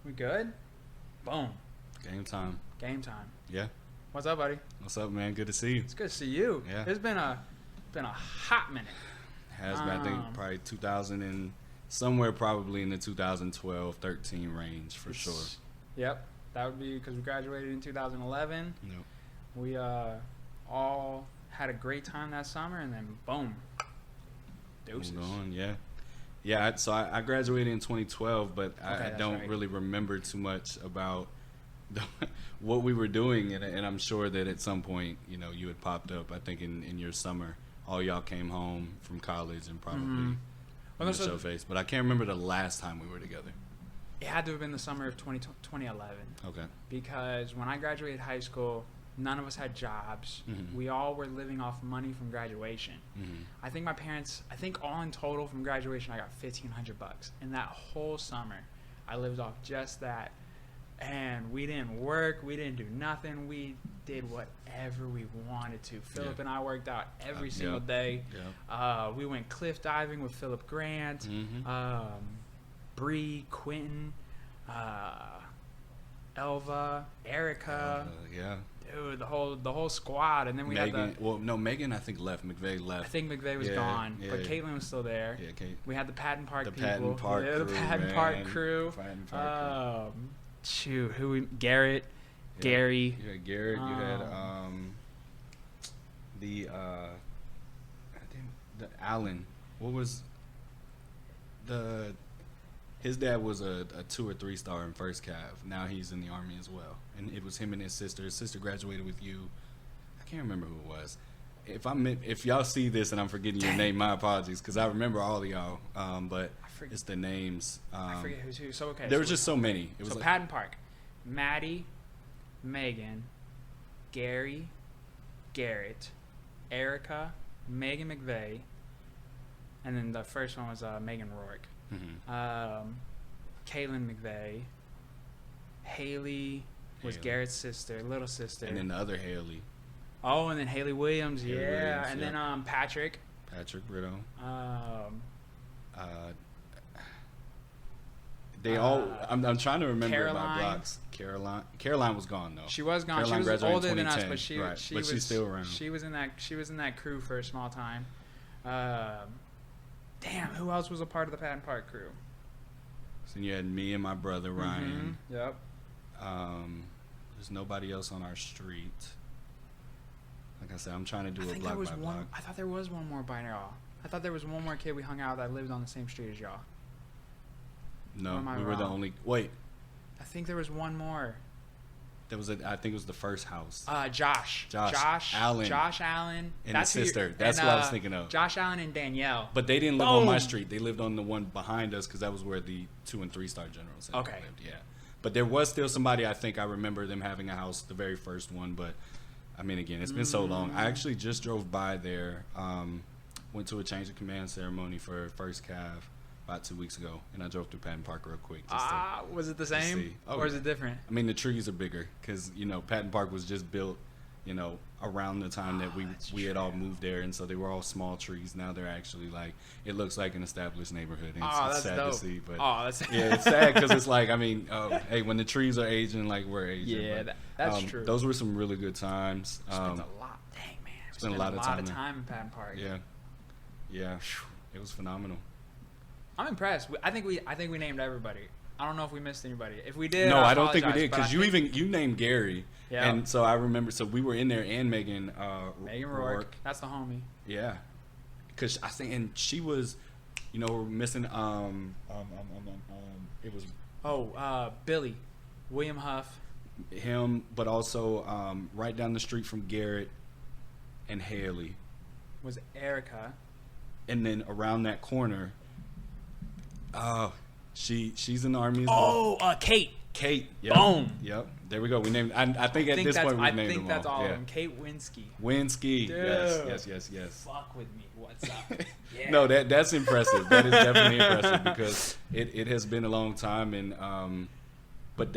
We good? Boom. Game time. Game time. Yeah. What's up, buddy? What's up, man? Good to see you. It's good to see you. Yeah. It's been a hot minute. Has been, I think, probably 2000 and somewhere probably in the 2012-13 range for sure. Yep. That would be because we graduated in 2011. Yep. We all had a great time that summer, and then boom. Deuces. Moved on, yeah. Yeah, so I graduated in 2012, but I don't really remember too much about what we were doing, and I'm sure that at some point, you had popped up, I think, in your summer. All y'all came home from college and probably the show face. But I can't remember the last time we were together. It had to have been the summer of 2011. Okay. Because when I graduated high school, none of us had jobs. Mm-hmm. We all were living off money from graduation. Mm-hmm. I think all in total from graduation, I got $1,500. And that whole summer, I lived off just that. And we didn't work. We didn't do nothing. We did whatever we wanted to. Philip and I worked out every single day. Yep. We went cliff diving with Philip Grant, Bree, Quentin, Elva, Erica. Dude, the whole squad. And then we had Megan I think left. McVeigh left. I think McVeigh was gone, but Caitlin was still there. Yeah, Kate. We had the Patton Park people. Patton Park crew, the Patton Park crew. Shoot, Garrett, Gary. You had Garrett. You had the Allen. What was his dad was a 2 or 3 star in first cav. Now he's in the Army as well. And it was him and his sister. His sister graduated with you. I can't remember who it was. If y'all see this and I'm forgetting your name, my apologies, because I remember all of y'all. But it's the names. I forget who's who. So okay. There was just so many. It was Patton Park, Maddie, Megan, Gary, Garrett, Erica, Megan McVeigh, and then the first one was Megan Rourke. Mm-hmm. Caitlin McVeigh, Haley was Garrett's sister, little sister, and then the other Haley. Oh, and then Haley Williams, and then Patrick Brito. They all. I'm trying to remember my blocks. Caroline was gone though. She was gone. Caroline she was older than us, but she's still around. She was in that crew for a small time. Damn, who else was a part of the Patton Park crew? So you had me and my brother Ryan. Mm-hmm. Yep. There's nobody else on our street. Like I said, I'm trying to do block by block. I thought there was one more by y'all. I thought there was one more kid we hung out that lived on the same street as y'all. No, we were the only. Wait. I think there was one more. I think it was the first house. Josh Allen. And his sister. That's what I was thinking of. Josh Allen and Danielle. But they didn't live on my street. They lived on the one behind us because that was where the 2 and 3 star generals lived. Yeah. But there was still somebody, I think I remember them having a house, the very first one. But, I mean, again, it's been so long. I actually just drove by there, went to a change of command ceremony for first cav about 2 weeks ago, and I drove through Patton Park real quick. Was it the same? Or is it different? I mean, the trees are bigger because, Patton Park was just built, around the time that we had all moved there, and so they were all small trees. Now they're actually it looks like an established neighborhood, and it's sad to see. But it's sad because it's hey, when the trees are aging, we're aging. Yeah, that's true. Those were some really good times. Spent a lot. Dang, man. Spent a lot of time in Patton Park. Yeah, it was phenomenal. I'm impressed. I think we named everybody. I don't know if we missed anybody. If we did, no, I don't think we did because you named Gary. Yeah. And so I remember. So we were in there, and Megan. Megan Rourke. That's the homie. Yeah. Because I think, and she was, we're missing. It was. Billy, William Huff. Him, but also right down the street from Garrett, and Haley. Was Erica. And then around that corner. She's in the Army as well. Kate. Yep. Boom. Yep. There we go. We named. I think at this point we named them all. I think that's all of them. Kate Winsky. Winsky. Dude. Yes. Fuck with me. What's up? Yeah. No, that's impressive. That is definitely impressive because it has been a long time, and but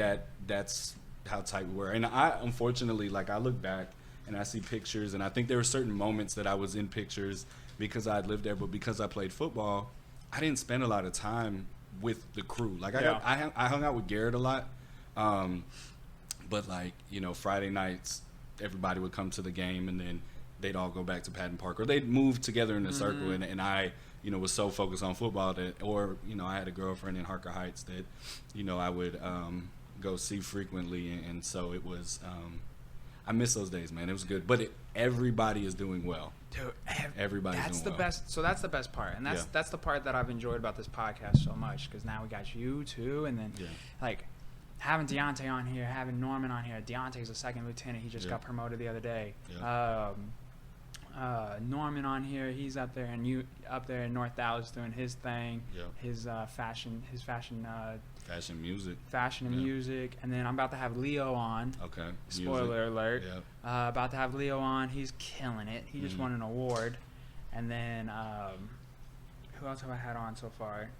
that's how tight we were. And I unfortunately, I look back and I see pictures, and I think there were certain moments that I was in pictures because I lived there, but because I played football, I didn't spend a lot of time with the crew. Like I hung out with Garrett a lot, but like, you know, Friday nights everybody would come to the game and then they'd all go back to Patton Park, or they'd move together in a circle, and I, you know, was so focused on football that, or, you know, I had a girlfriend in Harker Heights that, you know, I would go see frequently, and so it was, I miss those days, man. It was good, but everybody is doing well. Dude, everybody's that's doing the well. best. So that's the best part, and that's the part that I've enjoyed about this podcast so much, because now we got you too, and then like having Deontay on here, having Norman on here. Deontay's a second lieutenant. He just got promoted the other day. Norman on here, he's up there, and you up there in North Dallas doing his thing, his fashion music, and then I'm about to have Leo on. Okay. Spoiler alert. About to have Leo on. He's killing it. He just won an award. And then who else have I had on so far?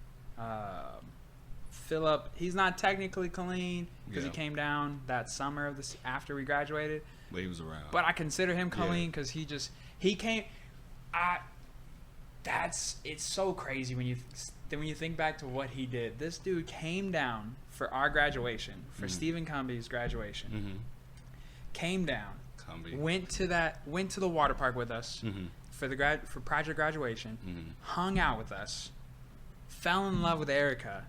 Philip. He's not technically clean because he came down that summer of this after we graduated. But he was around. But I consider him clean because he came. It's so crazy when you think back to what he did. This dude came down for our graduation, for Stephen Cumby's graduation. Came down, went to the water park with us for project graduation. Hung out with us, fell in love with Erica,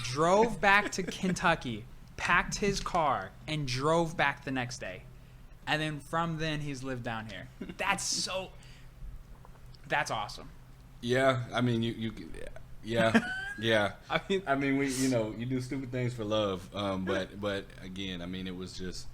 drove back to Kentucky, packed his car, and drove back the next day. And then from then he's lived down here. That's awesome. Yeah, I mean yeah. I mean, we, you know, you do stupid things for love, but again, I mean, it was just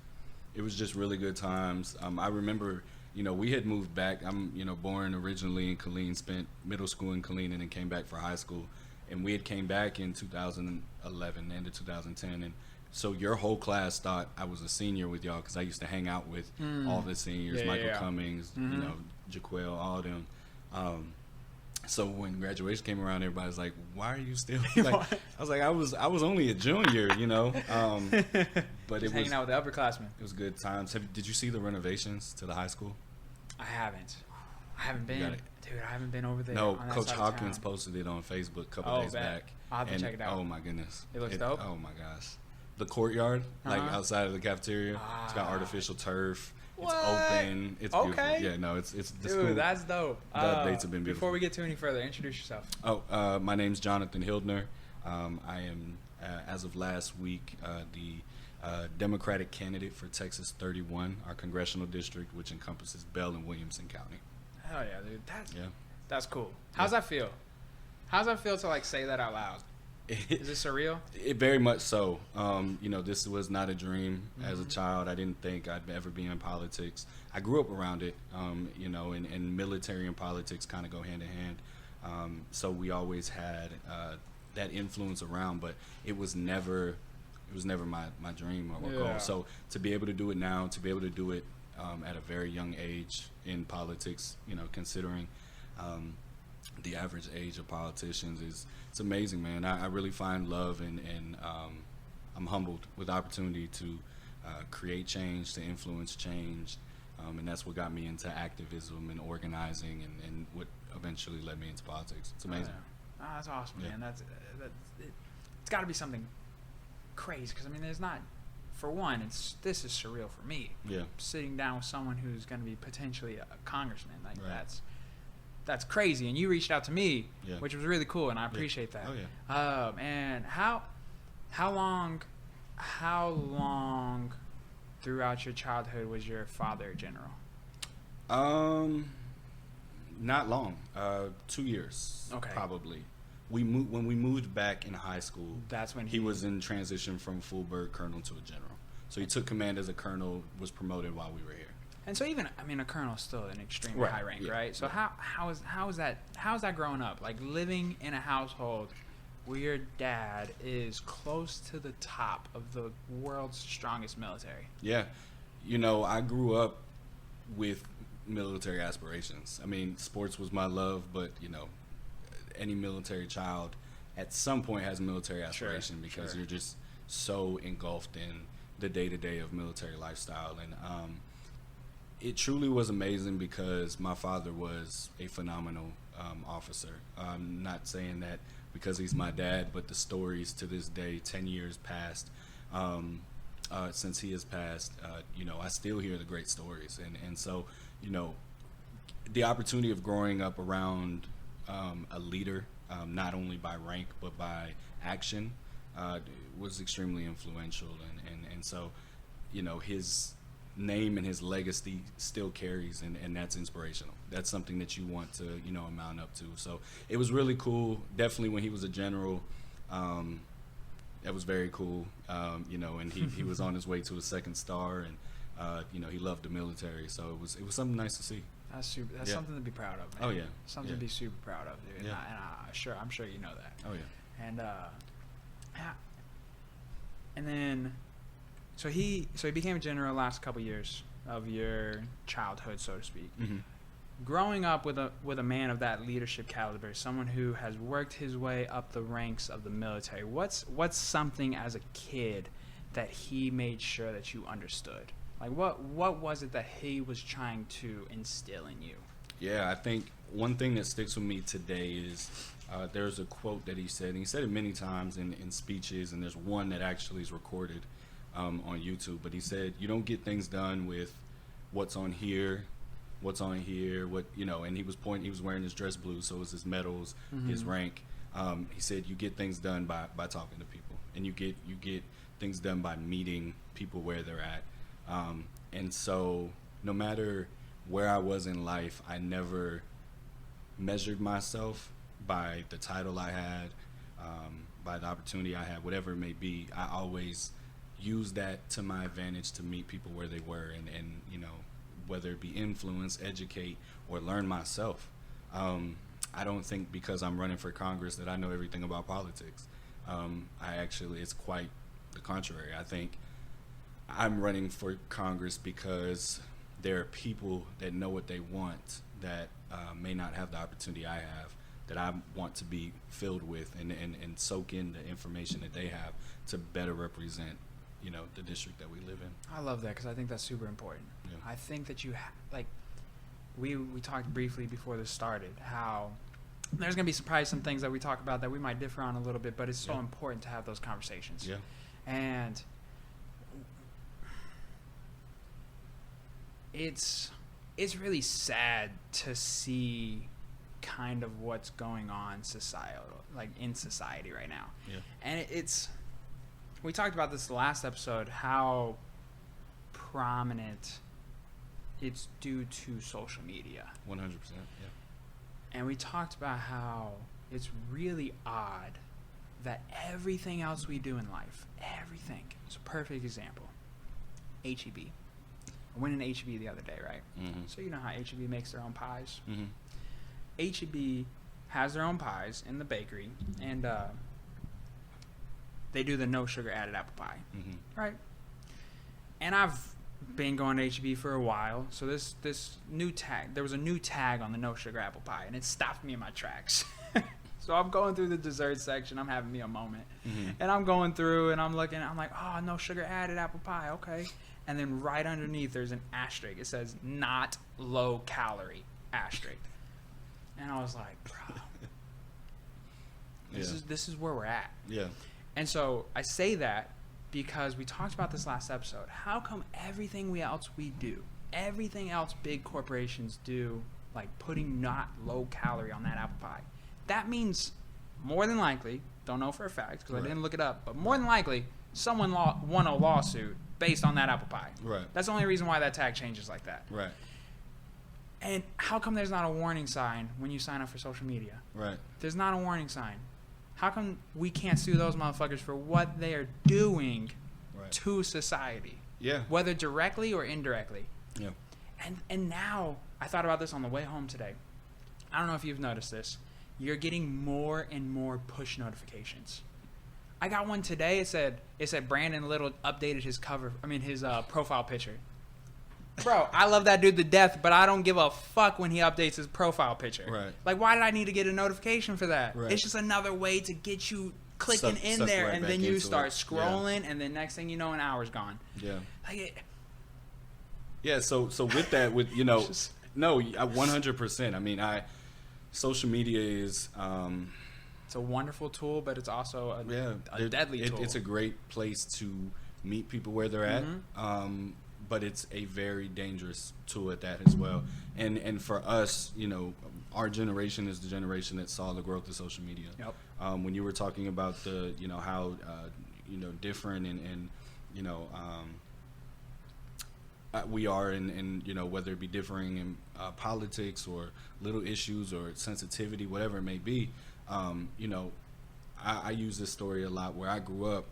really good times. I remember, you know, we had moved back. I'm, you know, born originally in Killeen, spent middle school in Killeen, and then came back for high school. And we had came back in 2011, end of 2010, and so your whole class thought I was a senior with y'all because I used to hang out with all the seniors, Michael Cummings, you know, Jaquel, all of them. So when graduation came around, everybody was like, "Why are you still?" Like, I was like, "I was only a junior, you know." But it was hanging out with the upperclassmen. It was good times. Did you see the renovations to the high school? I haven't been, dude. I haven't been over there. No, Coach Hawkins posted it on Facebook a couple days back. I'll have to check it out. Oh my goodness, it looks dope. Oh my gosh, the courtyard, like outside of the cafeteria, it's got artificial turf. It's open. It's beautiful. Yeah, no, it's the dude, school. That's dope. The updates have been beautiful. Before we get too any further, introduce yourself. My name's Jonathan Hildner. I am, as of last week, the Democratic candidate for Texas 31, our congressional district, which encompasses Bell and Williamson County. Hell yeah, dude. That's cool. How's that feel? How's that feel to like say that out loud? Is it surreal? It very much so. You know, this was not a dream as a child. I didn't think I'd ever be in politics. I grew up around it, you know, and military and politics kind of go hand in hand. So we always had that influence around, but it was never my dream or goal. So to be able to do it now, to be able to do it at a very young age in politics, you know, considering the average age of politicians it's amazing, man. I really find love and I'm humbled with the opportunity to create change, to influence change, and that's what got me into activism and organizing and what eventually led me into politics. It's amazing. Oh, that's awesome, man. It's got to be something crazy because I mean, there's not. For one, this is surreal for me. Yeah. Sitting down with someone who's going to be potentially a congressman, like that's crazy. And you reached out to me, which was really cool, and I appreciate that. Oh yeah. And how long throughout your childhood was your father general? Not long. 2 years. Okay. Probably. When we moved back in high school. That's when he was in transition from full bird colonel to a general. So he took command as a colonel, was promoted while we were here. And so even, I mean, a colonel is still an extremely high rank, right? So how's that growing up? Like living in a household where your dad is close to the top of the world's strongest military. Yeah. You know, I grew up with military aspirations. I mean, sports was my love, but, you know, any military child at some point has a military aspiration because you're just so engulfed in the day-to-day of military lifestyle. And it truly was amazing because my father was a phenomenal officer. I'm not saying that because he's my dad, but the stories to this day, 10 years past, since he has passed, you know, I still hear the great stories. And so, you know, the opportunity of growing up around a leader, not only by rank but by action, was extremely influential. And so, you know, his name and his legacy still carries, and that's inspirational. That's something that you want to, you know, amount up to. So it was really cool. Definitely when he was a general, that was very cool. You know, and he was on his way to his second star, and you know, he loved the military. So it was something nice to see. That's super. That's something to be proud of, man. Oh yeah, something to be super proud of, dude. Yeah. I'm sure you know that. Oh yeah. And then, so he became a general last couple years of your childhood, so to speak. Mm-hmm. Growing up with a man of that leadership caliber, someone who has worked his way up the ranks of the military, what's something as a kid that he made sure that you understood? Like, what was it that he was trying to instill in you? Yeah, I think one thing that sticks with me today is there's a quote that he said, and he said it many times in speeches, and there's one that actually is recorded on YouTube, but he said, you don't get things done with what's on here, what, you know, and he was wearing his dress blue, so it was his medals, his rank. He said, you get things done by talking to people, and you get things done by meeting people where they're at. And so no matter where I was in life, I never measured myself by the title I had, by the opportunity I had, whatever it may be. I always used that to my advantage to meet people where they were, and you know, whether it be influence, educate, or learn myself. I don't think because I'm running for Congress that I know everything about politics. It's quite the contrary. I think I'm running for Congress because there are people that know what they want that may not have the opportunity I have, that I want to be filled with and soak in the information that they have to better represent, you know, the district that we live in. I love that because I think that's super important. Yeah. I think that like we talked briefly before this started how there's going to be probably some things that we talk about that we might differ on a little bit, but it's so important to have those conversations. Yeah. And it's really sad to see kind of what's going on in society right now. Yeah. And we talked about this last episode, how prominent it's due to social media. 100%, yeah. And we talked about how it's really odd that everything else we do in life, everything, it's a perfect example. HEB. I went in HEB the other day, right? Mm-hmm. So you know how HEB makes their own pies? Mm-hmm. HEB has their own pies in the bakery, and they do the no sugar added apple pie, right? And I've been going to HEB for a while, so this new tag, there was a new tag on the no sugar apple pie, and it stopped me in my tracks. So I'm going through the dessert section, I'm having me a moment, and I'm going through and I'm looking, I'm like, oh, no sugar added apple pie, okay. And then right underneath there's an asterisk. It says not low calorie asterisk. And I was like, bro, this is where we're at. Yeah. And so I say that because we talked about this last episode. How come everything else we do, everything else big corporations do, like putting not low calorie on that apple pie, that means more than likely, don't know for a fact because I didn't look it up, but more than likely someone won a lawsuit based on that apple pie. Right. That's the only reason why that tag changes like that. Right. And how come there's not a warning sign when you sign up for social media? Right. There's not a warning sign. How come we can't sue those motherfuckers for what they are doing to society? Yeah. Whether directly or indirectly. Yeah. And now, I thought about this on the way home today. I don't know if you've noticed this. You're getting more and more push notifications. I got one today. It said Brandon Little updated his profile picture. Bro, I love that dude to death, but I don't give a fuck when he updates his profile picture. Right. Like, why did I need to get a notification for that? Right. It's just another way to get you clicking in there, and then you start scrolling, and then next thing you know, an hour's gone. Yeah. Like So with that, you know, no, 100%. I mean, social media is It's a wonderful tool, but it's also a deadly tool. It's a great place to meet people where they're at, but it's a very dangerous tool at that as well. And for us, you know, our generation is the generation that saw the growth of social media. Yep. When you were talking about the, you know, how, you know, different and you know, we are in, you know, whether it be differing in politics or little issues or sensitivity, whatever it may be, you know, I use this story a lot. Where I grew up,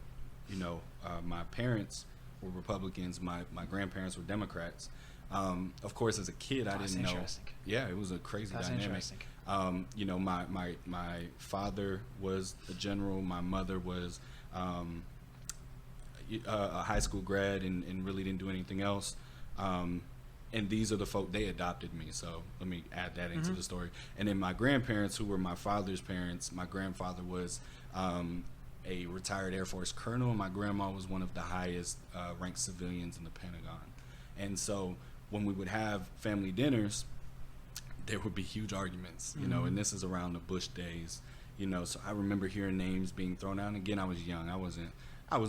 you know, my parents were Republicans, my grandparents were Democrats. Of course, as a kid, I didn't know. Yeah, it was a crazy dynamic. You know, my father was a general. My mother was a high school grad and really didn't do anything else. And these are the folk, they adopted me. So let me add that into the story. And then my grandparents, who were my father's parents, my grandfather was a retired Air Force colonel, and my grandma was one of the highest ranked civilians in the Pentagon. And so when we would have family dinners, there would be huge arguments, you know, and this is around the Bush days, you know. So I remember hearing names being thrown out. And again, I was young. I wasn't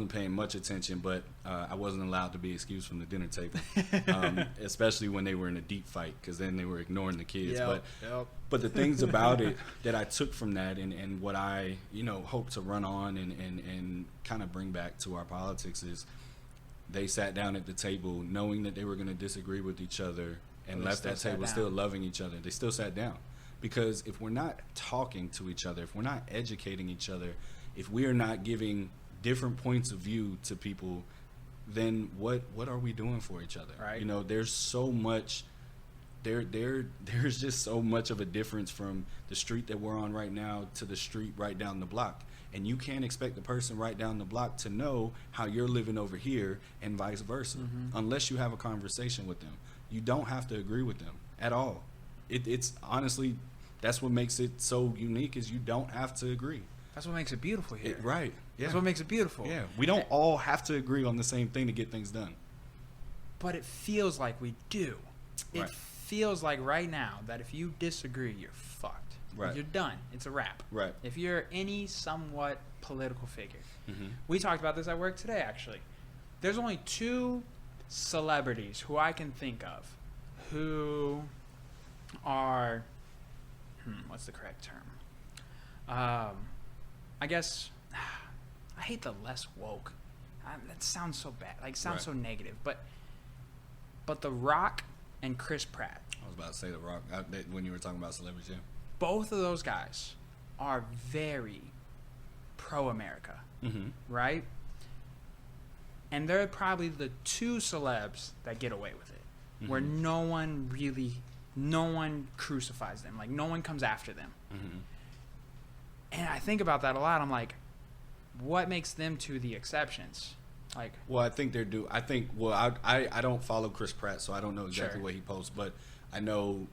paying much attention, but I wasn't allowed to be excused from the dinner table, especially when they were in a deep fight, because then they were ignoring the kids. But the things about it that I took from that and what I, you know, hope to run on and kind of bring back to our politics is they sat down at the table knowing that they were going to disagree with each other and left that table still loving each other. They still sat down, because if we're not talking to each other, if we're not educating each other, if we are not giving different points of view to people, then what are we doing for each other? Right. You know, there's so much there's just so much of a difference from the street that we're on right now to the street right down the block. And you can't expect the person right down the block to know how you're living over here and vice versa, unless you have a conversation with them. You don't have to agree with them at all. It's honestly, that's what makes it so unique, is you don't have to agree. That's what makes it beautiful here. Right. Yeah. That's what makes it beautiful. Yeah. We don't all have to agree on the same thing to get things done. But it feels like we do. It Right. feels like right now that if you disagree, you're fucked. Right. You're done. It's a wrap. Right. If you're any somewhat political figure. We talked about this at work today, actually. There's only 2 celebrities who I can think of who are, what's the correct term? I guess, I hate the less woke. That sounds so bad. Like, sounds so negative. But The Rock and Chris Pratt. I was about to say The Rock when you were talking about celebrities, yeah. Both of those guys are very pro-America, right? And they're probably the 2 celebs that get away with it, where no one crucifies them. Like, no one comes after them. And I think about that a lot. I'm like, what makes them 2 the exceptions? Like, well, I think they're due. I think, well, I don't follow Chris Pratt, so I don't know exactly what he posts, but I know,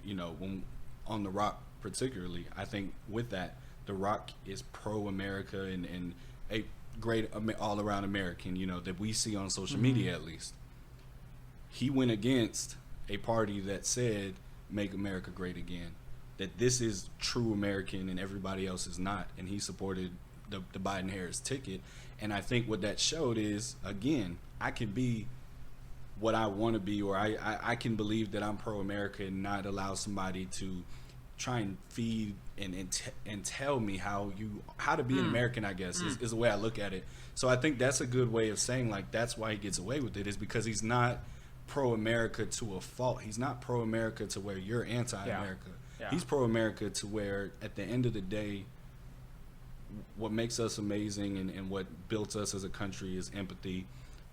you know, when on The Rock particularly, I think with that, The Rock is pro-America and a great all-around American, you know, that we see on social media at least. He went against a party that said, make America great again, that this is true American and everybody else is not, and he supported the Biden-Harris ticket. And I think what that showed is, again, I can be what I want to be, or I can believe that I'm pro-America and not allow somebody to try and feed and tell me how to be an American, I guess, is the way I look at it. So I think that's a good way of saying, like, that's why he gets away with it, is because he's not pro-America to a fault. He's not pro-America to where you're anti-America. Yeah. He's pro-America to where, at the end of the day, what makes us amazing and what built us as a country is empathy.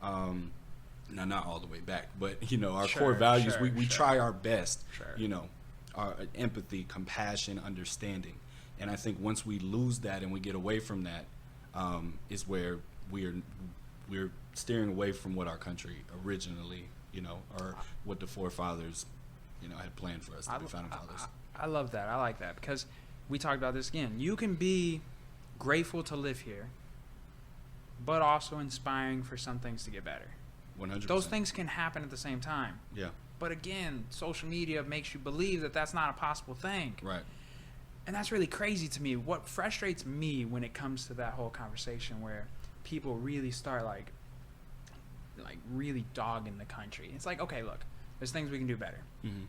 Now, not all the way back, but, you know, our core values, we try our best, you know, our empathy, compassion, understanding. And I think once we lose that and we get away from that, is where we're steering away from what our country originally, you know, or what the forefathers, you know, had planned for us, the founding fathers. I love that. I like that, because we talked about this again. You can be grateful to live here, but also inspiring for some things to get better. 100%. Those things can happen at the same time. Yeah. But again, social media makes you believe that that's not a possible thing. Right. And that's really crazy to me. What frustrates me when it comes to that whole conversation where people really start like really dogging the country. It's like, okay, look, there's things we can do better. Mm-hmm.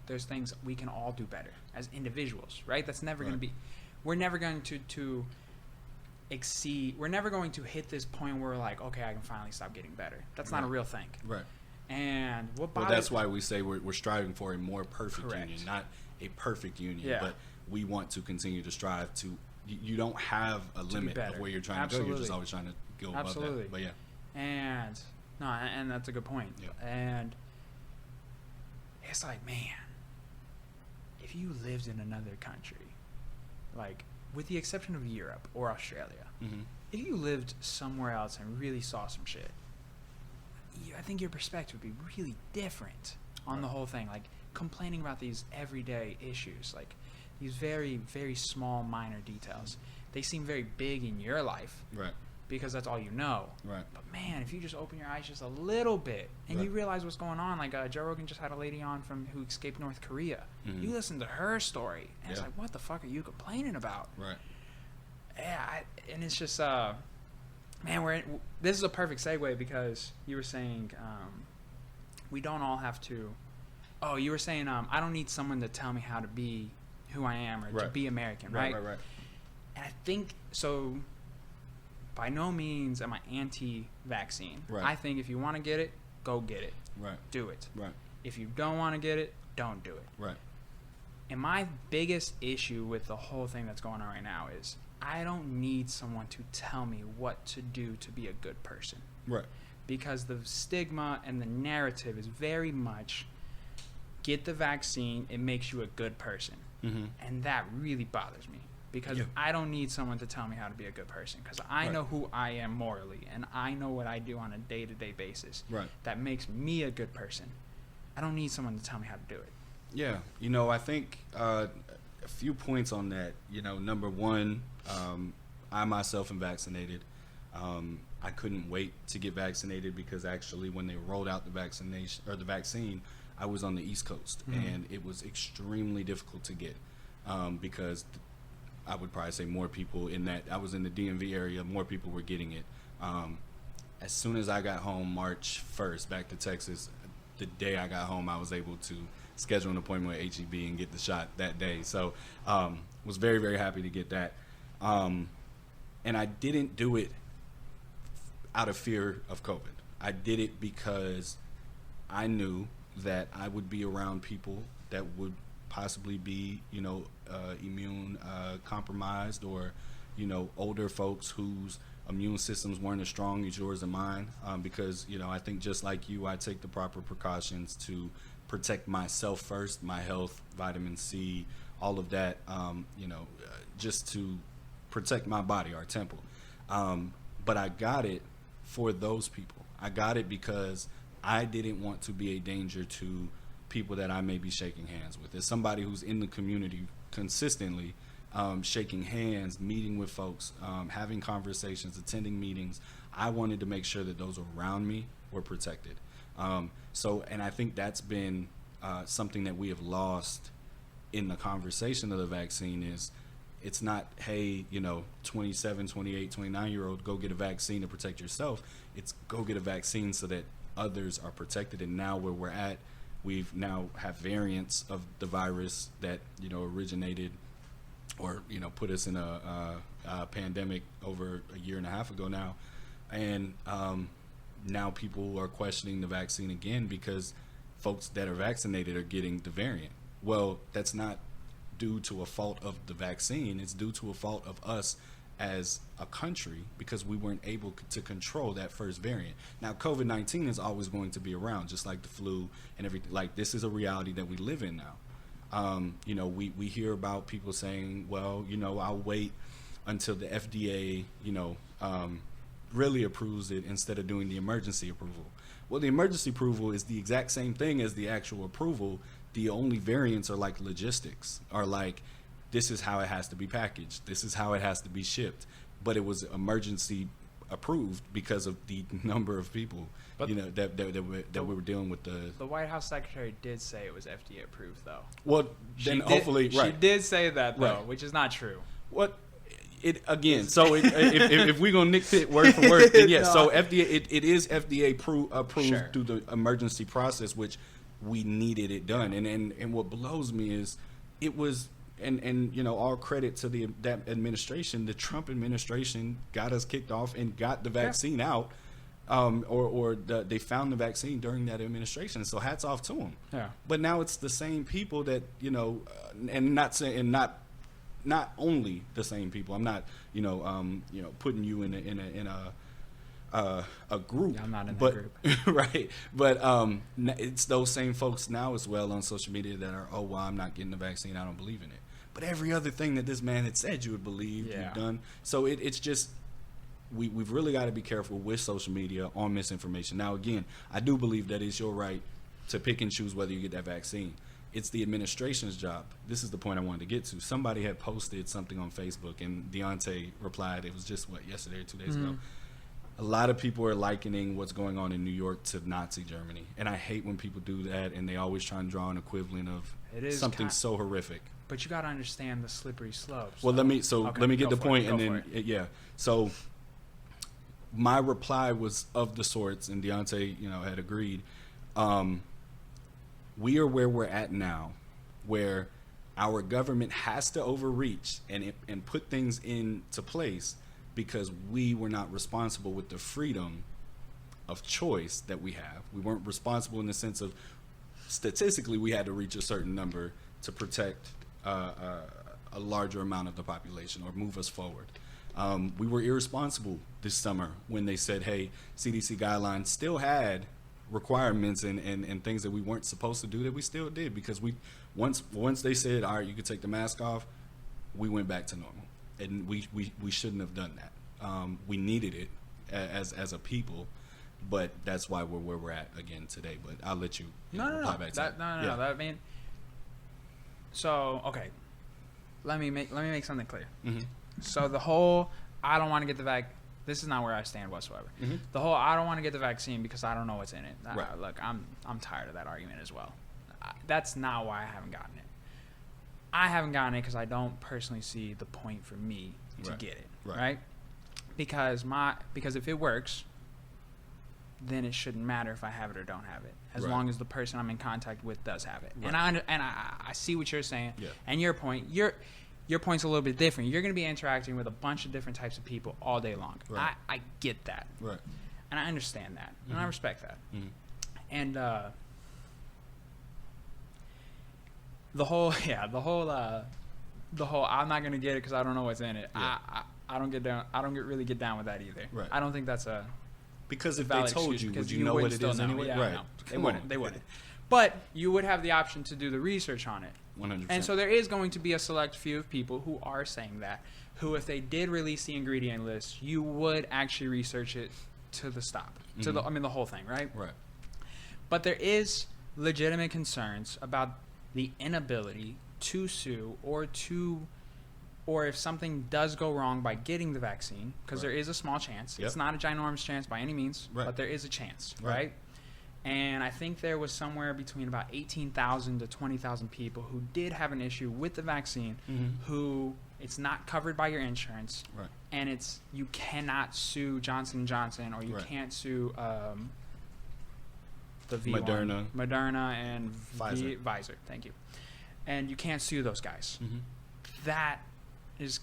There's things we can all do better as individuals, right? That's never going to be, we're never going to exceed, we're never going to hit this point where we're like, okay, I can finally stop getting better. That's not a real thing. Right. And what bothers, well, that's why we say we're striving for a more perfect union, not a perfect union, but we want to continue to strive to, you don't have a limit of where you're trying to go. You're just always trying to go above that. But and that's a good point. Yeah. And it's like, man, if you lived in another country, like with the exception of Europe or Australia, if you lived somewhere else and really saw some shit, I think your perspective would be really different on the whole thing. Like complaining about these everyday issues, like these very, very small, minor details. They seem very big in your life, right? Because that's all you know, right? But man, if you just open your eyes just a little bit and you realize what's going on, like Joe Rogan just had a lady on who escaped North Korea. You listen to her story, and it's like, what the fuck are you complaining about? Right. Yeah, and it's just, man, this is a perfect segue because you were saying we don't all have to. Oh, you were saying I don't need someone to tell me how to be who I am or to be American, right? Right. And I think so. By no means am I anti-vaccine. Right. I think if you want to get it, go get it. Right. Do it. Right. If you don't want to get it, don't do it. Right. And my biggest issue with the whole thing that's going on right now is I don't need someone to tell me what to do to be a good person. Right. Because the stigma and the narrative is very much get the vaccine, it makes you a good person. And that really bothers me. Because I don't need someone to tell me how to be a good person. Because I know who I am morally, and I know what I do on a day-to-day basis. Right. That makes me a good person. I don't need someone to tell me how to do it. Yeah, I think a few points on that. Number one, I myself am vaccinated. I couldn't wait to get vaccinated because actually, when they rolled out the vaccine, I was on the East Coast, and it was extremely difficult to get because. I would probably say more people in that I was in the DMV area, more people were getting it. As soon as I got home March 1st back to Texas, the day I got home, I was able to schedule an appointment with HEB and get the shot that day. So was very, very happy to get that. And I didn't do it out of fear of COVID. I did it because I knew that I would be around people that would possibly be, immune compromised or, older folks whose immune systems weren't as strong as yours and mine. Because, I think just like you, I take the proper precautions to protect myself first, my health, vitamin C, all of that, just to protect my body, our temple. But I got it for those people. I got it because I didn't want to be a danger to people that I may be shaking hands with. As somebody who's in the community consistently, shaking hands, meeting with folks, having conversations, attending meetings, I wanted to make sure that those around me were protected. And I think that's been something that we have lost in the conversation of the vaccine is it's not, hey, 27, 28, 29-year-old, go get a vaccine to protect yourself. It's go get a vaccine so that others are protected. And now where we're at, we've now have variants of the virus that, originated or, put us in a pandemic over a year and a half ago now. And now people are questioning the vaccine again because folks that are vaccinated are getting the variant. Well, that's not due to a fault of the vaccine. It's due to a fault of us as a country because we weren't able to control that first variant. Now, COVID-19 is always going to be around, just like the flu and everything. Like, this is a reality that we live in now. We hear about people saying, well, I'll wait until the FDA, really approves it instead of doing the emergency approval. Well, the emergency approval is the exact same thing as the actual approval. The only variants are like logistics, are like, this is how it has to be packaged. This is how it has to be shipped. But it was emergency approved because of the number of people, but that we were dealing with. The White House secretary did say it was FDA approved, though. Well, then hopefully, she did say that, though, which is not true. What? It again. So if we're gonna nitpick word for word, then yes. No. So FDA, it is FDA approved through the emergency process, which we needed it done. And what blows me is it was, and all credit to that administration. The Trump administration got us kicked off and got the vaccine out, they found the vaccine during that administration. So hats off to them. Yeah. But now it's the same people that and not only the same people. I'm not putting you in a group. Yeah, I'm not in that group. Right. But it's those same folks now as well on social media that are, I'm not getting the vaccine, I don't believe in it. But every other thing that this man had said you would believe, you've done. So it's just, we've really got to be careful with social media on misinformation. Now, again, I do believe that it's your right to pick and choose whether you get that vaccine. It's the administration's job. This is the point I wanted to get to. Somebody had posted something on Facebook, and Deontay replied. It was just, yesterday or 2 days ago. A lot of people are likening what's going on in New York to Nazi Germany. And I hate when people do that, and they always try and draw an equivalent of something so horrific. But you got to understand the slippery slopes. Well, let me get the point, and then, So my reply was of the sorts, and Deontay, had agreed. We are where we're at now, where our government has to overreach and put things into place because we were not responsible with the freedom of choice that we have. We weren't responsible in the sense of statistically we had to reach a certain number to protect a larger amount of the population or move us forward. We were irresponsible this summer when they said, hey, CDC guidelines still had requirements and things that we weren't supposed to do that we still did, because we once they said, all right, you could take the mask off, we went back to normal, and we shouldn't have done that. We needed it as a people, but that's why we're where we're at again today. But I'll let you reply back to that. No. That, I mean, so okay, let me make something clear. Mm-hmm. So the whole I don't want to get the vaccine. This is not where I stand whatsoever. Mm-hmm. The whole I don't want to get the vaccine because I don't know what's in it. Right. Look, I'm tired of that argument as well. That's not why I haven't gotten it. I haven't gotten it because I don't personally see the point for me to get it. Right? Because if it works, then it shouldn't matter if I have it or don't have it, as long as the person I'm in contact with does have it. Right. And I see what you're saying, and your point. Your point's a little bit different. You're going to be interacting with a bunch of different types of people all day long. Right. I get that. Right. And I understand that. Mm-hmm. And I respect that. Mm-hmm. And the whole I'm not going to get it because I don't know what's in it. Yeah. I don't really get down with that either. Right. I don't think that's a because if they told you, would you know what it is anyway? Yeah, right. No, they wouldn't. But you would have the option to do the research on it. 100%. And so there is going to be a select few of people who are saying that, who if they did release the ingredient list, you would actually research it to the stop, to the whole thing, right? Right. But there is legitimate concerns about the inability to sue or if something does go wrong by getting the vaccine, because there is a small chance. Yep. It's not a ginormous chance by any means, but there is a chance, right? And I think there was somewhere between about 18,000 to 20,000 people who did have an issue with the vaccine, who it's not covered by your insurance, and you cannot sue Johnson & Johnson, or you can't sue the V1, Moderna and Pfizer. Thank you. And you can't sue those guys. Mm-hmm. That is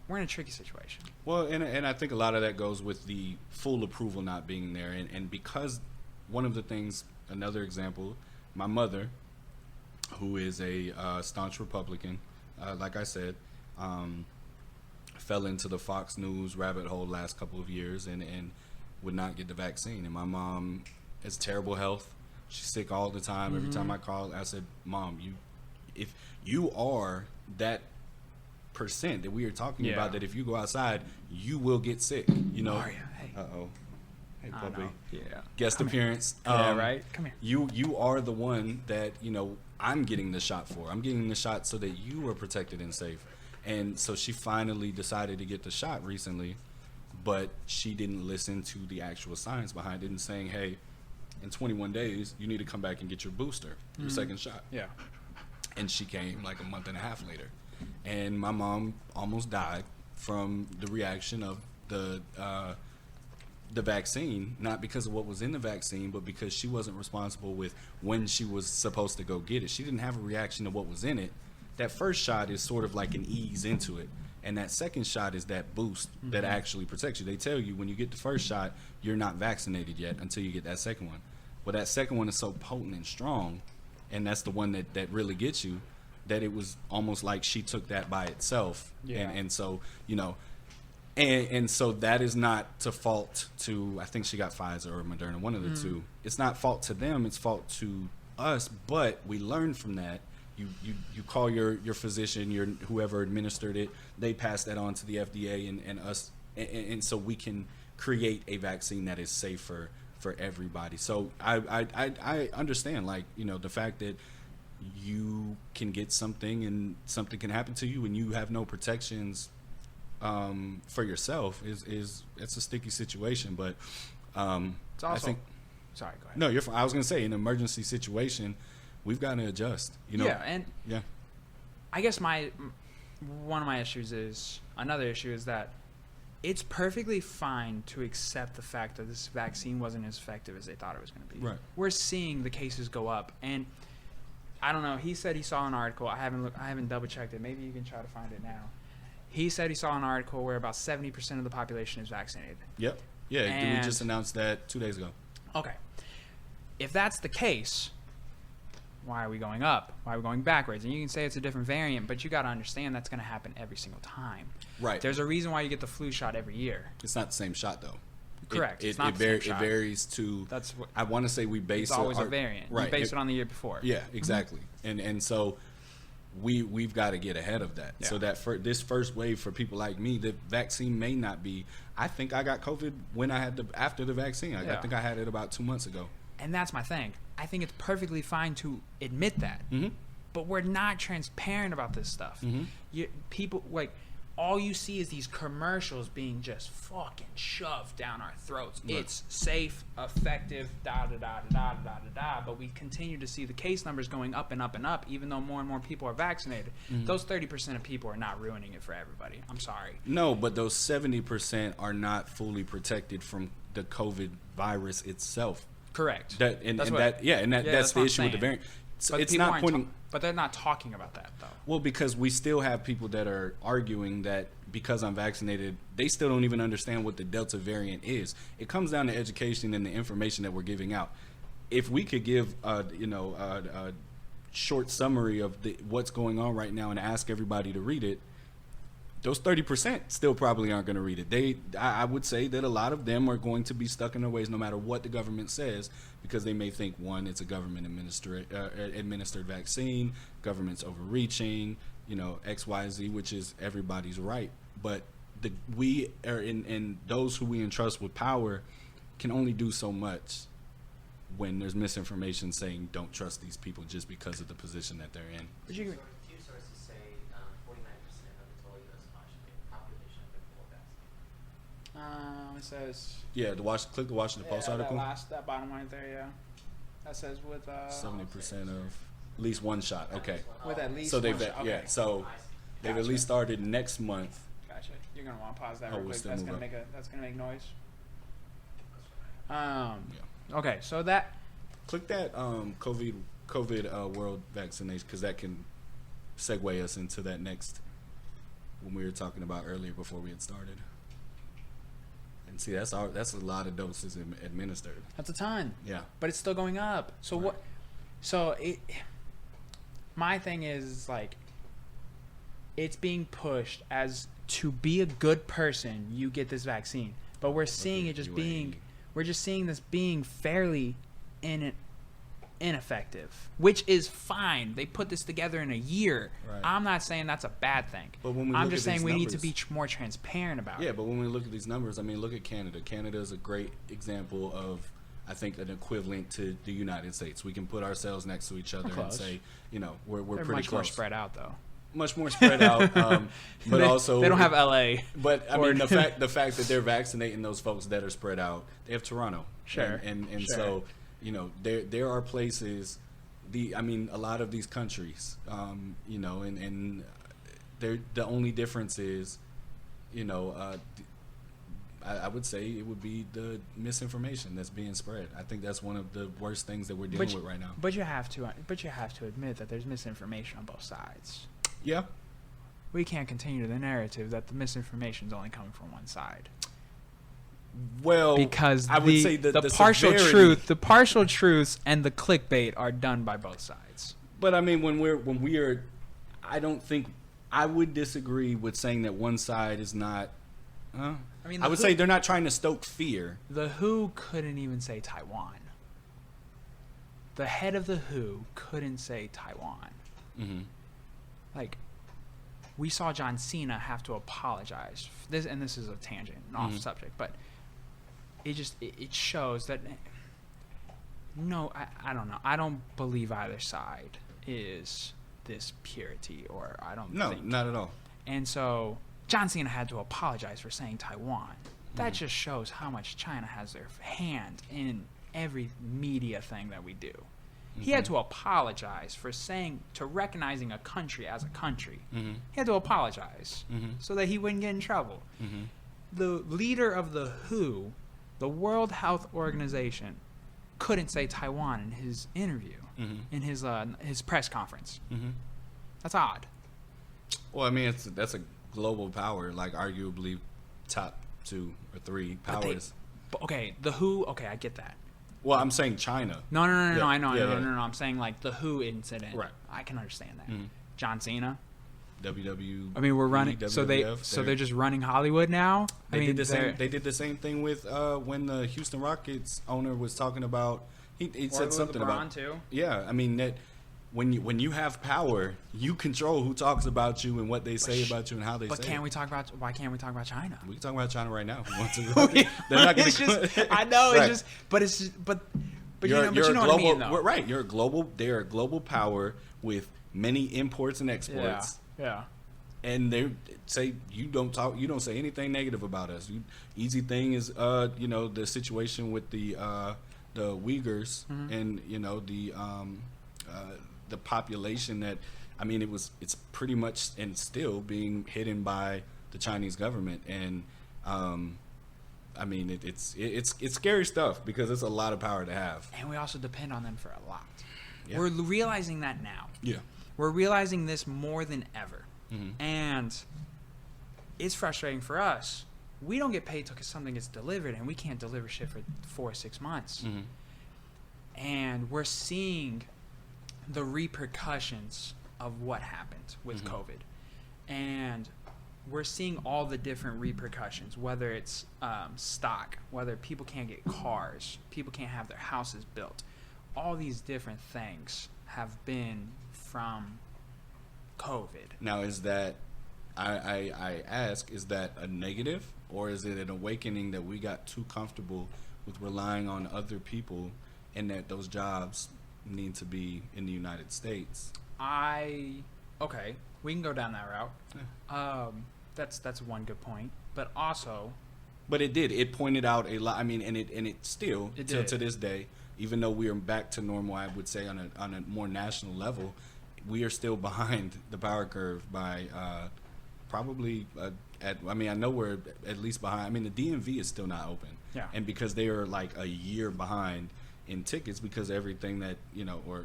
we're in a tricky situation. Well, and I think a lot of that goes with the full approval not being there. And because one of the things, another example, my mother, who is a staunch Republican, like I said, fell into the Fox News rabbit hole last couple of years and would not get the vaccine. And my mom has terrible health. She's sick all the time. Every time I call, I said, Mom, if you are that percent that we are talking about, that if you go outside you will get sick, Hey. Uh-oh. Hey, puppy. Yeah. Guest appearance. Right. Come here. You are the one that I'm getting the shot for. I'm getting the shot so that you are protected and safe. And so she finally decided to get the shot recently, but she didn't listen to the actual science behind it and saying, hey, in 21 days, you need to come back and get your booster, your second shot. Yeah. And she came like a month and a half later. And my mom almost died from the reaction of the vaccine, not because of what was in the vaccine, but because she wasn't responsible with when she was supposed to go get it. She didn't have a reaction to what was in it. That first shot is sort of like an ease into it. And that second shot is that boost that actually protects you. They tell you when you get the first shot, you're not vaccinated yet until you get that second one. Well, that second one is so potent and strong, and that's the one that really gets you, that it was almost like she took that by itself. Yeah. And so, you know, and so that is not to fault to, I think she got Pfizer or Moderna, one of the two. It's not fault to them, it's fault to us, but we learned from that. You call your physician, whoever administered it, they pass that on to the FDA and us, and so we can create a vaccine that is safer for everybody. So I understand, like, you know, the fact that you can get something and something can happen to you and you have no protections for yourself is it's a sticky situation. But it's also, I think, sorry, go ahead. No, you're fine. I was gonna say, in an emergency situation, we've got to adjust, you know. Yeah, and I guess one of my issues is, another issue is that it's perfectly fine to accept the fact that this vaccine wasn't as effective as they thought it was going to be. Right. We're seeing the cases go up, and I don't know. He said he saw an article. I haven't double checked it. Maybe you can try to find it now. He said he saw an article where about 70% of the population is vaccinated. Yep. Yeah. We just announced that 2 days ago. Okay. If that's the case, why are we going up? Why are we going backwards? And you can say it's a different variant, but you got to understand that's going to happen every single time. Right. There's a reason why you get the flu shot every year. It's not the same shot, though. Correct. It varies to. That's what, I want to say we base. It's always a variant. Right. You base it on the year before. Yeah, exactly. And so we've got to get ahead of that. Yeah. So that for this first wave, for people like me, the vaccine may not be. I think I got COVID when I had after the vaccine. I think I had it about 2 months ago. And that's my thing. I think it's perfectly fine to admit that. But we're not transparent about this stuff. People, like, all you see is these commercials being just fucking shoved down our throats. Right. It's safe, effective, but we continue to see the case numbers going up and up and up, even though more and more people are vaccinated. Those 30% of people are not ruining it for everybody. I'm sorry. No, but those 70% are not fully protected from the COVID virus itself. Correct. That's the issue with the variant. So it's not pointing, but they're not talking about that, though. Well, because we still have people that are arguing that because I'm vaccinated, they still don't even understand what the Delta variant is. It comes down to education and the information that we're giving out. If we could give a short summary of what's going on right now and ask everybody to read it, those 30% still probably aren't going to read it. I would say that a lot of them are going to be stuck in their ways no matter what the government says, because they may think, one, it's a government administered vaccine, government's overreaching, X, Y, Z, which is everybody's right. But we are in those who we entrust with power can only do so much when there's misinformation saying don't trust these people just because of the position that they're in. But you few sources say 49% of the total U.S. population have been full vaccinated. It says. Yeah, click the Washington Post article. That bottom line there, yeah. That says with 70% of at least one shot. Okay. With at least so one shot. Okay. Yeah, so they've at least started next month. Gotcha. You're gonna want to pause that real quick. That's gonna make noise. Yeah. Okay, so that. Click that COVID world vaccination, because that can segue us into that next when we were talking about earlier before we had started. And see, that's a lot of doses administered. That's a ton. Yeah. But it's still going up. So right. what? So my thing is, like, it's being pushed as to be a good person, you get this vaccine. But we're seeing it just being. We're just seeing this being fairly ineffective, which is fine. They put this together in a year. Right. I'm not saying that's a bad thing. But when I'm just saying we need to be more transparent about it. Yeah, but when we look at these numbers, I mean, look at Canada. Canada is a great example of, I think, an equivalent to the United States. We can put ourselves next to each other and say, we're pretty much close. more spread out, though. much more spread out, but also they don't have LA. But I mean, the fact that they're vaccinating those folks that are spread out, they have Toronto, sure, and sure. So there are places, a lot of these countries, and the only difference is, I would say it would be the misinformation that's being spread. I think that's one of the worst things that we're dealing with right now. But you have to admit that there's misinformation on both sides. Yeah. We can't continue the narrative that the misinformation is only coming from one side. Well, because I would say that the partial truths and the clickbait are done by both sides. But I mean, when we are, I don't think I would disagree with saying that one side is not. I would say they're not trying to stoke fear. The WHO couldn't even say Taiwan. The head of the WHO couldn't say Taiwan. Mm-hmm. Like, we saw John Cena have to apologize. This is a tangent, an off subject, but it shows that. No, I don't know. I don't believe either side is this purity, or I don't. No, think. Not at all. And so John Cena had to apologize for saying Taiwan. That just shows how much China has their hand in every media thing that we do. He had to apologize for recognizing a country as a country. He had to apologize so that he wouldn't get in trouble. The leader of the WHO, the World Health Organization, couldn't say Taiwan in his interview, in his press conference. That's odd. Well, I mean, that's a global power, like arguably top 2 or 3 powers. Okay, the WHO. Okay, I get that. Well, I'm saying China. No. I know. No. I'm saying like the WHO incident. Right. I can understand that. John Cena. WWE. I mean, we're running. WWF, So they're just running Hollywood now. They did the same thing with when the Houston Rockets owner was talking about. He said something about. Too. Yeah, I mean that. When you have power, you control who talks about you and what they say about you and how they say. But why can't we talk about China? We can talk about China right now if we want to. They're not gonna. I know. Right. It's just. But you know global, what I mean, though. Right. You're a global. They're a global power with many imports and exports. Yeah. And they say you don't say anything negative about us. Easy thing is the situation with the Uyghurs and the population that, I mean, it's pretty much and still being hidden by the Chinese government. And I mean, it's scary stuff because it's a lot of power to have. And we also depend on them for a lot. Yeah. We're realizing that now. Yeah. We're realizing this more than ever. And it's frustrating for us. We don't get paid till something gets delivered, and we can't deliver shit for 4 or 6 months. And we're seeing the repercussions of what happened with COVID. And we're seeing all the different repercussions, whether it's stock, whether people can't get cars, people can't have their houses built. All these different things have been from COVID. Now, is that, I ask, is that a negative, or is it an awakening that we got too comfortable with relying on other people and that those jobs need to be in the United States? Okay, we can go down that route. Yeah. That's one good point, but also, it pointed out a lot. I mean, and it still to this day, even though we are back to normal, I would say on a more national level, we are still behind the power curve by probably I know we're at least behind. I mean, the DMV is still not open. Yeah. And because they are like a year behind in tickets because everything that, or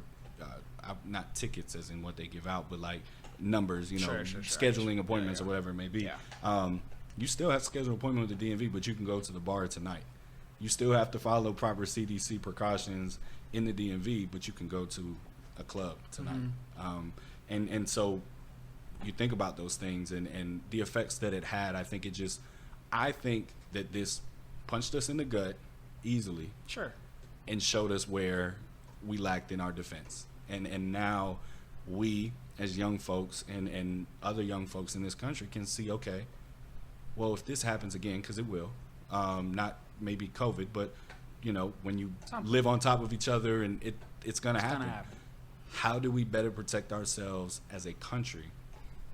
not tickets as in what they give out, but like numbers, scheduling appointments or whatever it may be. Yeah. You still have to schedule an appointment with the DMV, but you can go to the bar tonight. You still have to follow proper CDC precautions in the DMV, but you can go to a club tonight. And so you think about those things and the effects that it had. I think that this punched us in the gut easily. Sure. And showed us where we lacked in our defense. And now we, as young folks and other young folks in this country, can see, okay, well, if this happens again, because it will, not maybe COVID, but, when you live on top of each other and it's going to happen. How do we better protect ourselves as a country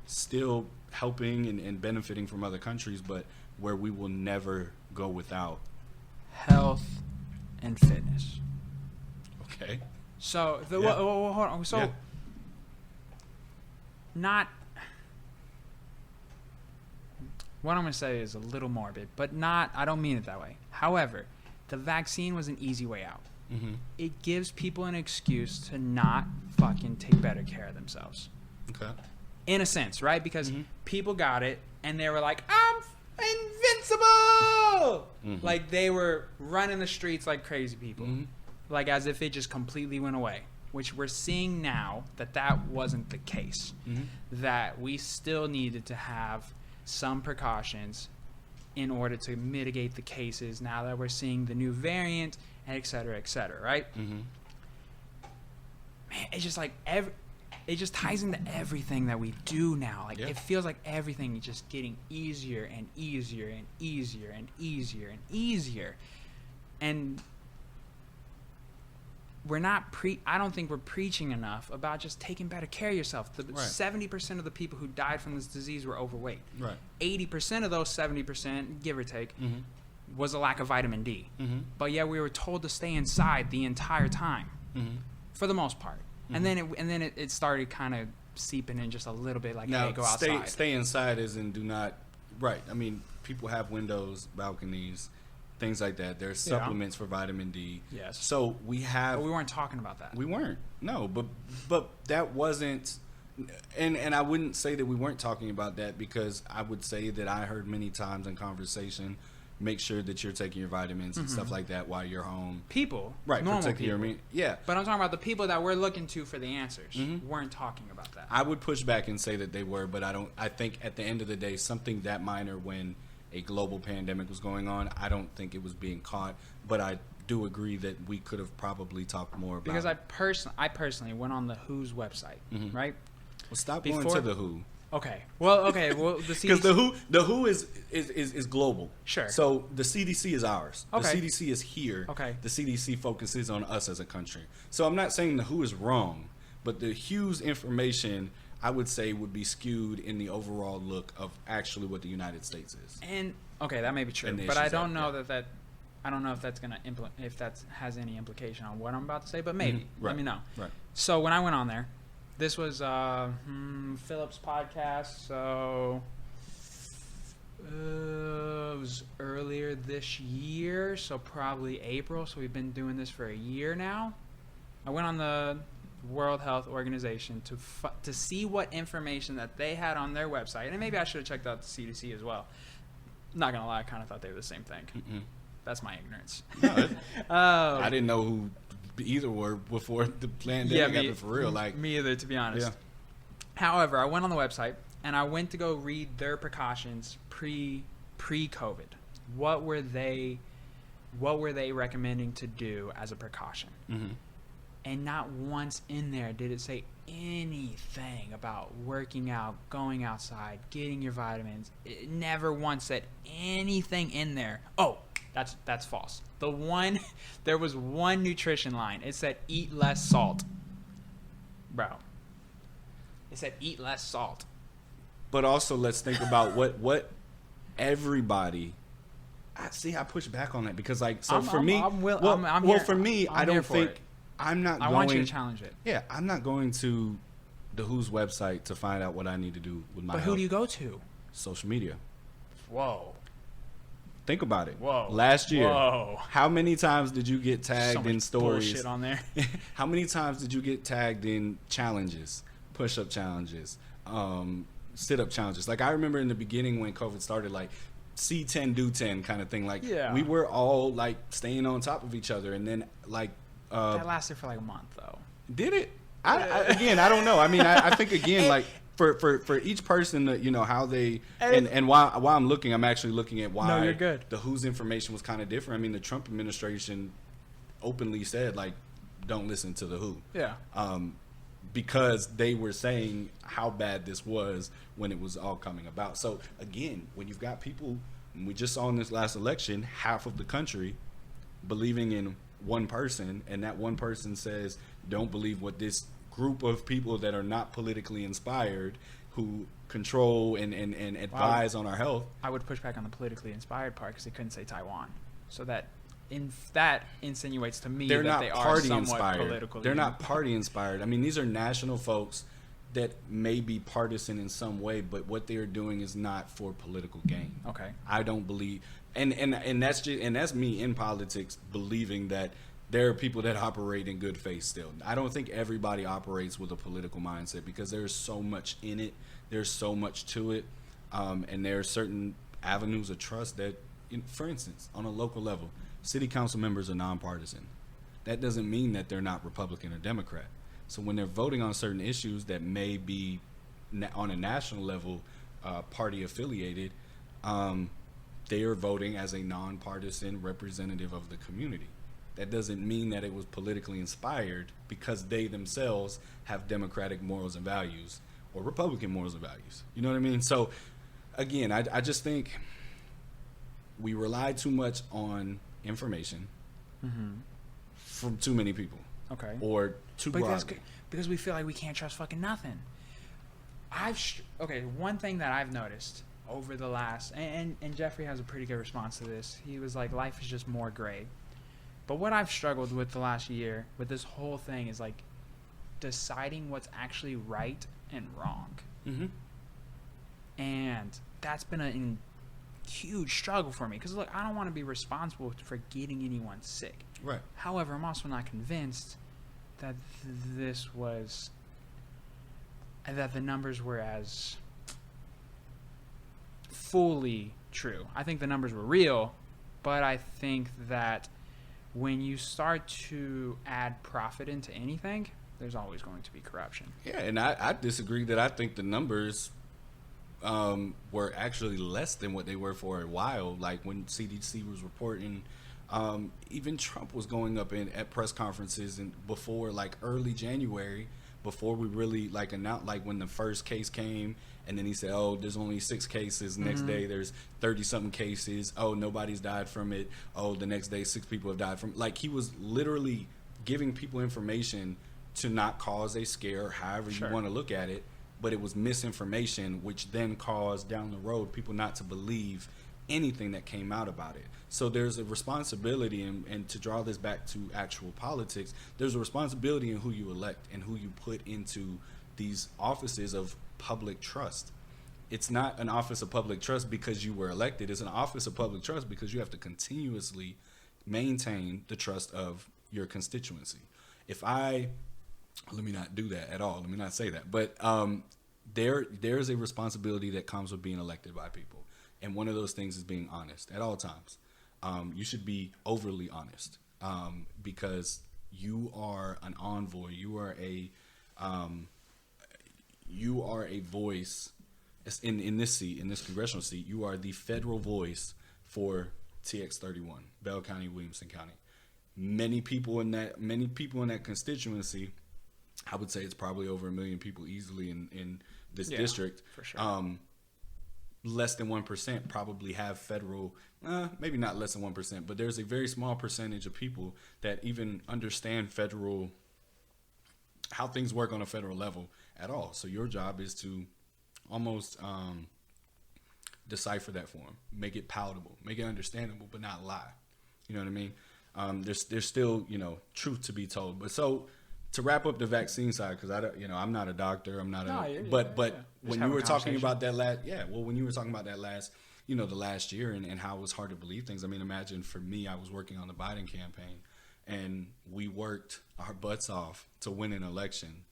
still helping and benefiting from other countries, but where we will never go without health and fitness. Okay. So hold on. So not what I'm going to say is a little morbid, but not. I don't mean it that way. However, the vaccine was an easy way out. Mm-hmm. It gives people an excuse to not fucking take better care of themselves. Okay. In a sense, right? Because people got it and they were like, I'm invincible! Mm-hmm. Like they were running the streets like crazy people. Mm-hmm. Like as if it just completely went away. Which we're seeing now that wasn't the case. Mm-hmm. That we still needed to have some precautions in order to mitigate the cases now that we're seeing the new variant, and et cetera, right? Mm-hmm. Man, it's just like it just ties into everything that we do now. Like it feels like everything is just getting easier and easier and easier and easier and easier. And we're not I don't think we're preaching enough about just taking better care of yourself. 70% of the people who died from this disease were overweight. Right. 80% of those 70%, give or take, was a lack of vitamin D. Mm-hmm. But yet we were told to stay inside the entire time, for the most part. And then it started kind of seeping in just a little bit, like, now, hey, go outside. Stay inside as in do not. Right. I mean, people have windows, balconies, things like that. There's supplements for vitamin D. Yes. So we have. But we weren't talking about that. We weren't. No, but that wasn't. And I wouldn't say that we weren't talking about that, because I would say that I heard many times in conversation, make sure that you're taking your vitamins and stuff like that while you're home. People. Right. Normal Protecting people. Yeah. But I'm talking about the people that we're looking to for the answers. Weren't talking about that. I would push back and say that they were, but I think at the end of the day, something that minor when a global pandemic was going on, I don't think it was being caught, but I do agree that we could have probably talked more about because it. I personally went on the WHO's website, right? Well, stop going to the WHO. Okay. Well, the CDC, because the WHO is global. Sure. So the CDC is ours. Okay. The CDC is here. Okay. The CDC focuses on us as a country. So I'm not saying the WHO is wrong, but the WHO's information, I would say, would be skewed in the overall look of actually what the United States is. And okay, that may be true, but I don't know that I don't know if that's gonna if that has any implication on what I'm about to say, but maybe. Right. Let me know. Right. So when I went on there, this was Philip's podcast, so it was earlier this year, so probably April. So we've been doing this for a year now. I went on the World Health Organization to see what information that they had on their website, and maybe I should have checked out the CDC as well. Not gonna lie, I kind of thought they were the same thing. That's my ignorance. No, I didn't know who either were before the pandemic happened, for real. Like me either, to be honest. Yeah. However, I went on the website and I went to go read their precautions pre-COVID. What were they recommending to do as a precaution? And not once in there did it say anything about working out, going outside, getting your vitamins. It never once said anything in there. Oh, that's false. There was one nutrition line. It said eat less salt. Bro. It said eat less salt. But also, let's think about what everybody. I push back on that because, like, so for me, for me, I don't think I'm not. I want you to challenge it. Yeah, I'm not going to the WHO's website to find out what I need to do with my health. But who do you go to? Social media. Whoa. Think about it. Whoa. Last year, whoa. How many times did you get tagged in stories? Bullshit on there. How many times did you get tagged in challenges, push-up challenges, sit-up challenges? Like, I remember in the beginning when COVID started, like, see 10, do 10 kind of thing. Like, we were all, like, staying on top of each other. And then, like... that lasted for, like, a month, though. Did it? Again, I don't know. I mean, I think, again, like... For each person, you know, how they and while I'm looking, I'm actually looking at why you're good. The WHO's information was kind of different. I mean, the Trump administration openly said, like, don't listen to the WHO. Yeah. Because they were saying how bad this was when it was all coming about. So again, when you've got people, and we just saw in this last election, half of the country believing in one person, and that one person says, don't believe what this group of people that are not politically inspired who control and advise on our health. I would push back on the politically inspired part because they couldn't say Taiwan. So that insinuates to me that they are somewhat political. They're not party inspired. I mean, these are national folks that may be partisan in some way, but what they are doing is not for political gain. Okay. I don't believe, and that's me in politics believing that there are people that operate in good faith still. I don't think everybody operates with a political mindset because there's so much in it. There's so much to it. And there are certain avenues of trust that, for instance, on a local level, city council members are nonpartisan. That doesn't mean that they're not Republican or Democrat. So when they're voting on certain issues that may be on a national level party affiliated, they are voting as a nonpartisan representative of the community. That doesn't mean that it was politically inspired because they themselves have Democratic morals and values or Republican morals and values. You know what I mean? So, again, I just think we rely too much on information from too many people. Okay. Or too broadly. Because we feel like we can't trust fucking nothing. One thing that I've noticed over the last, and Jeffrey has a pretty good response to this. He was like, life is just more gray. But what I've struggled with the last year with this whole thing is like deciding what's actually right and wrong. Mm-hmm. And that's been a huge struggle for me because, look, I don't want to be responsible for getting anyone sick. Right. However, I'm also not convinced that that the numbers were as fully true. I think the numbers were real, but I think that when you start to add profit into anything, there's always going to be corruption. Yeah, and I disagree that I think the numbers were actually less than what they were for a while. Like when CDC was reporting, even Trump was going up at press conferences and before like early January, before we really like announced, like when the first case came, and then he said, oh, there's only 6 cases. The next day there's 30-something cases. Oh, nobody's died from it. Oh, the next day 6 people have died from it. Like he was literally giving people information to not cause a scare, however you want to look at it. But it was misinformation, which then caused down the road people not to believe anything that came out about it. So there's a responsibility, and to draw this back to actual politics, there's a responsibility in who you elect and who you put into these offices of public trust. It's not an office of public trust because you were elected. It's an office of public trust because you have to continuously maintain the trust of your constituency. Let me not do that at all. Let me not say that. But there's a responsibility that comes with being elected by people. And one of those things is being honest at all times. You should be overly honest because you are an envoy. You are a voice in this seat, in this congressional seat. You are the federal voice for TX31, Bell County, Williamson County. Many people in that constituency, I would say it's probably over 1 million people easily in this district. For sure. Less than 1% probably have federal, maybe not less than 1%, but there's a very small percentage of people that even understand how things work on a federal level at all. So your job is to almost decipher that for them, make it palatable, make it understandable, but not lie. You know what I mean? There's still, truth to be told. But so to wrap up the vaccine side, because I'm not a doctor, I'm not but when you were talking about that when you were talking about that last, the last year and how it was hard to believe things. I mean, imagine for me, I was working on the Biden campaign and we worked our butts off to win an election.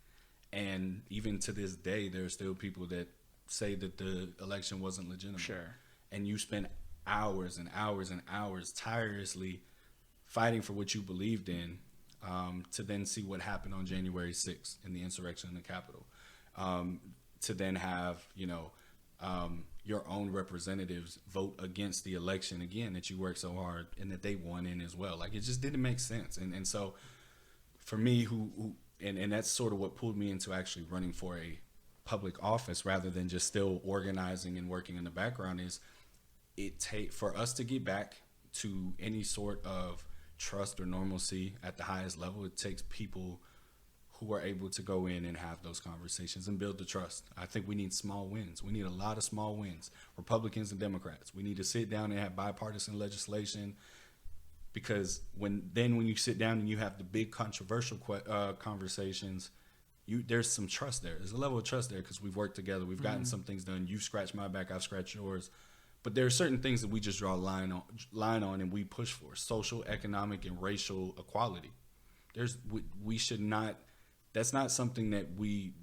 And even to this day, there are still people that say that the election wasn't legitimate. Sure. And you spent hours and hours and hours tirelessly fighting for what you believed in, to then see what happened on January 6th in the insurrection in the Capitol, to then have, your own representatives vote against the election again that you worked so hard and that they won in as well. Like, it just didn't make sense. And so for me, and that's sort of what pulled me into actually running for a public office rather than just still organizing and working in the background, is for us to get back to any sort of trust or normalcy at the highest level, it takes people who are able to go in and have those conversations and build the trust. I think we need small wins. We need a lot of small wins, Republicans and Democrats. We need to sit down and have bipartisan legislation, because when you sit down and you have the big controversial conversations, there's some trust there. There's a level of trust there because we've worked together. We've gotten some things done. You've scratched my back. I've scratched yours. But there are certain things that we just draw a line on and we push for: social, economic, and racial equality. We should not. That's not something that we.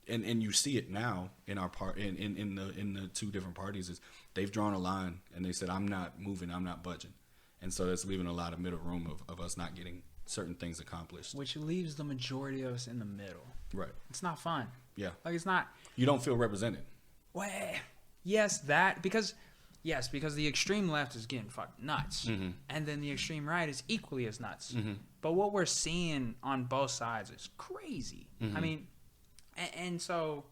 And you see it now in our part in the two different parties is they've drawn a line and they said, I'm not moving, I'm not budging, and so that's leaving a lot of middle room of us not getting certain things accomplished, which leaves the majority of us in the middle. Right. It's not fun. Yeah. Like, it's not. You don't feel represented. Well, because the extreme left is getting fucking nuts, and then the extreme right is equally as nuts. But what we're seeing on both sides is crazy. I mean, and so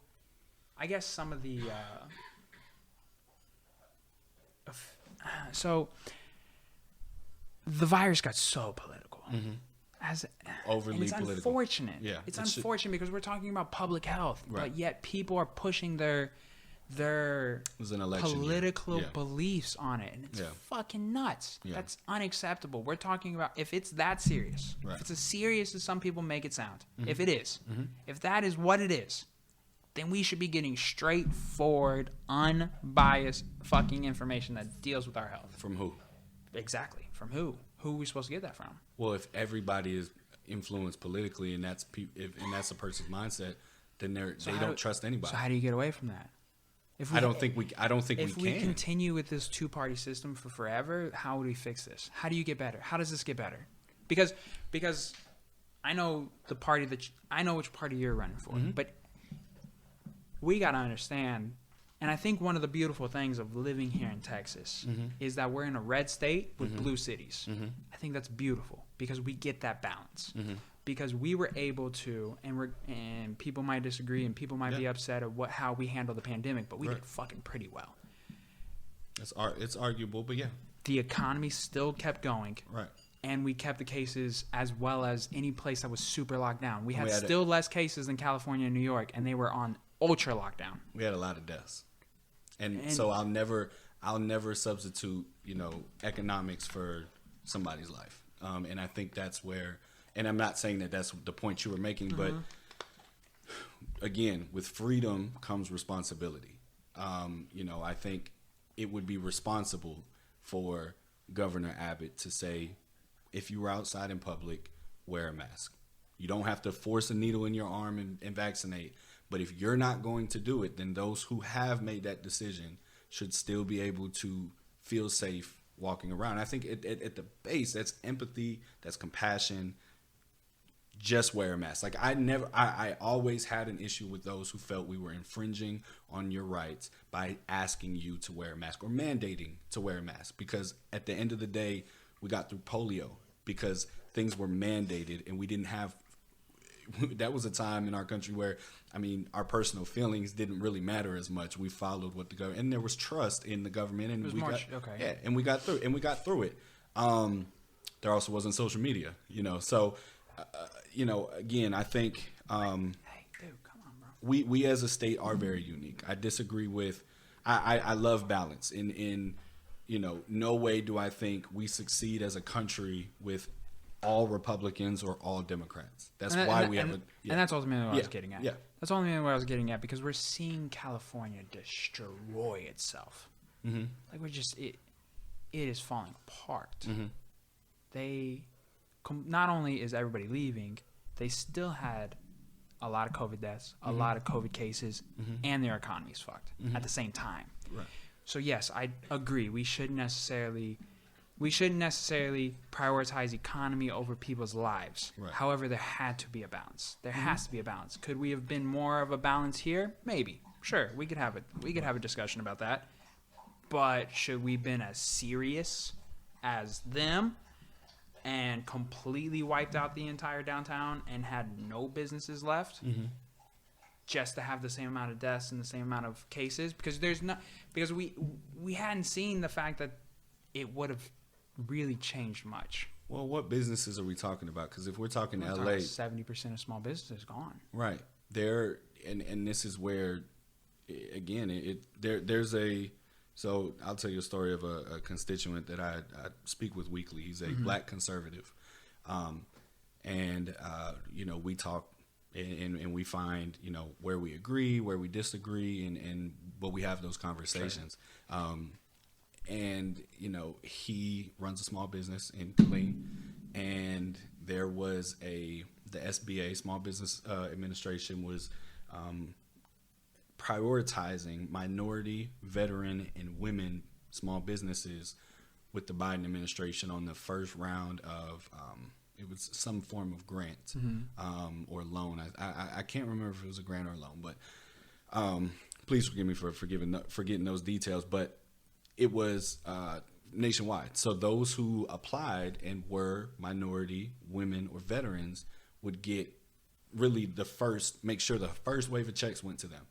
I guess some of the so the virus got so political. Overly it's political. Unfortunate. Yeah, it's unfortunate because we're talking about public health, but yet people are pushing their political beliefs on it, and it's fucking nuts. That's unacceptable. We're talking about, if it's that serious, if it's as serious as some people make it sound, if it is, if that is what it is, then we should be getting straightforward, unbiased fucking information that deals with our health. From who? Exactly. From who? Who are we supposed to get that from? Well, if everybody is influenced politically and that's a person's mindset, then they don't trust anybody. So how do you get away from that? I don't think we can. If we continue with this two-party system for forever, how would we fix this? How do you get better? How does this get better? Because I know I know which party you're running for, but we got to understand, and I think one of the beautiful things of living here in Texas is that we're in a red state with blue cities. I think that's beautiful because we get that balance. Because we were able to, and people might disagree and people might be upset at how we handled the pandemic, but we did fucking pretty well. It's arguable, but yeah. The economy still kept going. Right. And we kept the cases as well as any place that was super locked down. We had still less cases than California and New York, and they were on ultra lockdown. We had a lot of deaths. And so I'll never substitute, economics for somebody's life. And I think that's where, and I'm not saying that that's the point you were making, but again, with freedom comes responsibility. I think it would be responsible for Governor Abbott to say, if you were outside in public, wear a mask. You don't have to force a needle in your arm and vaccinate. But if you're not going to do it, then those who have made that decision should still be able to feel safe walking around. I think at the base, that's empathy, that's compassion. Just wear a mask. Like I always had an issue with those who felt we were infringing on your rights by asking you to wear a mask or mandating to wear a mask. Because at the end of the day, we got through polio because things were mandated and we didn't have. That was a time in our country where, our personal feelings didn't really matter as much. We followed what the government, and there was trust in the government, and and we got through it. There also wasn't social media, So, again, I think hey, dude, come on, bro. We as a state are very unique. I disagree with. I love balance. In no way do I think we succeed as a country with all Republicans or all Democrats. That's why we have and that's ultimately what I was getting at. Yeah. That's ultimately what I was getting at, because we're seeing California destroy itself. Like it is falling apart. They, not only is everybody leaving, they still had a lot of COVID deaths, a lot of COVID cases, and their economy is fucked at the same time. Right. So yes, I agree. We shouldn't necessarily prioritize economy over people's lives. Right. However, there had to be a balance. There has to be a balance. Could we have been more of a balance here? Maybe. Sure, we could have a discussion about that. But should we have been as serious as them and completely wiped out the entire downtown and had no businesses left just to have the same amount of deaths and the same amount of cases? Because we hadn't seen the fact that it would have really changed much. Well, what businesses are we talking about? Because if we're talking LA, 70% of small business is gone. Right there, and this is where, again, there's a. So I'll tell you a story of a constituent that I speak with weekly. He's a black conservative, and we talk and we find where we agree, where we disagree, but we have those conversations. Sure. And he runs a small business in Killeen, and there was the SBA, Small Business Administration, was prioritizing minority, veteran, and women small businesses with the Biden administration on the first round of it was some form of grant or loan. I can't remember if it was a grant or a loan, but please forgive me for forgetting those details. But it was nationwide. So those who applied and were minority, women, or veterans would get really make sure the first wave of checks went to them.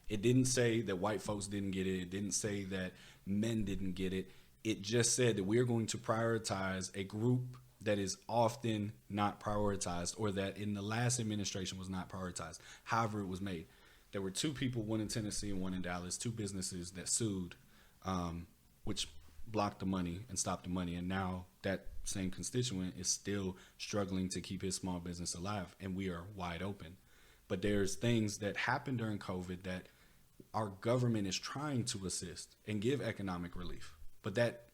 It didn't say that white folks didn't get it. It didn't say that men didn't get it. It just said that we're going to prioritize a group that is often not prioritized, or that in the last administration was not prioritized. However it was made. There were two people, one in Tennessee and one in Dallas, two businesses that sued, which blocked the money and stopped the money. And now that same constituent is still struggling to keep his small business alive, and we are wide open. But there's things that happened during COVID that our government is trying to assist and give economic relief. But that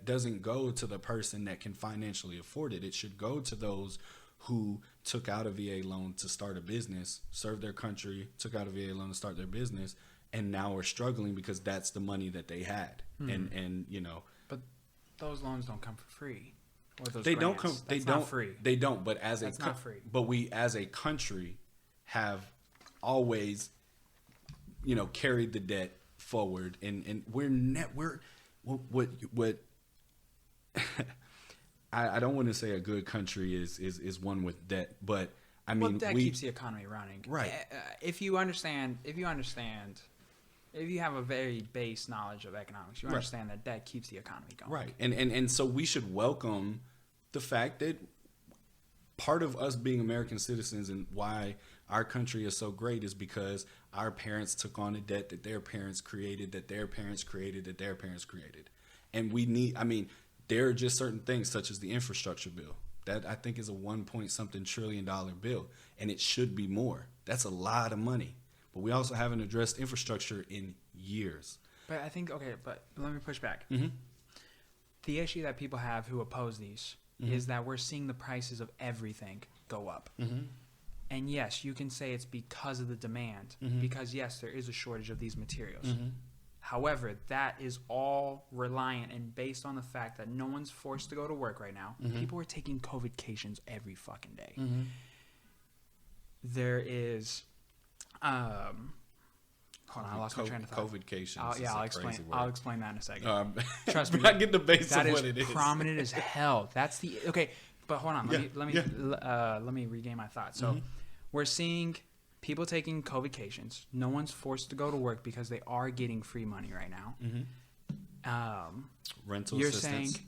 doesn't go to the person that can financially afford it. It should go to those who took out a VA loan to start a business, served their country, took out a VA loan to start their business, and now are struggling because that's the money that they had. And But those loans don't come for free. Or those they grants. don't come. They That's don't. Not free. They don't. But That's not free. But we, as a country, have always, carried the debt forward, and we're what. I don't want to say a good country is one with debt, but I mean, debt keeps the economy running. Right. If you have a very base knowledge of economics, you understand that debt keeps the economy going. Right. And so we should welcome the fact that part of us being American citizens and why our country is so great is because our parents took on a debt that their parents created, that their parents created, that their parents created. And there are just certain things such as the infrastructure bill that I think is a $1.something trillion bill, and it should be more. That's a lot of money. But we also haven't addressed infrastructure in years. But I think, but let me push back. Mm-hmm. The issue that people have who oppose these is that we're seeing the prices of everything go up. Mm-hmm. And yes, you can say it's because of the demand, because yes, there is a shortage of these materials. Mm-hmm. However, that is all reliant and based on the fact that no one's forced to go to work right now. Mm-hmm. People are taking COVID-cations every fucking day. Mm-hmm. There is... hold on, I lost my train of thought. COVID-cations. I'll explain that in a second. Trust me. I get the base of what it is. That is prominent as hell. That's the okay. But hold on, let me regain my thought. So, we're seeing people taking COVID-cations. No one's forced to go to work because they are getting free money right now. Mm-hmm. Rental you're assistance.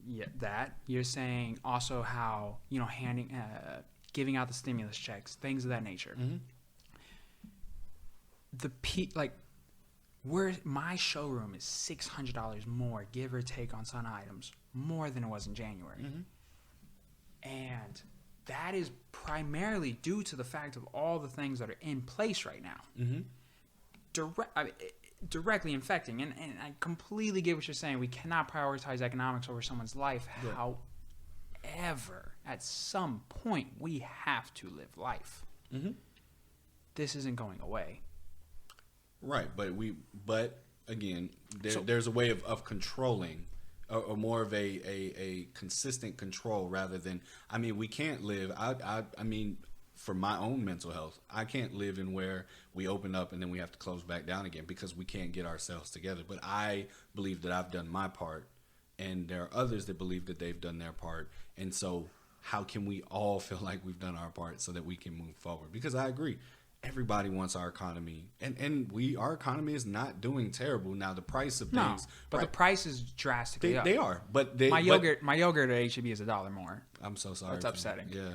Saying that. You're saying also how giving out the stimulus checks, things of that nature. Mm-hmm. My showroom is $600 more, give or take, on some items, more than it was in January. Mm-hmm. And that is primarily due to the fact of all the things that are in place right now. Mm-hmm. Directly infecting. And I completely get what you're saying. We cannot prioritize economics over someone's life. Yeah. However, at some point, we have to live life. Mm-hmm. This isn't going away. Right, but again, there's a way of controlling, or more of a consistent control rather than. I mean, we can't live. I mean, for my own mental health, I can't live in where we open up and then we have to close back down again because we can't get ourselves together. But I believe that I've done my part, and there are others that believe that they've done their part, and so how can we all feel like we've done our part so that we can move forward? Because I agree. everybody wants our economy, and our economy is not doing terrible now. The price of things, but the price is drastically up. They are, but my yogurt at HEB is $1 more. I'm so sorry. That's upsetting. Yeah,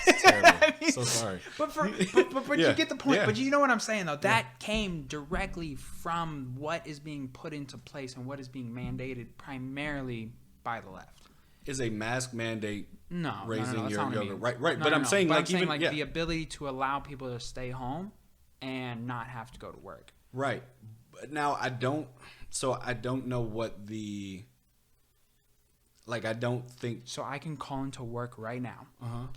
that's terrible. So sorry. But you get the point. Yeah. But you know what I'm saying though. That came directly from what is being put into place and what is being mandated primarily by the left. Is a mask mandate raising your yogurt? Right. But I'm saying the ability to allow people to stay home and not have to go to work. Right. But now I don't know what the I don't think. So I can call into work right now.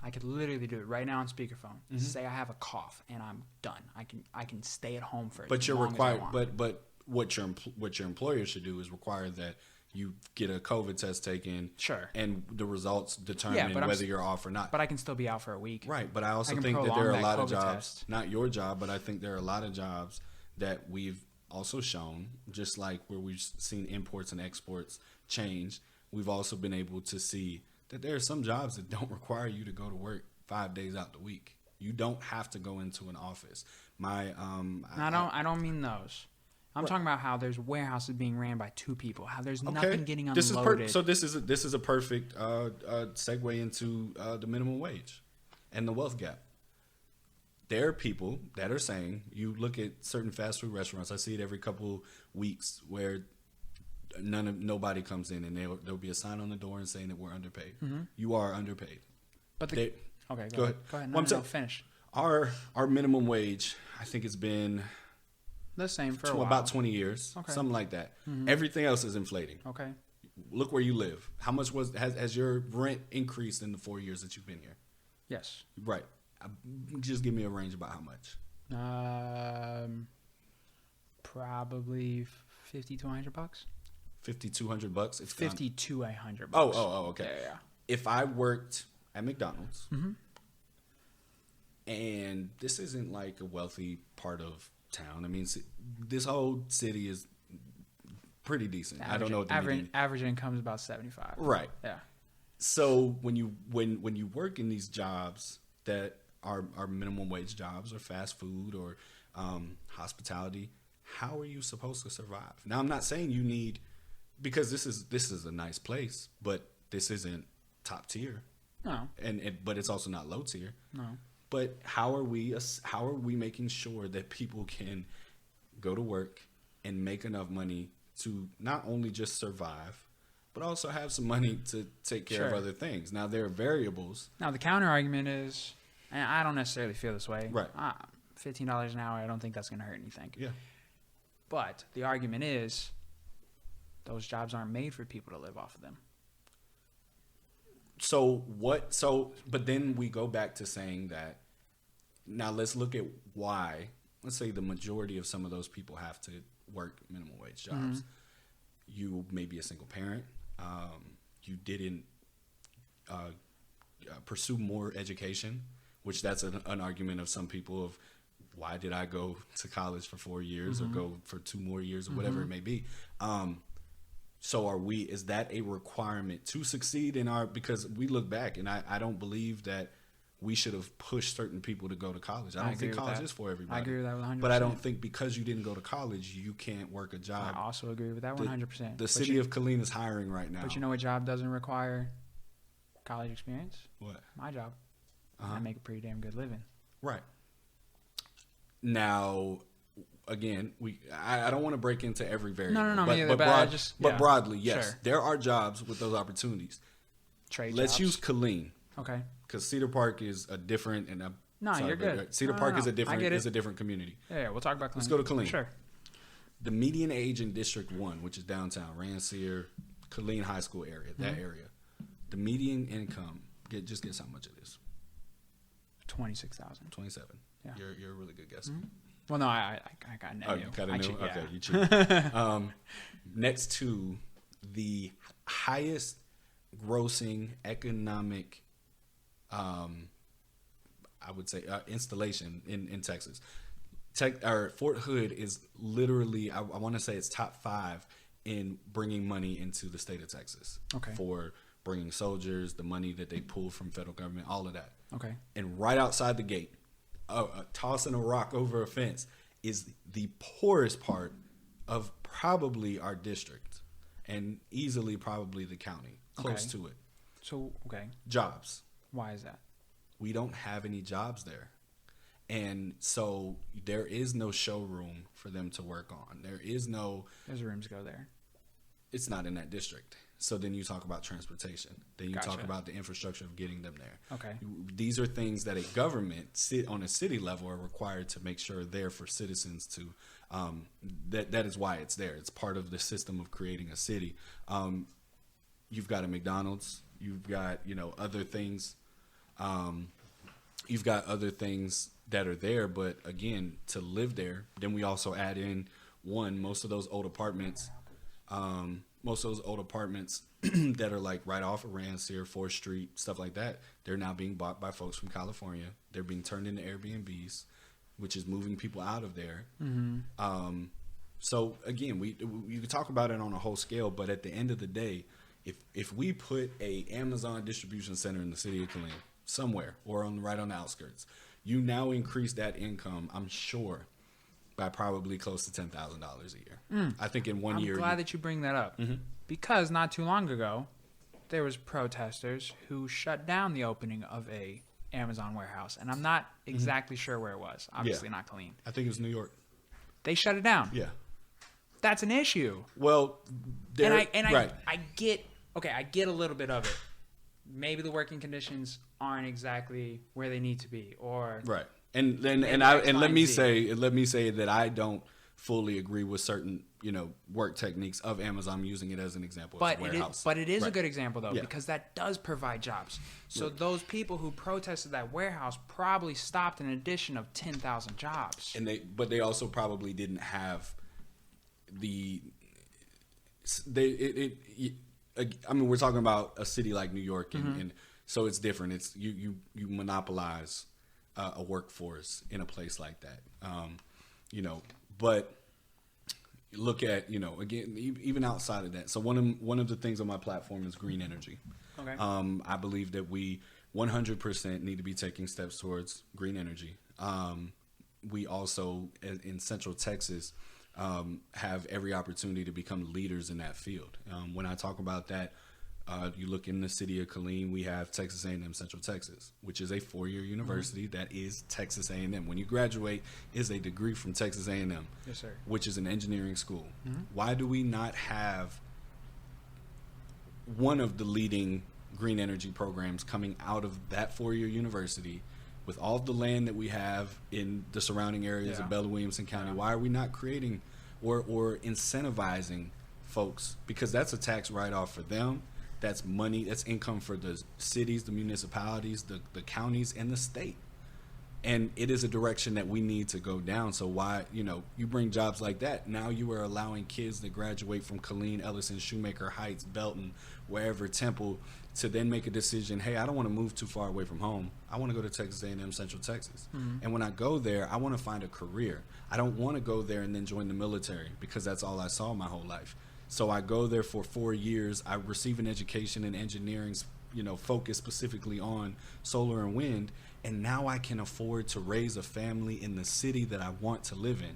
I could literally do it right now on speakerphone. Say I have a cough and I'm done. I can stay at home for. But you're required. But what your employer should do is require that you get a COVID test taken. Sure. And the results determine whether you're off or not. But I can still be out for a week. Right. But I also think that there are a lot of jobs, not your job, but I think there are a lot of jobs that we've also shown, just like where we've seen imports and exports change. We've also been able to see that there are some jobs that don't require you to go to work 5 days out the week. You don't have to go into an office. I don't mean those. I'm talking about how there's warehouses being ran by 2 people. How there's nothing getting unloaded. So this is a perfect segue into the minimum wage and the wealth gap. There are people that are saying, you look at certain fast food restaurants. I see it every couple weeks where nobody comes in, and there'll be a sign on the door and saying that we're underpaid. You are underpaid. But go ahead. Go ahead. No, finish. Our minimum wage, I think it's been the same for a while. About 20 years, something like that. Everything else is inflating. Okay. Look where you live. How much has your rent increased in the 4 years that you've been here? Yes. Right. Just give me a range about how much. Probably $50 to $100. $5,200. It's $50 to $100. Oh, okay. Yeah. If I worked at McDonald's, and this isn't like a wealthy part of town. I mean, this whole city is pretty decent. I don't know what the average income is about 75. Right. Yeah. So when you work in these jobs that are minimum wage jobs or fast food or hospitality, how are you supposed to survive? Now, I'm not saying you need, because this is a nice place, but this isn't top tier. No. But it's also not low tier. No. But how are we making sure that people can go to work and make enough money to not only just survive, but also have some money to take care of other things? Now, there are variables. Now, the counter argument is, and I don't necessarily feel this way. Right. $15 an hour, I don't think that's going to hurt anything. Yeah. But the argument is, those jobs aren't made for people to live off of them. But then we go back to saying that, now let's look at why. Let's say the majority of some of those people have to work minimum wage jobs. You may be a single parent. You didn't pursue more education, which that's an argument of some people of, why did I go to college for 4 years or go for 2 more years or whatever it may be. So is that a requirement to succeed because we look back and I don't believe that we should have pushed certain people to go to college. I don't think college is for everybody. I agree with that 100%. But I don't think because you didn't go to college, you can't work a job. I also agree with that 100%. The city of Killeen is hiring right now. But you know what job doesn't require college experience? What? My job. I make a pretty damn good living. Right. Now, again, I don't want to break into every variable. No, but broadly, yes, sure. There are jobs with those opportunities. Let's jobs. use Killeen. Okay. Because Cedar Park is a different you're good. Cedar Park is a different community. Yeah, we'll talk about Killeen. Let's go to Killeen. Sure. The median age in District 1, which is downtown, Rancier, Killeen High School area, that area. The median income, guess how much it is? $26,000. 27. Yeah. You're a really good guesser. Well, no, I got a you got a new? Okay, you cheated. Next to the highest grossing economic, I would say, installation in Texas. Fort Hood is literally, I want to say it's top 5 in bringing money into the state of Texas. Okay. For bringing soldiers, the money that they pull from federal government, all of that. Okay. And right outside the gate tossing a rock over a fence is the poorest part of probably our district, and easily probably the county, close to it. So, okay. Jobs. Why is that? We don't have any jobs there. And so there is no showroom for them to work on. There's rooms to go there. It's not in that district. So then you talk about transportation. Then you talk about the infrastructure of getting them there. Okay. These are things that a government on a city level are required to make sure are there for citizens to, that is why it's there. It's part of the system of creating a city. You've got a McDonald's, you've got, other things. You've got other things that are there, but again, to live there, then we also add in most of those old apartments that are like right off of Rancier, 4th Street, stuff like that, they're now being bought by folks from California. They're being turned into Airbnbs, which is moving people out of there. Mm-hmm. So again, we could talk about it on a whole scale, but at the end of the day, if we put a Amazon distribution center in the city of Killeen somewhere or right on the outskirts, you now increase that income, I'm sure, by probably close to $10,000 a year. I think in one year. I'm glad that you bring that up, because not too long ago, there was protesters who shut down the opening of a Amazon warehouse, and I'm not exactly sure where it was. Obviously, not Killeen. I think it was New York. They shut it down. Yeah, that's an issue. Well, I get a little bit of it. Maybe the working conditions aren't exactly where they need to be, or right. And let me say that I don't fully agree with certain work techniques of Amazon. I'm using it as an example. But as a warehouse. It is a good example though, because that does provide jobs. So those people who protested that warehouse probably stopped an addition of 10,000 jobs. But they also probably didn't have I mean, we're talking about a city like New York, and so it's different. It's you monopolize a workforce in a place like that, But look at again, even outside of that. So one of the things on my platform is green energy. Okay. I believe that we 100% need to be taking steps towards green energy. We also in Central Texas. Have every opportunity to become leaders in that field. When I talk about that, you look in the city of Killeen, we have Texas A&M Central Texas, which is a 4-year university that is Texas A&M. When you graduate, is a degree from Texas A&M, yes, sir, which is an engineering school. Why do we not have one of the leading green energy programs coming out of that 4-year university? With all of the land that we have in the surrounding areas of Bella Williamson County, why are we not creating or incentivizing folks? Because that's a tax write-off for them. That's money. That's income for the cities, the municipalities, the counties, and the state. And it is a direction that we need to go down. So why, you bring jobs like that, now you are allowing kids that graduate from Killeen, Ellison, Shoemaker Heights, Belton, wherever, Temple, to then make a decision, hey, I don't want to move too far away from home. I want to go to Texas A&M Central Texas. And when I go there, I want to find a career. I don't want to go there and then join the military, because that's all I saw my whole life. So I go there for 4 years. I receive an education in engineering, focused specifically on solar and wind. And now I can afford to raise a family in the city that I want to live in.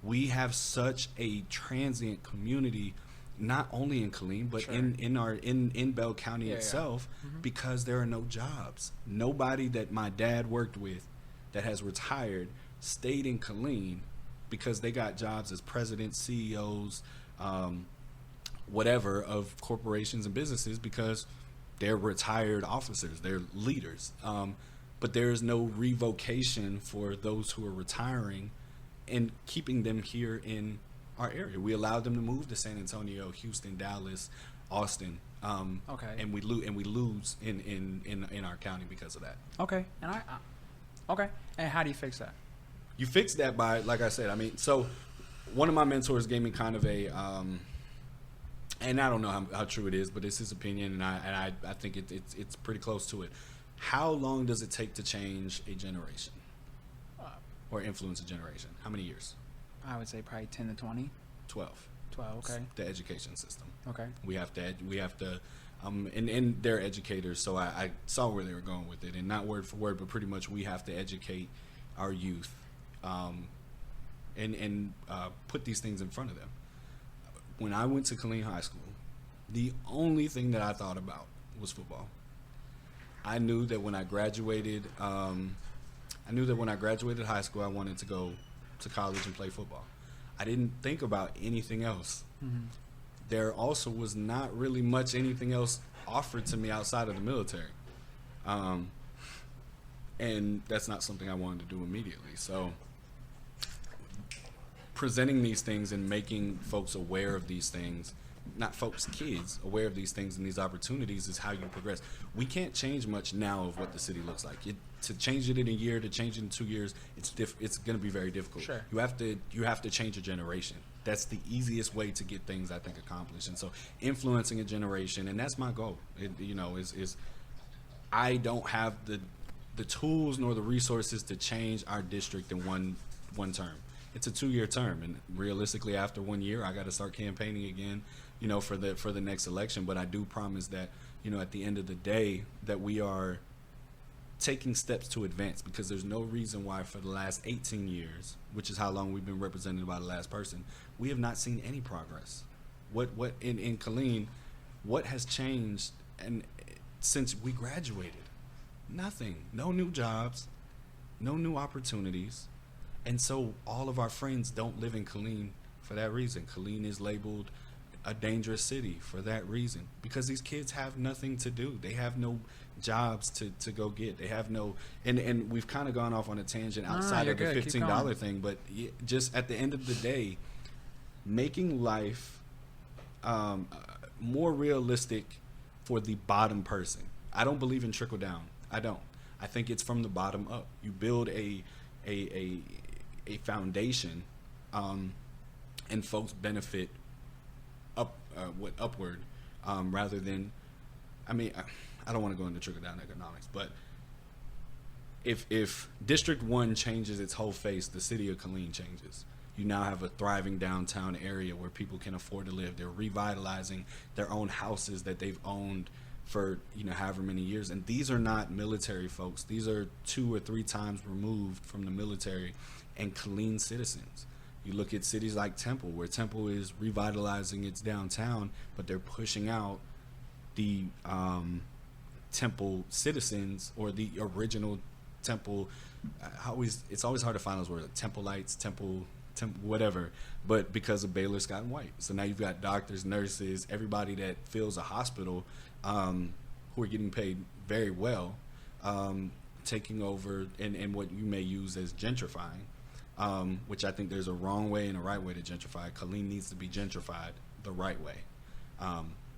We have such a transient community, not only in Killeen, but in Bell County itself, because there are no jobs. Nobody that my dad worked with that has retired stayed in Killeen because they got jobs as presidents, CEOs, whatever, of corporations and businesses, because they're retired officers, they're leaders. But there is no revocation for those who are retiring and keeping them here in our area. We allowed them to move to San Antonio, Houston, Dallas, Austin. And we lose in our county because of that. Okay. And And how do you fix that? You fix that by, like I said, so one of my mentors gave me kind of a, and I don't know how true it is, but it's his opinion, and I think it's pretty close to it. How long does it take to change a generation or influence a generation? How many years? I would say probably 10 to 20. 12. 12, okay. It's the education system. Okay. We have to, and they're educators, so I saw where they were going with it, and not word for word, but pretty much we have to educate our youth, and put these things in front of them. When I went to Killeen High School, the only thing that I thought about was football. I knew that when I graduated, high school, I wanted to go to college and play football. I didn't think about anything else. Mm-hmm. There also was not really much anything else offered to me outside of the military. And that's not something I wanted to do immediately. So presenting these things and making folks aware of these things, not folks, kids, aware of these things and these opportunities is how you progress. We can't change much now of what the city looks like. To change it in a year, to change it in 2 years, it's going to be very difficult. Sure. You have to change a generation. That's the easiest way to get things, I think, accomplished. And so influencing a generation, and that's my goal. Is I don't have the tools nor the resources to change our district in one term. It's a 2-year term, and realistically, after 1 year, I got to start campaigning again, for the next election. But I do promise that, at the end of the day, that we are taking steps to advance, because there's no reason why for the last 18 years, which is how long we've been represented by the last person, we have not seen any progress. What in Killeen, what has changed and since we graduated? Nothing. No new jobs, no new opportunities. And so all of our friends don't live in Killeen for that reason. Killeen is labeled a dangerous city for that reason, because these kids have nothing to do. They have no jobs to go get. They have no, and we've kind of gone off on a tangent outside of the $15 thing, but just at the end of the day, making life more realistic for the bottom person. I don't believe in trickle down. I don't. I think it's from the bottom up. You build a foundation, and folks benefit upward, rather than, I don't want to go into trickle down economics, but if District 1 changes its whole face, the city of Killeen changes. You now have a thriving downtown area where people can afford to live. They're revitalizing their own houses that they've owned for however many years. And these are not military folks. These are 2 or 3 times removed from the military and Killeen citizens. You look at cities like Temple, where Temple is revitalizing its downtown, but they're pushing out the Temple citizens, or the original Temple. It's always hard to find those words, like Temple-lites, Temple whatever, but because of Baylor, Scott, and White. So now you've got doctors, nurses, everybody that fills a hospital, who are getting paid very well, taking over, and what you may use as gentrifying, which I think there's a wrong way and a right way to gentrify. Killeen needs to be gentrified the right way,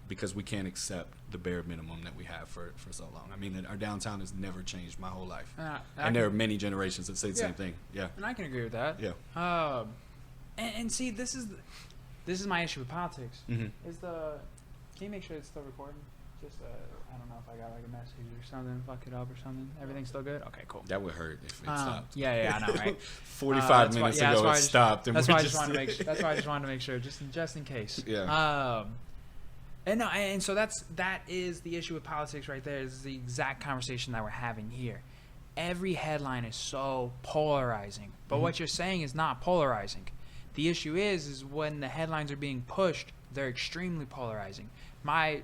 because we can't accept the bare minimum that we have for so long. Our downtown has never changed my whole life. And there are many generations that say the same thing. Yeah. And I can agree with that. Yeah. And see, this is my issue with politics. Mm-hmm. Can you make sure it's still recording? Just, I don't know if I got like a message or something, fuck it up or something. Everything's still good? Okay, cool. That would hurt if it stopped. Yeah, I know, right? 45 minutes ago it stopped. That's why I just wanted to make sure, just in case. Yeah. And so that is the issue with politics right there. Is the exact conversation that we're having here. Every headline is so polarizing, but what you're saying is not polarizing. The issue is when the headlines are being pushed, they're extremely polarizing. My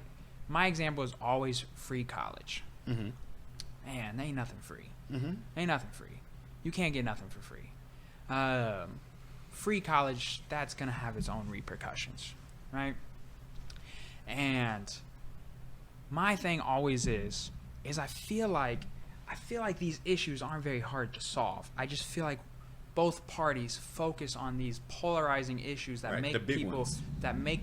example is always free college. Mm-hmm. Man, ain't nothing free. Mm-hmm. Ain't nothing free. You can't get nothing for free. Free college, that's gonna have its own repercussions, right? And my thing always is I feel like these issues aren't very hard to solve. I just feel like both parties focus on these polarizing issues that make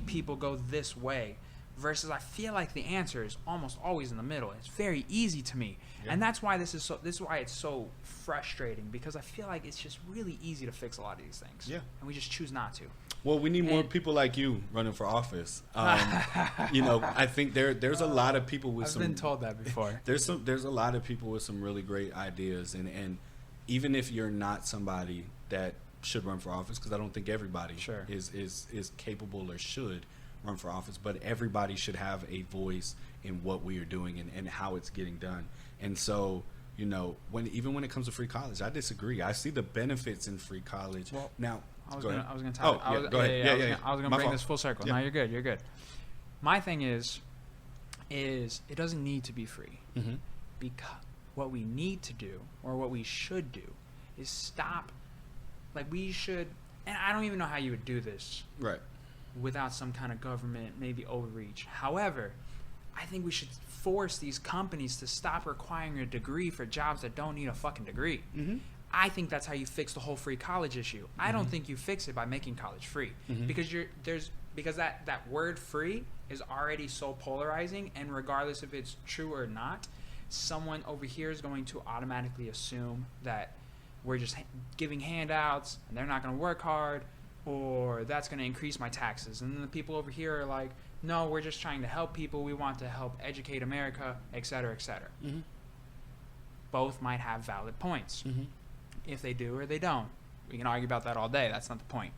people go this way, versus I feel like the answer is almost always in the middle. It's very easy to me. Yeah. And that's why this is why it's so frustrating, because I feel like it's just really easy to fix a lot of these things. Yeah. And we just choose not to. Well, we need more people like you running for office. I think there's a lot of people with I've been told that before. There's a lot of people with some really great ideas, and even if you're not somebody that should run for office, because I don't think everybody is capable or should run for office, but everybody should have a voice in what we are doing and how it's getting done. And so Even when it comes to free college, I disagree. I see the benefits in free college. Well, now, I was going to talk. Go ahead. I was going to bring this full circle. Yeah. No, you're good. My thing is it doesn't need to be free. Mm-hmm. Because what we need to do, or what we should do, is stop. Like, we should, and I don't even know how you would do this. Right. Without some kind of government, maybe overreach. However, I think we should force these companies to stop requiring a degree for jobs that don't need a fucking degree. Mm-hmm. I think that's how you fix the whole free college issue. I don't think you fix it by making college free, because that word free is already so polarizing, and regardless if it's true or not, someone over here is going to automatically assume that we're just giving handouts and they're not going to work hard, or that's going to increase my taxes. And then the people over here are like, no, we're just trying to help people. We want to help educate America, et cetera, et cetera. Mm-hmm. Both might have valid points. Mm-hmm. If they do or they don't. We can argue about that all day. That's not the point.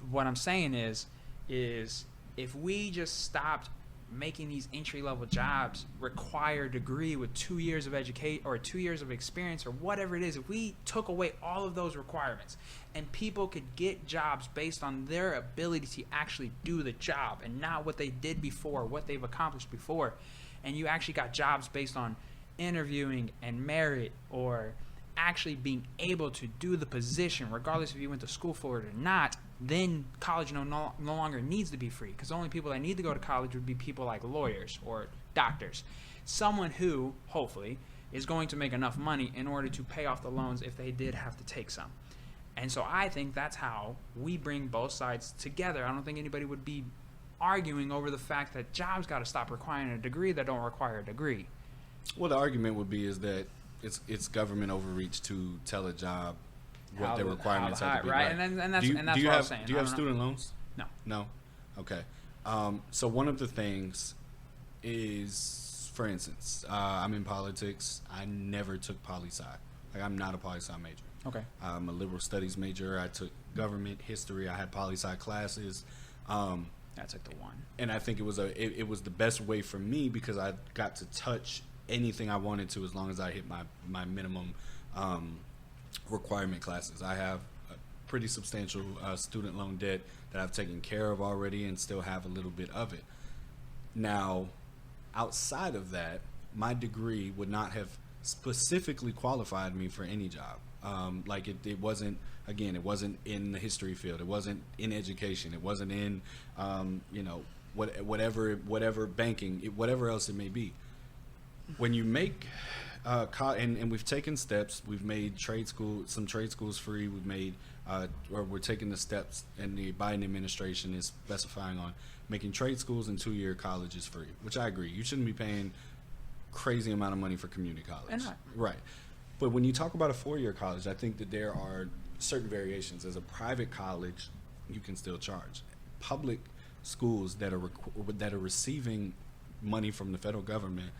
What I'm saying is if we just stopped making these entry-level jobs require a degree with 2 years of education or 2 years of experience or whatever it is, if we took away all of those requirements and people could get jobs based on their ability to actually do the job and not what they did before, what they've accomplished before, and you actually got jobs based on interviewing and merit or actually being able to do the position regardless if you went to school for it or not, then college no longer needs to be free, because the only people that need to go to college would be people like lawyers or doctors, someone who hopefully is going to make enough money in order to pay off the loans if they did have to take some. And so I think that's how we bring both sides together. I don't think anybody would be arguing over the fact that jobs got to stop requiring a degree that don't require a degree. Well, the argument would be is that it's government overreach to tell a job what their requirements have to be. Right, and that's what I was saying. Do you have student loans? No. No? Okay. So one of the things is, for instance, I'm in politics. I never took poli-sci. Like, I'm not a poli-sci major. Okay. I'm a liberal studies major. I took government, history. I had poli-sci classes. That's like the one. And I think it was the best way for me because I got to touch anything I wanted to as long as I hit my minimum requirement classes. I have a pretty substantial student loan debt that I've taken care of already and still have a little bit of it. Now, outside of that, my degree would not have specifically qualified me for any job. Like it wasn't, again, it wasn't in the history field. It wasn't in education. It wasn't in, whatever banking, whatever else it may be. When you make, and we've taken steps, we've made some trade schools free. We've made, or we're taking the steps, and the Biden administration is specifying on making trade schools and 2-year colleges free, which I agree. You shouldn't be paying crazy amount of money for community college. Right. But when you talk about a 4-year college, I think that there are certain variations. As a private college, you can still charge. Public schools that are receiving money from the federal government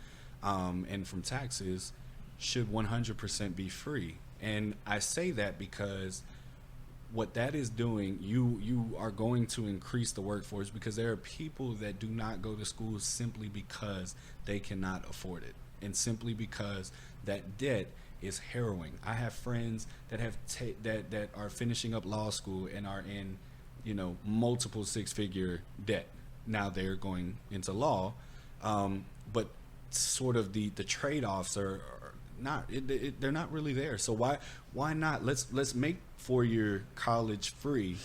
and from taxes should 100% be free. And I say that because what that is doing, you are going to increase the workforce, because there are people that do not go to school simply because they cannot afford it, and simply because that debt is harrowing. I have friends that have that are finishing up law school and are in, multiple 6-figure debt. Now they're going into law, but sort of the trade-offs are not. They're not really there. So why not? Let's make 4-year college free.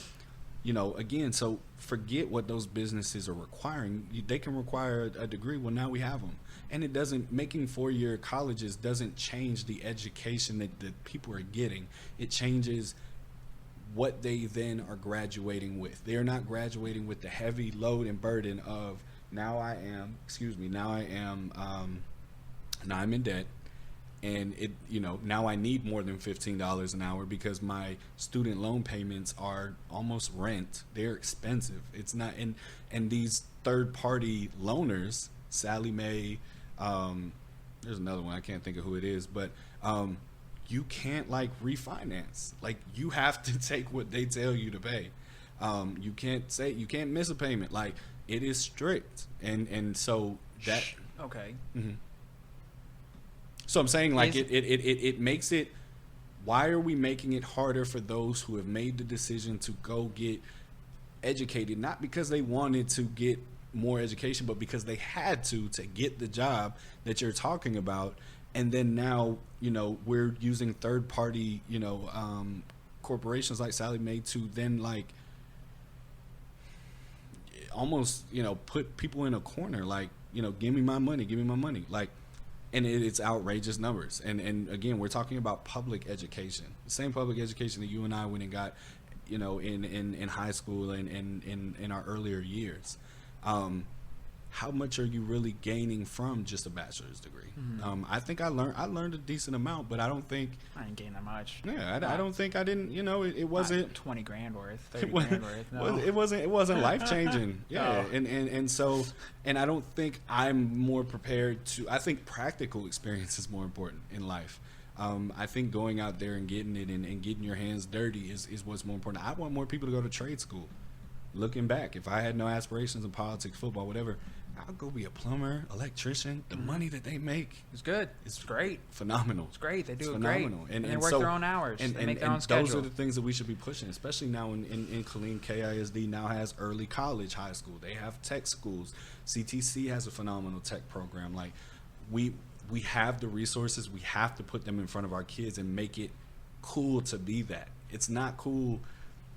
Again, so forget what those businesses are requiring. They can require a degree. Well, now we have them. And it doesn't, making 4-year colleges doesn't change the education that people are getting. It changes what they then are graduating with. They're not graduating with the heavy load and burden of now I'm in debt, and now I need more than $15 an hour because my student loan payments are almost rent. They're expensive. It's not, and these third-party loaners, Sally Mae, there's another one, I can't think of who it is, but you can't refinance. You have to take what they tell you to pay. You can't miss a payment. It is strict, and so that okay. Mm-hmm. So I'm saying, like, it makes it. Why are we making it harder for those who have made the decision to go get educated, not because they wanted to get more education, but because they had to get the job that you're talking about? And then now, you know, we're using third party, you know, corporations like Sally Mae to then, like, almost, you know, put people in a corner, like, you know, give me my money, like, and it's outrageous numbers. And again, we're talking about public education, the same public education that you and I went and got, you know, in high school and in our earlier years. How much are you really gaining from just a bachelor's degree? Mm-hmm. I think I learned a decent amount, but I don't think I didn't gain that much. Yeah, I don't think I didn't. You know, it wasn't $20,000 worth, $30,000 worth. No. It wasn't life changing. Yeah, oh. and so I don't think I'm more prepared to. I think practical experience is more important in life. I think going out there and getting it and getting your hands dirty is what's more important. I want more people to go to trade school. Looking back, if I had no aspirations in politics, football, whatever, I'll go be a plumber, electrician. The money that they make is good. It's great. Phenomenal. It's great. They do it phenomenal. Great. And they work their own hours. They make their own schedule. Those are the things that we should be pushing, especially now in Killeen. KISD now has early college, high school. They have tech schools. CTC has a phenomenal tech program. Like, we have the resources. We have to put them in front of our kids and make it cool to be that. It's not cool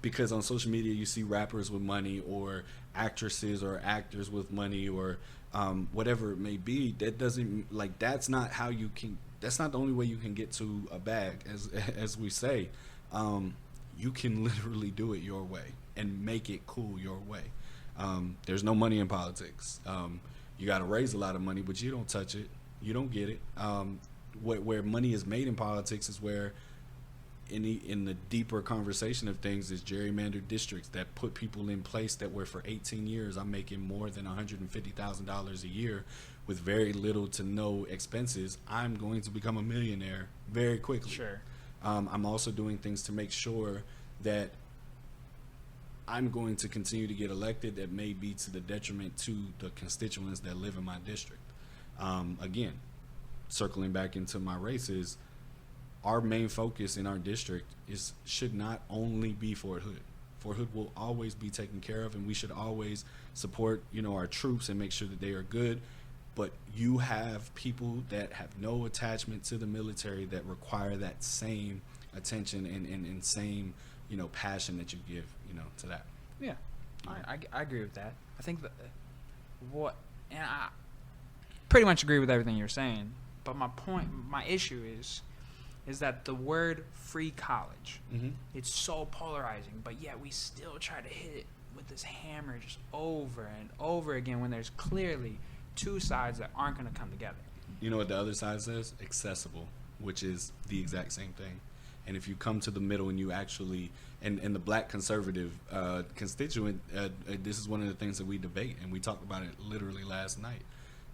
because on social media you see rappers with money or actresses or actors with money or whatever it may be. That doesn't, like, that's not how you can, that's not the only way you can get to a bag, as we say. You can literally do it your way and make it cool your way. There's no money in politics. You got to raise a lot of money, but you don't touch it. You don't get it. Where money is made in politics is where in the deeper conversation of things is gerrymandered districts that put people in place that were for 18 years I'm making more than $150,000 a year with very little to no expenses. I'm going to become a millionaire very quickly. Sure. I'm also doing things to make sure that I'm going to continue to get elected that may be to the detriment to the constituents that live in my district. Again, circling back into my races, our main focus in our district should not only be Fort Hood. Fort Hood will always be taken care of, and we should always support, you know, our troops and make sure that they are good. But you have people that have no attachment to the military that require that same attention and same, you know, passion that you give, you know, to that. Yeah, I agree with that. I think that and I pretty much agree with everything you're saying. But my issue is that the word free college, it's so polarizing, but yet we still try to hit it with this hammer just over and over again when there's clearly two sides that aren't going to come together. You know what the other side says? Accessible, which is the exact same thing. And if you come to the middle and you actually, and the black conservative constituent, this is one of the things that we debate, and we talked about it literally last night.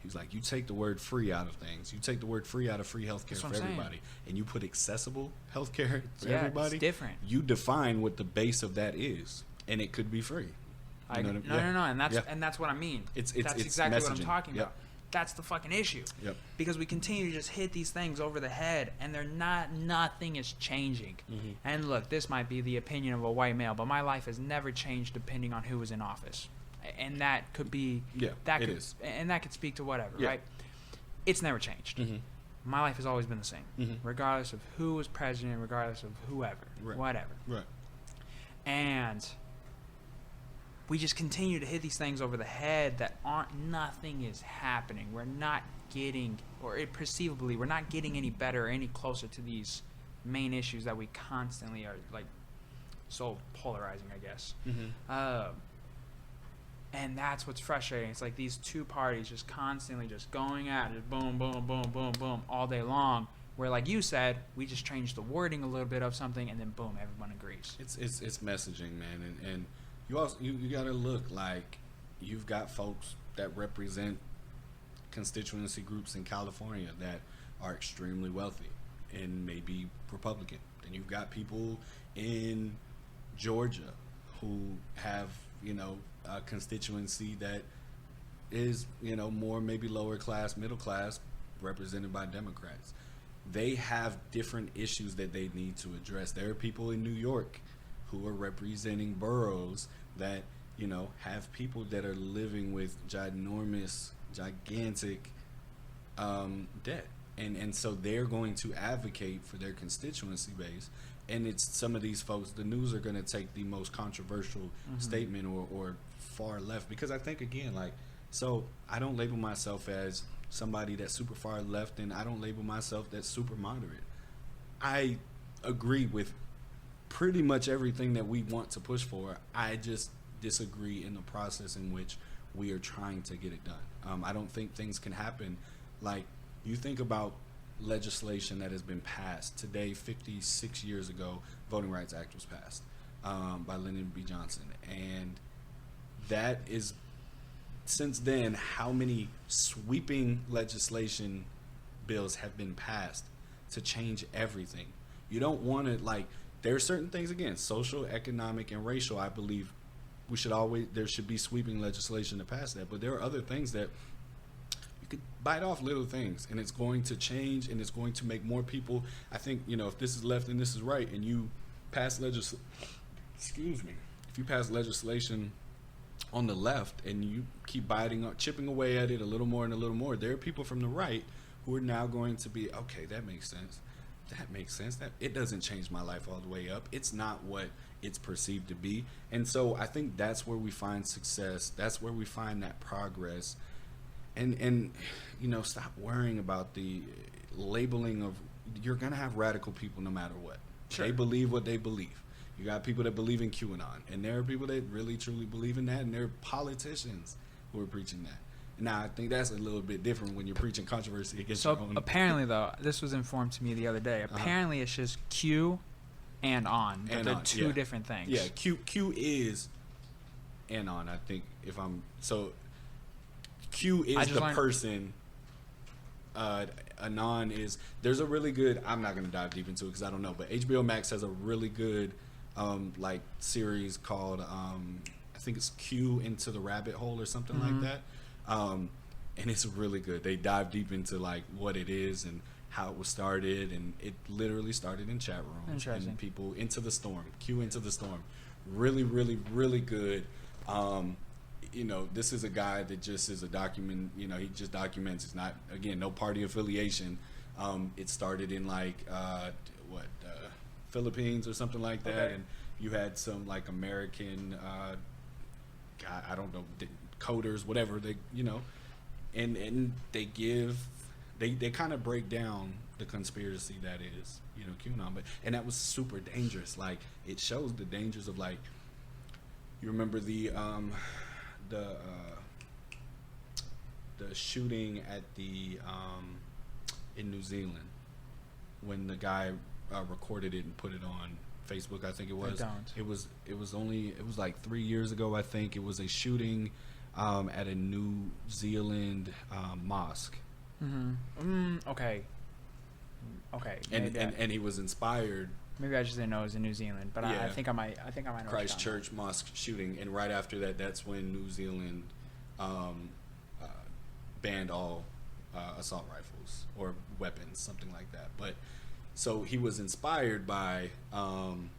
He's like, you take the word free out of things. You take the word free out of free healthcare for everybody, and you put accessible healthcare for everybody. It's different. You define what the base of that is, and it could be free. No, and that's what I mean. That's exactly what I'm talking about. That's the fucking issue. Yep. Because we continue to just hit these things over the head, and nothing is changing. Mm-hmm. And look, this might be the opinion of a white male, but my life has never changed depending on who was in office. And that could be, and that could speak to whatever, right? It's never changed. Mm-hmm. My life has always been the same, regardless of who was president, regardless of whoever, whatever. Right. And we just continue to hit these things over the head that nothing is happening. We're not getting, perceivably, we're not getting any better or any closer to these main issues that we constantly are, like, so polarizing, I guess. Mm-hmm. And that's what's frustrating. It's like these two parties just constantly just going at it, boom, boom, boom, boom, boom, all day long. Where, like you said, we just change the wording a little bit of something, and then boom, everyone agrees. It's messaging, man, and you also you gotta look like you've got folks that represent constituency groups in California that are extremely wealthy and maybe Republican. Then you've got people in Georgia who have, you know, a constituency that is, you know, more maybe lower class, middle class, represented by Democrats. They have different issues that they need to address. There are people in New York who are representing boroughs that, you know, have people that are living with gigantic debt. And so they're going to advocate for their constituency base. And it's some of these folks, the news are going to take the most controversial statement or far left. Because I think, again, like, so I don't label myself as somebody that's super far left, and I don't label myself that's super moderate. I agree with pretty much everything that we want to push for. I just disagree in the process in which we are trying to get it done. I don't think things can happen. Like, you think about legislation that has been passed. Today, 56 years ago, Voting Rights Act was passed by Lyndon B. Johnson. And that is, since then, how many sweeping legislation bills have been passed to change everything? You don't want to, like, there are certain things, again, social, economic, and racial. I believe there should be sweeping legislation to pass that. But there are other things that you could bite off little things, and it's going to change, and it's going to make more people. I think, you know, if this is left and this is right, and you pass if you pass legislation on the left and you keep chipping away at it a little more and a little more, there are people from the right who are now going to be, okay, that makes sense. That it doesn't change my life all the way up. It's not what it's perceived to be. And so I think that's where we find success. That's where we find that progress. And you know, stop worrying about the labeling of, you're going to have radical people no matter what. Sure. They believe what they believe. You got people that believe in QAnon, and there are people that really truly believe in that, and there are politicians who are preaching that. Now, I think that's a little bit different when you're preaching controversy against your own. Apparently, though, this was informed to me the other day. Apparently, it's just Q and on. But they're two different things. Yeah, Q is and on, I think. Q is the person. Anon is, there's a really good, I'm not going to dive deep into it because I don't know, but HBO Max has a really good like series called, I think it's Q Into the Rabbit Hole or something like that. And it's really good. They dive deep into like what it is and how it was started, and it literally started in chat rooms and people into the storm. Q Into the Storm, really, really, really good. You know, this is a guy that just is a document. You know, he just documents. It's not, again, no party affiliation. It started in like Philippines or something like that, and you had some like American, I don't know, coders, whatever they, you know, and they kind of break down the conspiracy that is, you know, QAnon. And that was super dangerous. Like, it shows the dangers of, like, you remember the shooting at the in New Zealand when the guy recorded it and put it on Facebook, I think it was. It was like 3 years ago, I think. It was a shooting at a New Zealand mosque. Okay. And he was inspired. Maybe I just didn't know it was in New Zealand, but I think I might know. Christchurch mosque shooting, and right after that's when New Zealand banned all assault rifles or weapons, something like that. But so he was inspired by, and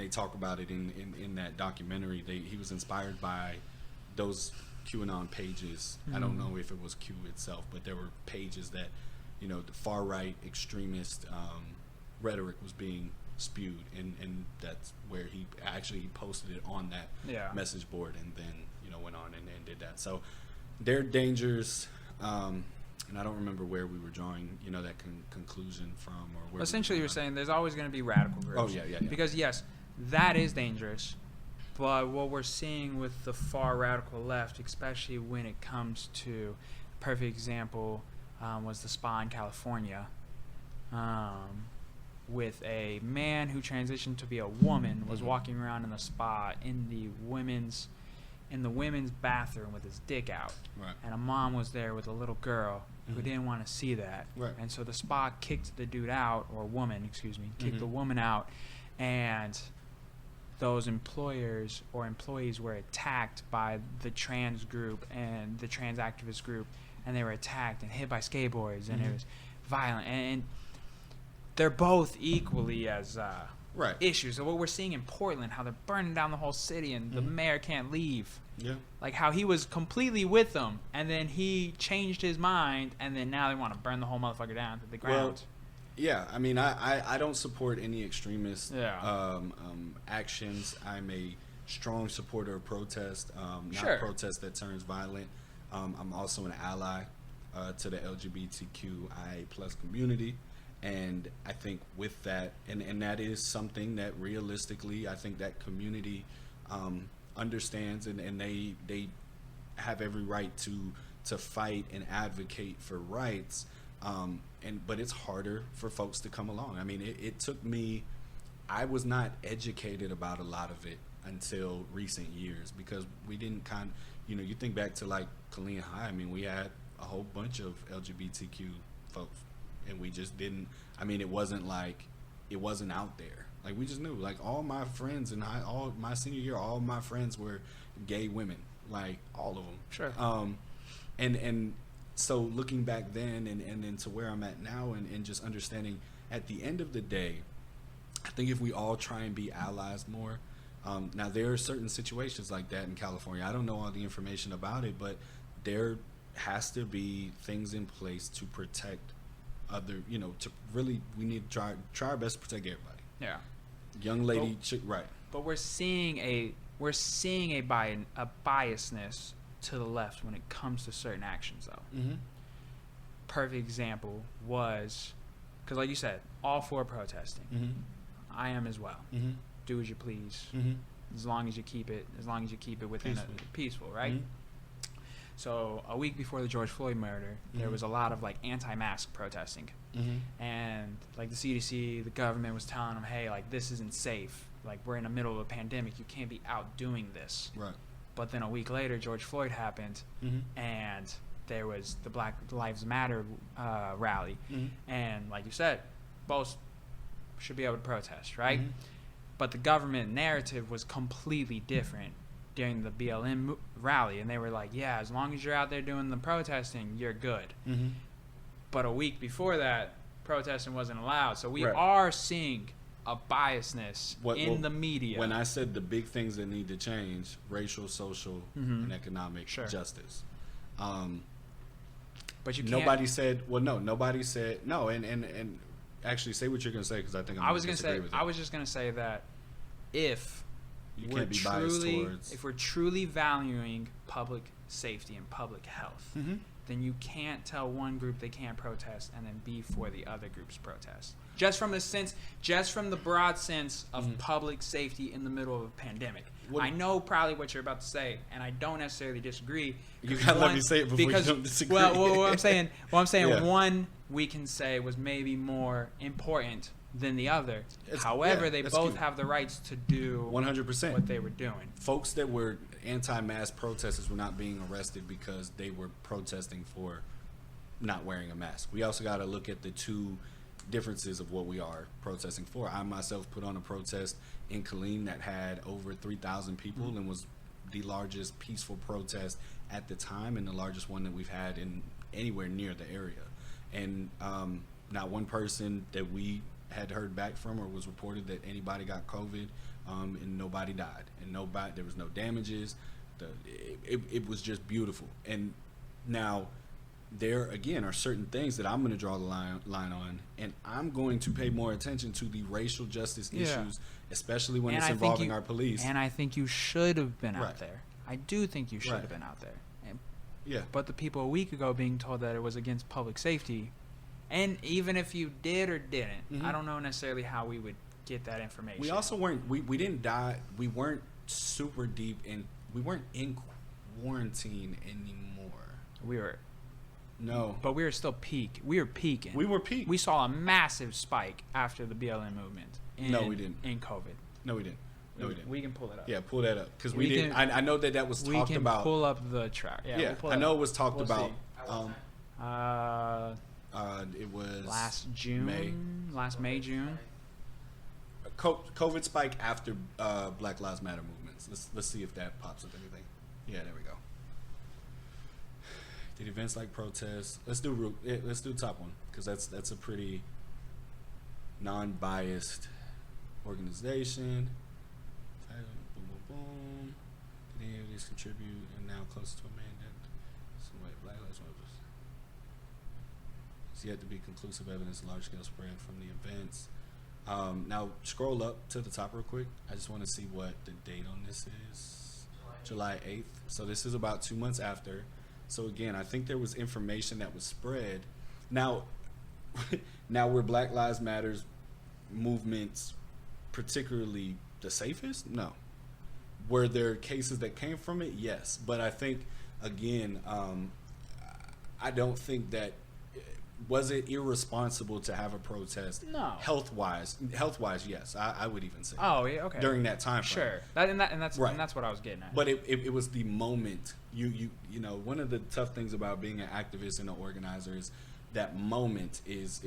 they talk about it in that documentary. He was inspired by those QAnon pages. I don't know if it was Q itself, but there were pages that, you know, the far right extremist rhetoric was being spewed, and that's where he posted it on that message board, and then, you know, went on and did that. So they're dangers, and I don't remember where we were drawing, you know, that conclusion from, or where. Essentially, you're saying there's always going to be radical groups. Oh yeah. Because yes, that is dangerous, but what we're seeing with the far radical left, especially when it comes to, a perfect example was the spa in California. With a man who transitioned to be a woman, was walking around in the spa in the women's bathroom with his dick out, and a mom was there with a little girl who didn't want to see that, and so the spa kicked the dude out, or woman, excuse me, kicked the woman out, and those employers or employees were attacked by the trans group and the trans activist group, and they were attacked and hit by skateboards, and it was violent, and they're both equally as issues. So what we're seeing in Portland, how they're burning down the whole city and the mayor can't leave. Yeah. Like how he was completely with them, and then he changed his mind, and then now they want to burn the whole motherfucker down to the ground. Well, yeah, I mean, I don't support any extremist actions. I'm a strong supporter of protest, not protest that turns violent. I'm also an ally to the LGBTQIA+ community. And I think with that, and that is something that realistically, I think that community understands, and they have every right to fight and advocate for rights. But it's harder for folks to come along. I mean, it took me, I was not educated about a lot of it until recent years, because we didn't you think back to like Killeen High. I mean, we had a whole bunch of LGBTQ folks. And we just didn't, I mean, it wasn't out there. Like, we just knew, like, all my friends in all my senior year, all my friends were gay women, like, all of them. Sure. And so looking back then and then to where I'm at now, and just understanding, at the end of the day, I think if we all try and be allies more, now there are certain situations like that in California. I don't know all the information about it, but there has to be things in place to protect other, we need to try our best to protect everybody. Yeah. Young lady, right. But we're seeing a biasness to the left when it comes to certain actions, though. Mm-hmm. Perfect example was, because like you said, all for protesting. Mm-hmm. I am as well. Mm-hmm. Do as you please, as long as you keep it within peaceful, right? Mm-hmm. So a week before the George Floyd murder, there was a lot of like anti-mask protesting, and like the CDC, the government was telling them, hey, like, this isn't safe. Like, we're in the middle of a pandemic. You can't be out doing this. Right. But then a week later, George Floyd happened, and there was the Black Lives Matter rally, and like you said, both should be able to protest, right? But the government narrative was completely different during the BLM rally, and they were like, yeah, as long as you're out there doing the protesting, you're good. But a week before that, protesting wasn't allowed. So we are seeing a biasness in the media. When I said the big things that need to change, racial, social, and economic justice. But you can't. Nobody said no, and actually say what you're going to say, because I think I was just going to say that if we're truly valuing public safety and public health, then you can't tell one group they can't protest and then be for the other group's protest. Just from the broad sense of public safety in the middle of a pandemic. I know probably what you're about to say, and I don't necessarily disagree. You gotta let me say it before you don't disagree. Well, what I'm saying, one we can say was maybe more important than the other. However, they both have the rights to do 100% what they were doing. Folks that were anti-mask protesters were not being arrested because they were protesting for not wearing a mask. We also got to look at the two differences of what we are protesting for. I myself put on a protest in Killeen that had over 3,000 people and was the largest peaceful protest at the time, and the largest one that we've had in anywhere near the area. And not one person that we had heard back from or was reported that anybody got COVID, and nobody died, and there was no damages. It was just beautiful. And now there again are certain things that I'm going to draw the line on, and I'm going to pay more attention to the racial justice issues, especially when it's involving our police. And I think you should have been out there. I do think you should have been out there. But the people a week ago being told that it was against public safety, and even if you did or didn't, I don't know necessarily how we would get that information. We also weren't, we didn't die, we weren't super deep in, we weren't in quarantine anymore. We were. No. But we were still peak. We were peaking. We were peaking. We saw a massive spike after the BLM movement. No, we didn't. In COVID. No, we didn't. No, we didn't. We can pull it up. Yeah, pull that up. Because we didn't. I know that was talked about. We can pull up the track. Yeah, I know it was talked about. It was last May, June. COVID spike after Black Lives Matter movements. Let's see if that pops up anything. Yeah, there we go. Did events like protests? Let's do top one, because that's a pretty non-biased organization. Boom, boom, boom. Did any of these contribute and now close to a mandate? Black Lives Matter. It's yet to be conclusive evidence of large-scale spread from the events. Now, scroll up to the top real quick. I just want to see what the date on this is. July 8th. So this is about 2 months after. So again, I think there was information that was spread. Now were Black Lives Matter's movements particularly the safest? No. Were there cases that came from it? Yes. But I think, again, I don't think that, was it irresponsible to have a protest? No. Health-wise, yes. I would even say. Oh, yeah, okay. During that time frame. Sure. That's right. And that's what I was getting at. But it was the moment. You know, one of the tough things about being an activist and an organizer is that moment is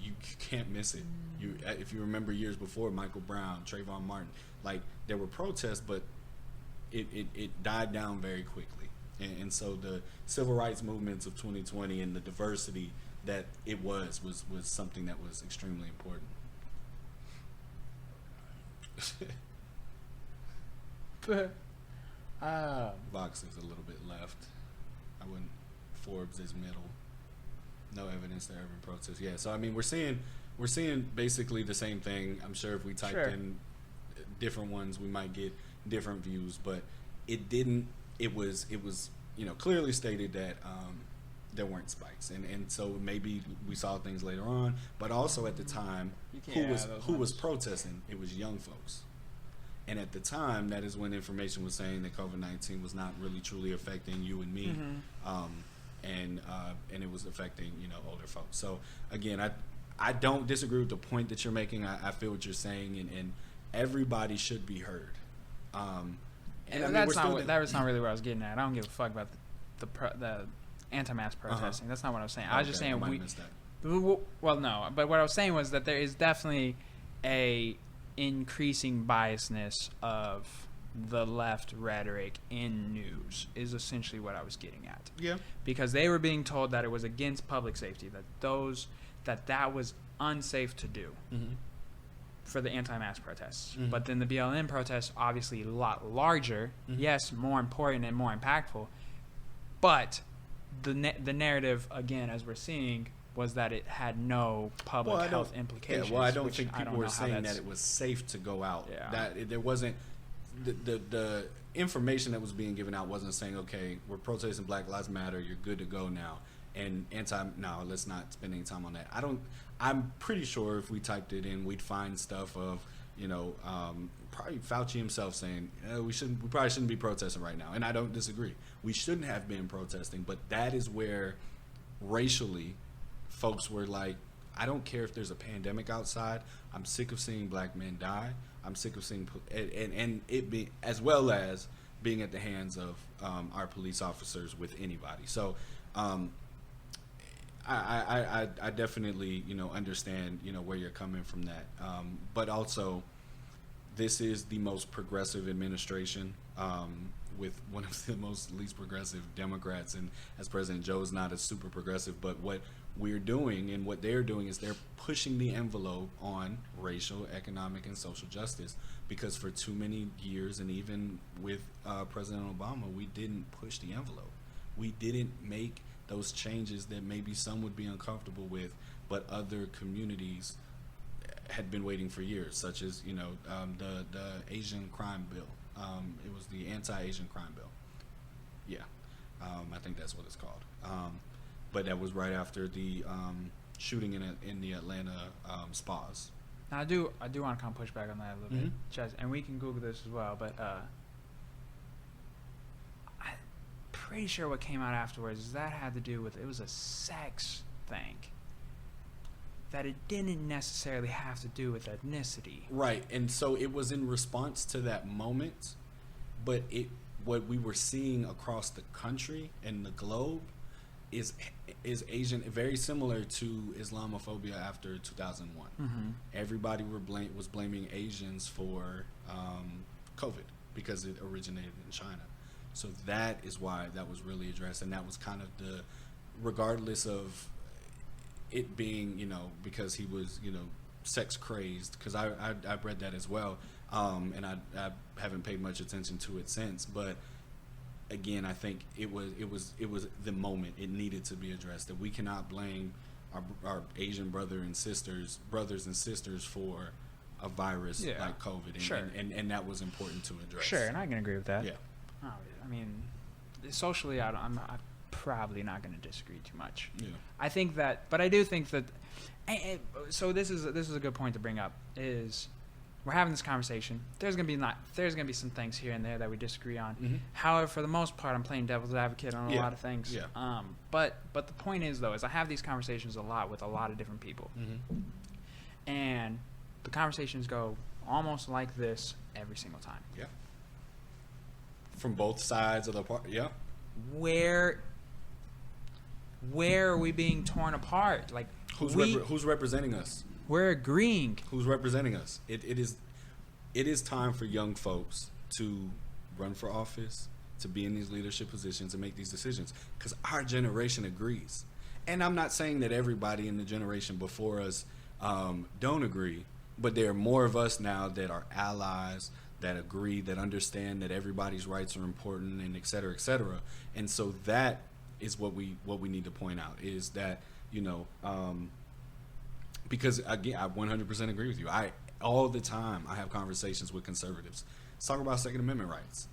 you can't miss it. If you remember years before, Michael Brown, Trayvon Martin, like there were protests, but it died down very quickly. And so the civil rights movements of 2020 and the diversity that it was something that was extremely important. Vox is a little bit left. I wouldn't. Forbes is middle. No evidence there have been protests. Yeah, so I mean we're seeing basically the same thing. I'm sure if we typed in different ones we might get different views, but it didn't. It was clearly stated that there weren't spikes, and so maybe we saw things later on, but also at the time who was protesting? It was young folks. And at the time, that is when information was saying that COVID-19 was not really truly affecting you and me, and it was affecting older folks. So again, I don't disagree with the point that you're making. I feel what you're saying, and everybody should be heard. And that was not really what I was getting at. I don't give a fuck about the anti-mask protesting. That's not what I was saying. I was just saying well, no, but what I was saying was that there is definitely a increasing biasness of the left rhetoric in news is essentially what I was getting at. Yeah. Because they were being told that it was against public safety, that was unsafe to do for the anti-mask protests. But then the BLM protests, obviously a lot larger, yes, more important and more impactful, but the narrative, again, as we're seeing, was that it had no public health implications. Yeah, well, I don't think people were saying that it was safe to go out. Yeah. That there wasn't the information that was being given out wasn't saying, okay, we're protesting Black Lives Matter, you're good to go now, and let's not spend any time on that. I'm pretty sure if we typed it in, we'd find stuff of probably Fauci himself saying we probably shouldn't be protesting right now, and I don't disagree. We shouldn't have been protesting, but that is where racially folks were like, I don't care if there's a pandemic outside. I'm sick of seeing black men die. I'm sick of seeing and it be as well as being at the hands of our police officers with anybody. So I definitely understand where you're coming from that, but also this is the most progressive administration with one of the most least progressive Democrats, and as President Joe is not a super progressive, but what we're doing and what they're doing is they're pushing the envelope on racial, economic, and social justice, because for too many years, and even with President Obama, we didn't push the envelope. We didn't make those changes that maybe some would be uncomfortable with, but other communities had been waiting for years, such as the Asian crime bill. It was the anti-Asian crime bill. Yeah, I think that's what it's called. But that was right after the shooting in the Atlanta spas. Now I do want to kind of push back on that a little bit, and we can Google this as well. But I'm pretty sure what came out afterwards is that had to do with, it was a sex thing. That it didn't necessarily have to do with ethnicity. Right, and so it was in response to that moment, but what we were seeing across the country and the globe is Asian, very similar to Islamophobia after 2001. Everybody was blaming Asians for COVID because it originated in China. So that is why that was really addressed, and that was kind of regardless of it being, because he was, sex crazed, because I've read that as well, and I haven't paid much attention to it since, but again, I think it was the moment it needed to be addressed, that we cannot blame our Asian brothers and sisters for a virus like COVID, and that was important to address. Sure, and I can agree with that. Yeah. I mean, socially, I'm probably not going to disagree too much. Yeah. I think that, but I do think that. So this is a good point to bring up. Is we're having this conversation. There's gonna be some things here and there that we disagree on. However, for the most part, I'm playing devil's advocate on a lot of things. Yeah. But the point is, though, is I have these conversations a lot with a lot of different people, and the conversations go almost like this every single time. Yeah. From both sides of the part. Yeah. Where are we being torn apart? Like, who's representing us? We're agreeing. Who's representing us? It is time for young folks to run for office, to be in these leadership positions and make these decisions, because our generation agrees. And I'm not saying that everybody in the generation before us don't agree, but there are more of us now that are allies, that agree, that understand that everybody's rights are important, and et cetera, et cetera. And so that is what we need to point out, is that, because again, I 100% agree with you. All the time I have conversations with conservatives. Let's talk about Second Amendment rights.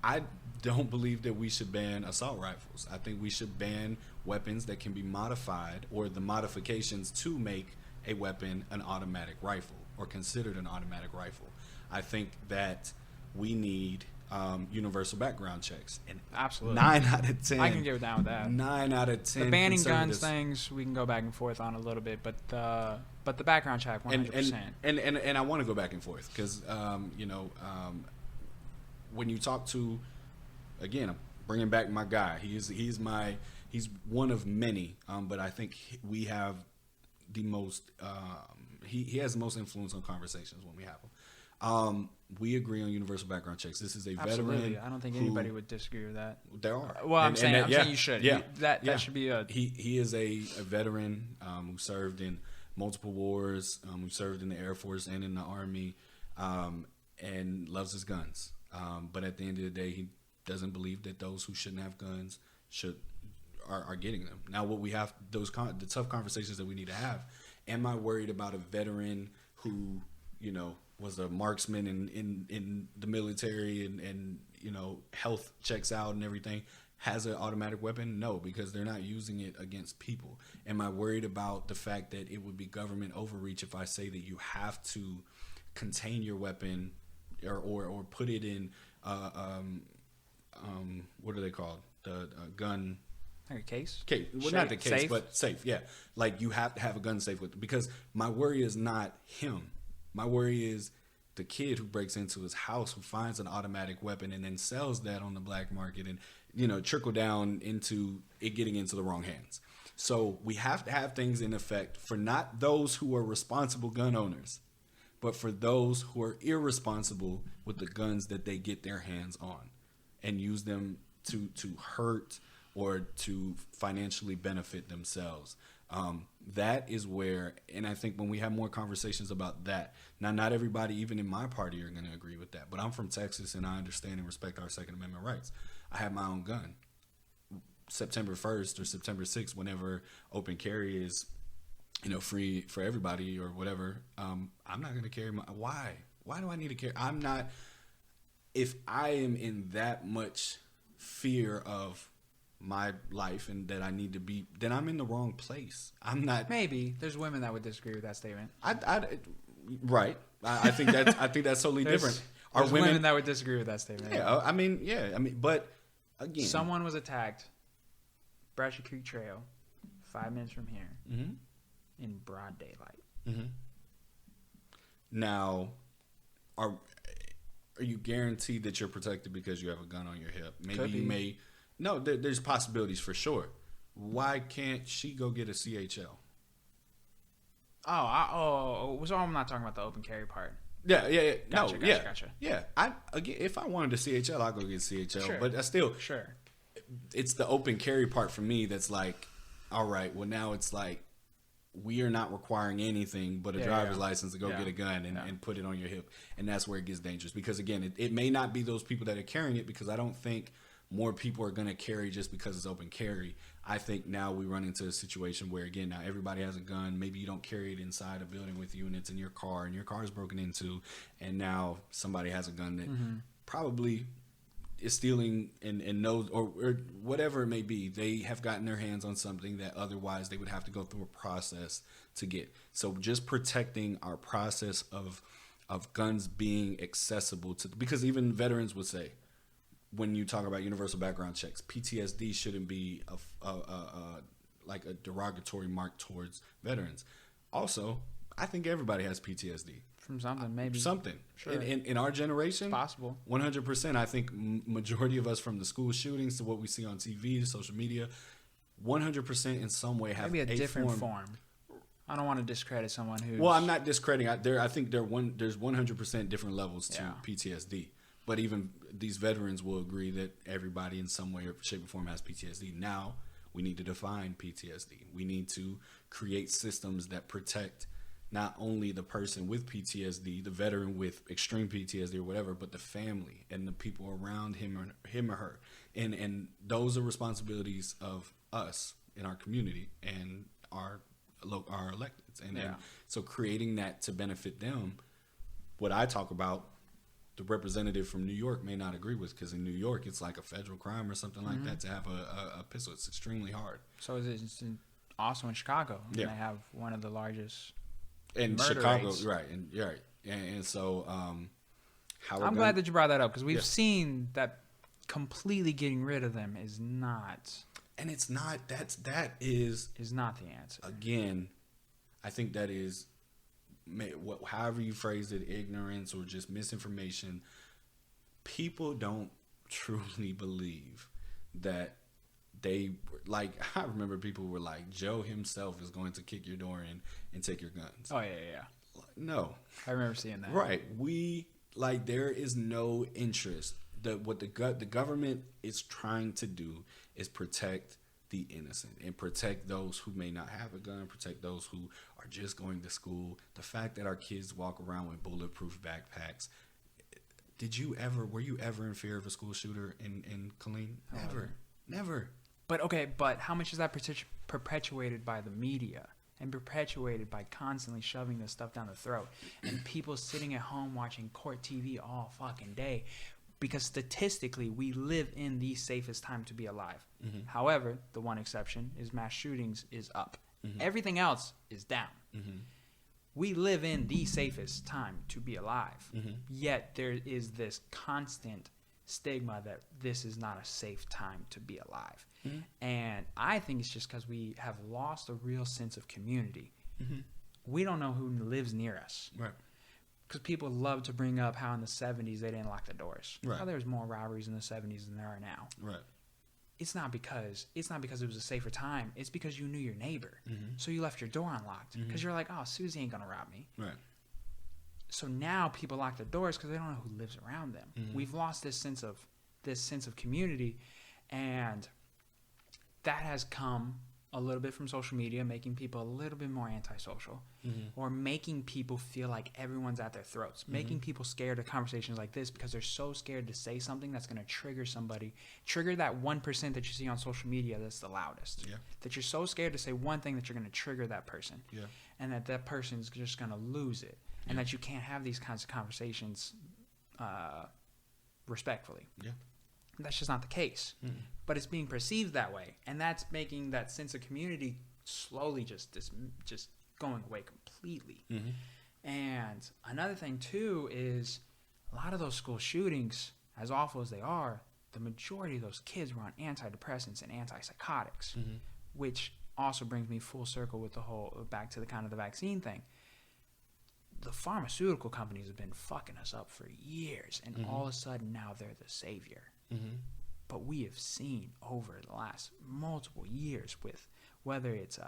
I don't believe that we should ban assault rifles. I think we should ban weapons that can be modified, or the modifications to make a weapon an automatic rifle, or considered an automatic rifle. I think that we need universal background checks. And absolutely, 9 out of 10. I can get down with that. 9 out of 10. The banning guns things we can go back and forth on a little bit, but the background check 100%. And I want to go back and forth because when you talk to, again, I'm bringing back my guy. He's one of many, but I think we have the most. He has the most influence on conversations when we have them. We agree on universal background checks. This is a veteran. I don't think anybody would disagree with that. There are. Well, I'm saying you should. Yeah. That should be a. He is a veteran who served in multiple wars, who served in the Air Force and in the Army, and loves his guns. But at the end of the day, he doesn't believe that those who shouldn't have guns are getting them. Now, what we have, the tough conversations that we need to have. Am I worried about a veteran who, was a marksman in the military and health checks out and everything, has an automatic weapon? No, because they're not using it against people. Am I worried about the fact that it would be government overreach if I say that you have to contain your weapon or put it in what are they called? The gun. Like a case? Well, not the case, but safe. Yeah, like you have to have a gun safe with. Because my worry is not him. My worry is the kid who breaks into his house, who finds an automatic weapon and then sells that on the black market, and trickle down into it getting into the wrong hands. So we have to have things in effect for not those who are responsible gun owners, but for those who are irresponsible with the guns that they get their hands on and use them to hurt or to financially benefit themselves. That is where, and I think when we have more conversations about that, now not everybody, even in my party, are going to agree with that, but I'm from Texas and I understand and respect our Second Amendment rights. I have my own gun. September 1st or September 6th, whenever open carry is, free for everybody or whatever, I'm not going to carry my, why do I need to carry? I'm not, if I am in that much fear of my life and that I need to be, then I'm in the wrong place. I'm not. Maybe there's women that would disagree with that statement. Right. I think that's totally different. Are women that would disagree with that statement? Yeah. I mean, but again, someone was attacked, Bachelor Creek Trail, 5 minutes from here, in broad daylight. Mm-hmm. Now, are you guaranteed that you're protected because you have a gun on your hip? Maybe you may. No, there's possibilities for sure. why can't she go get a CHL? So I'm not talking about the open carry part. Yeah. Gotcha. Yeah. If I wanted a CHL, I'd go get a CHL. Sure. But I still, sure, it's the open carry part for me that's like, all right, well, now it's like, we are not requiring anything but a driver's license to go get a gun and put it on your hip. And that's where it gets dangerous. Because, again, it may not be those people that are carrying it, because I don't think more people are going to carry just because it's open carry. I think now we run into a situation where, again, now everybody has a gun. Maybe you don't carry it inside a building with you and it's in your car and your car is broken into. And now somebody has a gun that probably is stealing and knows, or whatever it may be, they have gotten their hands on something that otherwise they would have to go through a process to get. So just protecting our process of guns being accessible to, because even veterans would say, when you talk about universal background checks, PTSD shouldn't be like a derogatory mark towards veterans. Also, I think everybody has PTSD. From something, maybe. Something. Sure. In our generation, it's possible. 100%. I think majority of us, from the school shootings to what we see on TV, to social media, 100% in some way have maybe a different form. I don't want to discredit someone who. Well, I'm not discrediting. I think there's 100% different levels to PTSD. But even these veterans will agree that everybody in some way or shape or form has PTSD. Now, we need to define PTSD. We need to create systems that protect not only the person with PTSD, the veteran with extreme PTSD or whatever, but the family and the people around him or her. And those are responsibilities of us in our community and our electeds. And so creating that to benefit them, what I talk about, the representative from New York may not agree with, because in New York, it's like a federal crime or something like that to have a pistol. It's extremely hard. So it's also in Chicago. They have one of the largest in Chicago rates. Right. And you're right. And so I'm glad that you brought that up, because we've seen that completely getting rid of them is not, and it's not, that is not the answer. Again, I think that is, however you phrase it, ignorance or just misinformation. People don't truly believe that they, like, I remember people were like, Joe himself is going to kick your door in and take your guns. Oh yeah. No, I remember seeing that. Right. There is no interest. What the government is trying to do is protect the innocent and protect those who may not have a gun, protect those who are just going to school. The fact that our kids walk around with bulletproof backpacks. Were you ever in fear of a school shooter in Killeen? Never. But how much is that perpetuated by the media and perpetuated by constantly shoving this stuff down the throat, and people sitting at home watching court TV all fucking day? Because statistically, we live in the safest time to be alive. Mm-hmm. However, the one exception is mass shootings is up. Mm-hmm. Everything else is down. Mm-hmm. We live in the safest time to be alive. Mm-hmm. Yet there is this constant stigma that this is not a safe time to be alive. Mm-hmm. And I think it's just because we have lost a real sense of community. Mm-hmm. We don't know who lives near us. Right. Because people love to bring up how in the 70s they didn't lock the doors. Right. How there's more robberies in the 70s than there are now. Right. It's not because it was a safer time. It's because you knew your neighbor. Mm-hmm. So you left your door unlocked. Because you're like, oh, Susie ain't going to rob me. Right. So now people lock their doors because they don't know who lives around them. Mm-hmm. We've lost this sense of community, and that has come a little bit from social media, making people a little bit more antisocial, or making people feel like everyone's at their throats, making people scared of conversations like this because they're so scared to say something that's going to trigger that 1% that you see on social media that's the loudest. Yeah. That you're so scared to say one thing that you're going to trigger that person, and that person's just going to lose it, and that you can't have these kinds of conversations respectfully. Yeah. That's just not the case. Mm-hmm. But it's being perceived that way, and that's making that sense of community slowly just going away completely. Mm-hmm. And another thing too is a lot of those school shootings, as awful as they are, the majority of those kids were on antidepressants and antipsychotics, which also brings me full circle with back to the kind of the vaccine thing. The pharmaceutical companies have been fucking us up for years, and all of a sudden now they're the savior. Mm-hmm. But we have seen over the last multiple years with whether it's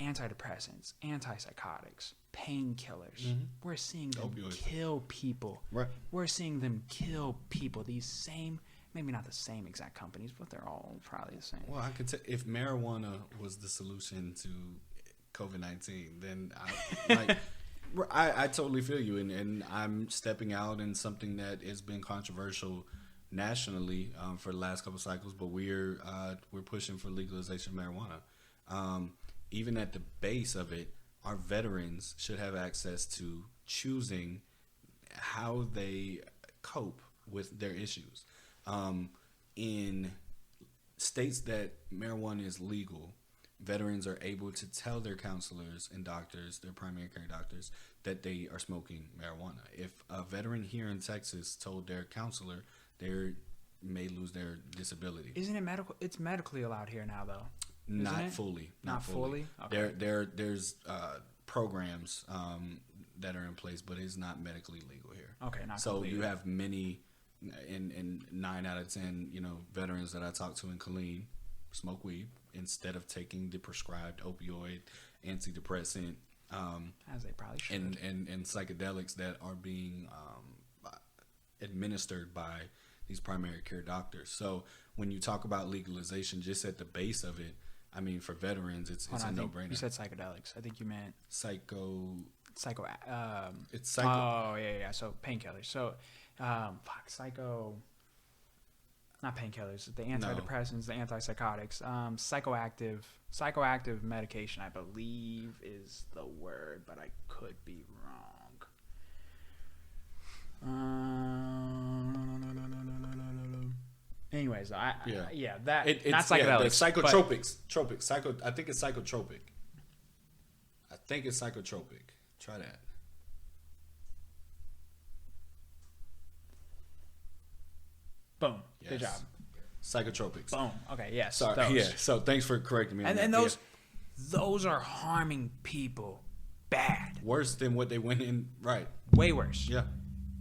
antidepressants, antipsychotics, painkillers, we're seeing them kill people. Right. We're seeing them kill people. These same, maybe not the same exact companies, but they're all probably the same. Well, I could if marijuana was the solution to COVID-19, then I totally feel you, and I'm stepping out in something that has been controversial nationally for the last couple cycles, but we're pushing for legalization of marijuana. Even at the base of it, our veterans should have access to choosing how they cope with their issues. In states that marijuana is legal, veterans are able to tell their counselors and doctors, their primary care doctors, that they are smoking marijuana. If a veteran here in Texas told their counselor, they may lose their disability. Isn't it medical? It's medically allowed here now, though. Not fully. Not fully? Okay. There's programs that are in place, but it's not medically legal here. Okay, not so completely. You have many, in 9 out of 10, veterans that I talk to in Killeen smoke weed instead of taking the prescribed opioid, antidepressant, as they probably should, and psychedelics that are being administered by these primary care doctors. So when you talk about legalization, just at the base of it, I mean, for veterans, it's a no-brainer. You said psychedelics. I think you meant psycho. It's psycho. Oh yeah. So painkillers. So, psycho. Not painkillers. The antidepressants, the antipsychotics. Psychoactive medication, I believe, is the word, but I could be wrong. Anyways, not psychedelics. The psychotropics. I think it's psychotropic. Try that. Boom. Yes. Good job. Psychotropics. Boom. Okay. Yes. Sorry. Yeah. So thanks for correcting me. And those are harming people bad. Worse than what they went in. Right. Way worse. Yeah.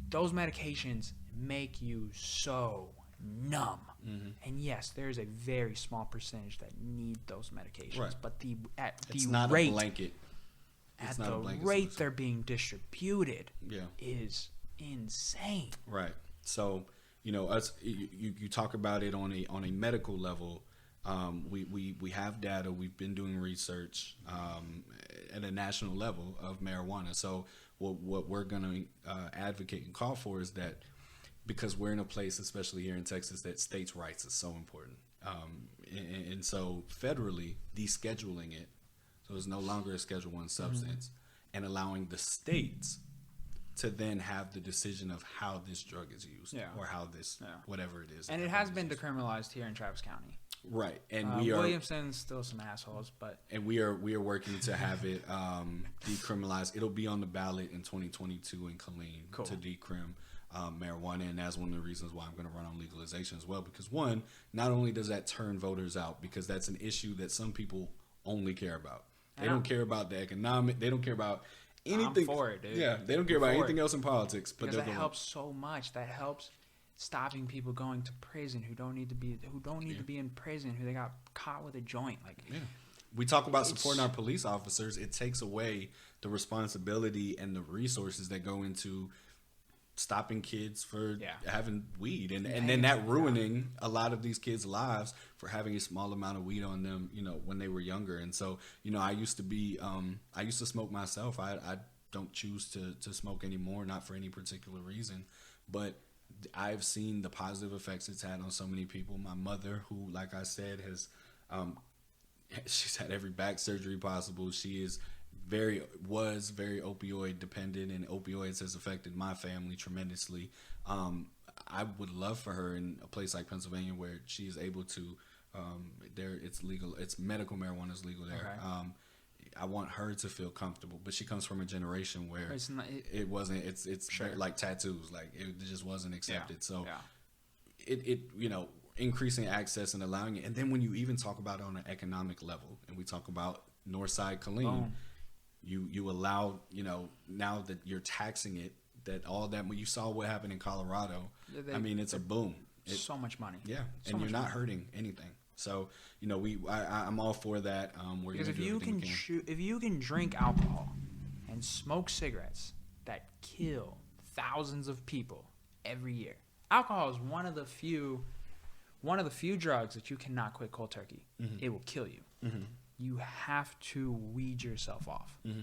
Those medications make you so numb. Mm-hmm. And yes, there's a very small percentage that need those medications. Right. But it's not a blanket. At the rate they're being distributed is insane. Right. So, you talk about it on a medical level. We have data. We've been doing research at a national level of marijuana. So what we're going to advocate and call for is that, because we're in a place, especially here in Texas, that states' rights is so important. And so federally, descheduling it, so it's no longer a Schedule I substance, and allowing the states to then have the decision of how this drug is used or how this, whatever it is. And it has been decriminalized here in Travis County. Right. And Williamson's still some assholes, but. And we are working to have it decriminalized. It'll be on the ballot in 2022 in Killeen to decrim marijuana. And that's one of the reasons why I'm going to run on legalization as well. Because one, not only does that turn voters out, because that's an issue that some people only care about. They don't care about the economic. They don't care about anything. I'm for it, dude. Yeah, they don't care about anything else in politics. But that helps so much. That helps stopping people going to prison who don't need to be to be in prison, who they got caught with a joint. We talk about supporting our police officers. It takes away the responsibility and the resources that go into stopping kids for having weed, and then that ruining a lot of these kids' lives for having a small amount of weed on them, when they were younger. And so, I used to smoke myself. I don't choose to smoke anymore, not for any particular reason, but I've seen the positive effects it's had on so many people. My mother, who, like I said, has she's had every back surgery possible. She was very opioid dependent, and opioids has affected my family tremendously. I would love for her in a place like Pennsylvania where she is able to, it's legal, it's medical marijuana is legal there. Okay. I want her to feel comfortable, but she comes from a generation where it wasn't. It's like tattoos, like it just wasn't accepted. So it increasing access and allowing it, and then when you even talk about it on an economic level, and we talk about Northside Killeen, you allow now that you're taxing it, that all that when you saw what happened in Colorado, I mean it's a boom. so much money. Yeah, so and you're not money. hurting anything. So, you know, I'm all for that. We're Because gonna if you can drink alcohol and smoke cigarettes that kill thousands of people every year, alcohol is one of the few drugs that you cannot quit cold turkey. Mm-hmm. It will kill you. Mm-hmm. You have to weed yourself off. Mm-hmm.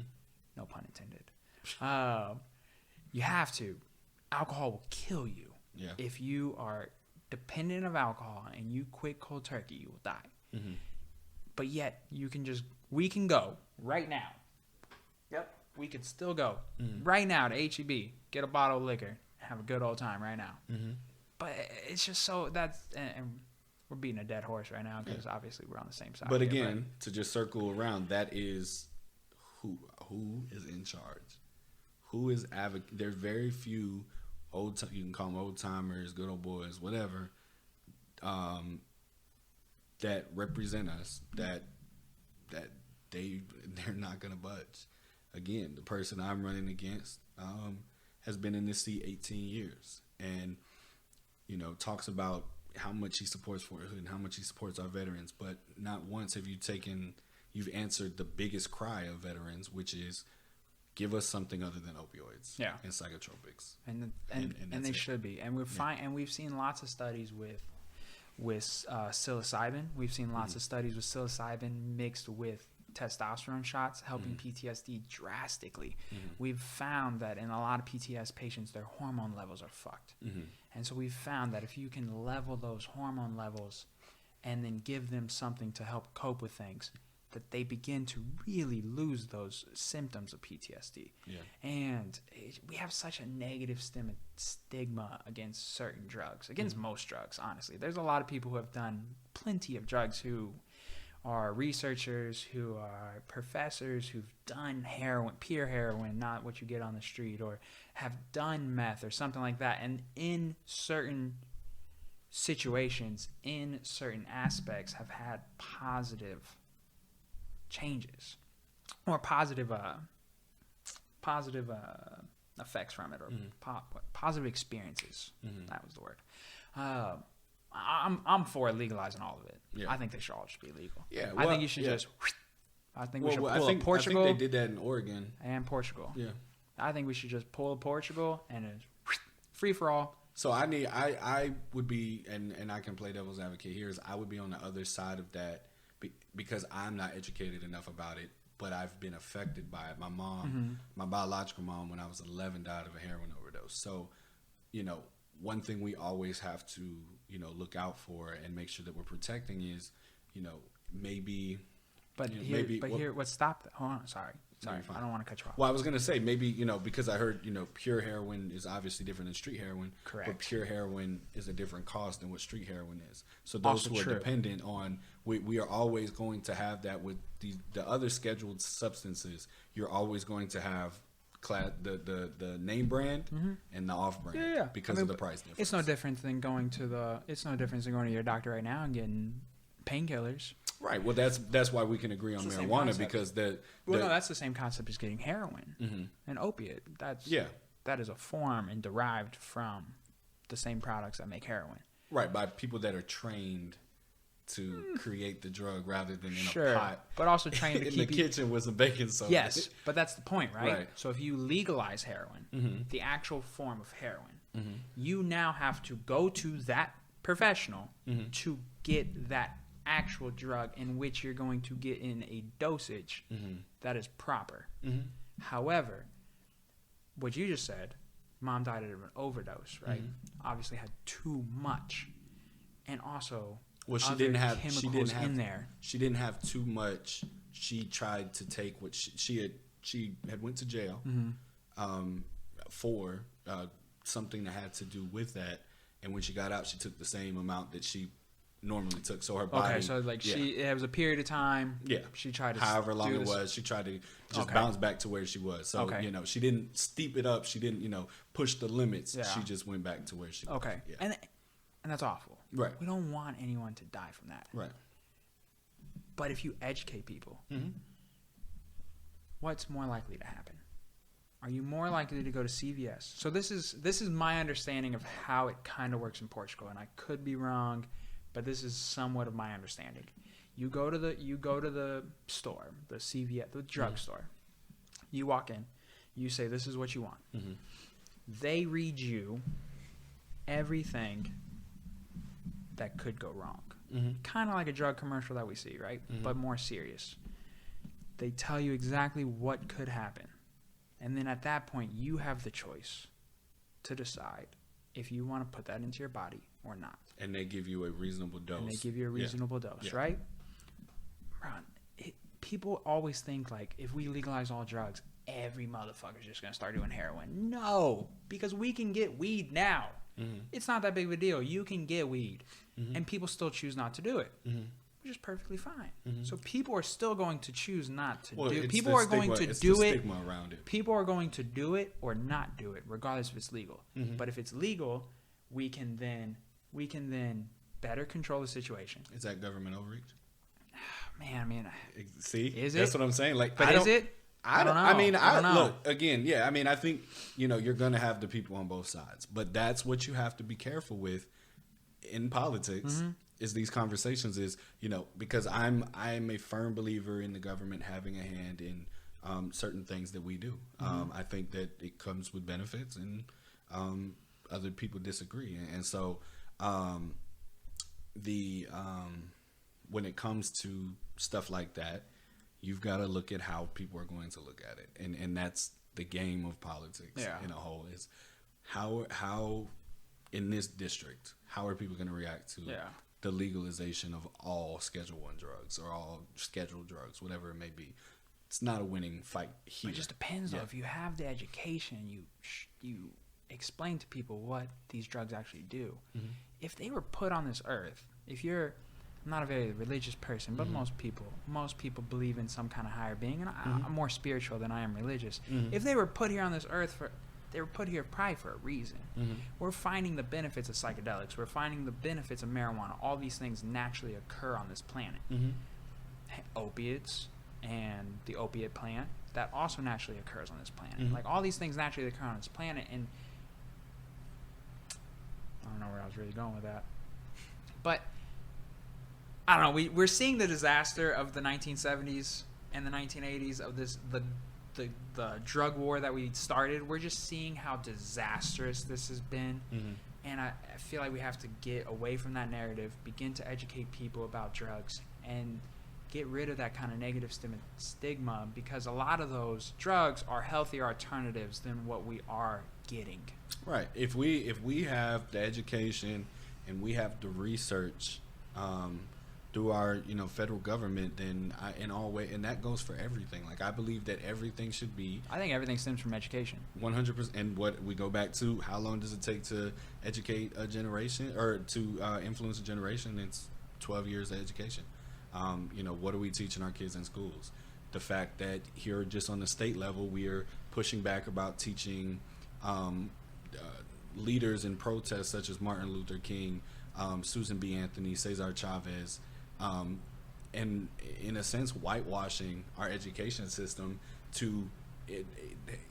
No pun intended. You have to. Alcohol will kill you. Yeah. If you are dependent of alcohol and you quit cold turkey, you will die. Mm-hmm. But yet we can go right now. Yep. We can still go right now to H-E-B, get a bottle of liquor, have a good old time right now. Mm-hmm. But it's just so and we're beating a dead horse right now because obviously we're on the same side. But again, to just circle around, that is who is in charge. Who is There's very few you can call them old timers, good old boys, whatever, that represent us. That they're not gonna budge. Again, the person I'm running against has been in this seat 18 years, and talks about how much he supports Forthood and how much he supports our veterans, but not once have you've answered the biggest cry of veterans, which is give us something other than opioids and psychotropics. And they should be. And we've seen lots of studies with psilocybin. We've seen lots of studies with psilocybin mixed with testosterone shots helping PTSD drastically. We've found that in a lot of PTS patients, their hormone levels are fucked. And so we've found that if you can level those hormone levels and then give them something to help cope with things, that they begin to really lose those symptoms of PTSD. And we have such a negative stigma against certain drugs, against most drugs, honestly. There's a lot of people who have done plenty of drugs who are researchers, who are professors, who've done heroin, pure heroin, not what you get on the street, or have done meth or something like that. And in certain situations, in certain aspects, have had positive changes or positive effects from it, or positive experiences. That was the word. I'm for legalizing all of it. I think they should all just be legal. I think you should we should pull a Portugal. I think they did that in Oregon and Portugal. I think we should just pull a Portugal and it's free for all. So I would be, and I can play devil's advocate here, is I would be on the other side of that because I'm not educated enough about it, but I've been affected by it. My mom, my biological mom, when I was 11, died of a heroin overdose. So, one thing we always have to, look out for and make sure that we're protecting is, maybe. What stopped that? Hold on, sorry, I don't want to cut you off. Well, I was gonna say maybe because I heard pure heroin is obviously different than street heroin. Correct. But pure heroin is a different cost than what street heroin is. So those who are dependent on, we are always going to have that with the other scheduled substances. You're always going to have the name brand and the off brand because of the price difference. It's no different than going to your doctor right now and getting painkillers. Right. Well, that's why we can agree on marijuana, because that's the same concept as getting heroin and opiate. That is a form and derived from the same products that make heroin. Right, by people that are trained to create the drug rather than in a pot, but also trained to in keep the kitchen with some baking soda. Yes, but that's the point, right? So if you legalize heroin, the actual form of heroin, you now have to go to that professional to get that actual drug in which you're going to get in a dosage that is proper. However, what you just said, mom died of an overdose, right? Obviously had too much, and also she didn't have in there. She didn't have too much. She tried to take what she had went to jail for something that had to do with that, and when she got out, she took the same amount that she normally took. So her body. Okay, so it was a period of time. Yeah, she tried to. However long it was, she tried to just bounce back to where she was. So she didn't steep it up. She didn't push the limits. Yeah. She just went back to where she was. Okay, yeah. and that's awful. Right. We don't want anyone to die from that. Right. But if you educate people, what's more likely to happen? are you more likely to go to CVS? So this is my understanding of how it kind of works in Portugal, and I could be wrong, but this is somewhat of my understanding. You go to the store, the CVS, the drugstore. You walk in, you say this is what you want. Mm-hmm. They read you everything that could go wrong. Mm-hmm. Kind of like a drug commercial that we see, right? Mm-hmm. But more serious. They tell you exactly what could happen. And then at that point, you have the choice to decide if you want to put that into your body or not. And they give you a reasonable dose. Dose, right? Ron, people always think like if we legalize all drugs, every motherfucker's just going to start doing heroin. No, because we can get weed now. Mm-hmm. It's not that big of a deal. You can get weed. Mm-hmm. And people still choose not to do it. Mm-hmm. Which is perfectly fine. Mm-hmm. So people are still going to choose not to do it. People are going to do it. People are going to do it or not do it, regardless if it's legal. Mm-hmm. But if it's legal, we can then better control the situation. Is that government overreach? Man, I mean, see, is it? That's what I'm saying. Like, but is it? I don't know. I mean, I don't know. Look, again, yeah. I mean, I think you're going to have the people on both sides, but that's what you have to be careful with in politics. Mm-hmm. Is these conversations because I'm a firm believer in the government having a hand in certain things that we do. Mm-hmm. I think that it comes with benefits, and other people disagree. And so when it comes to stuff like that, you've got to look at how people are going to look at it, and that's the game of politics in a whole. Is how in this district, how are people going to react to the legalization of all Schedule I drugs or all scheduled drugs, whatever it may be? It's not a winning fight here. It just depends, though. If you have the education, you explain to people what these drugs actually do. Mm-hmm. If they were put on this earth, I'm not a very religious person, but mm-hmm. most people believe in some kind of higher being, and mm-hmm. I'm more spiritual than I am religious. Mm-hmm. If they were put here on this earth they were put here probably for a reason. Mm-hmm. We're finding the benefits of psychedelics. We're finding the benefits of marijuana. All these things naturally occur on this planet. Mm-hmm. Opiates and the opiate plant, that also naturally occurs on this planet. Mm-hmm. Like, all these things naturally occur on this planet, and I don't know where I was really going with that. But I don't know. We're seeing the disaster of the 1970s and the 1980s of the drug war that we started. We're just seeing how disastrous this has been. Mm-hmm. And I feel like we have to get away from that narrative, begin to educate people about drugs, and get rid of that kind of negative stigma, because a lot of those drugs are healthier alternatives than what we are getting. Right. If we have the education and we have the research through our federal government, then and that goes for everything. Like, I believe that everything should be. I think everything stems from education. 100%. And what we go back to, how long does it take to educate a generation or to influence a generation? It's 12 years of education. What are we teaching our kids in schools? The fact that here, just on the state level, we are pushing back about teaching leaders in protests such as Martin Luther King, Susan B. Anthony, Cesar Chavez, and in a sense whitewashing our education system. They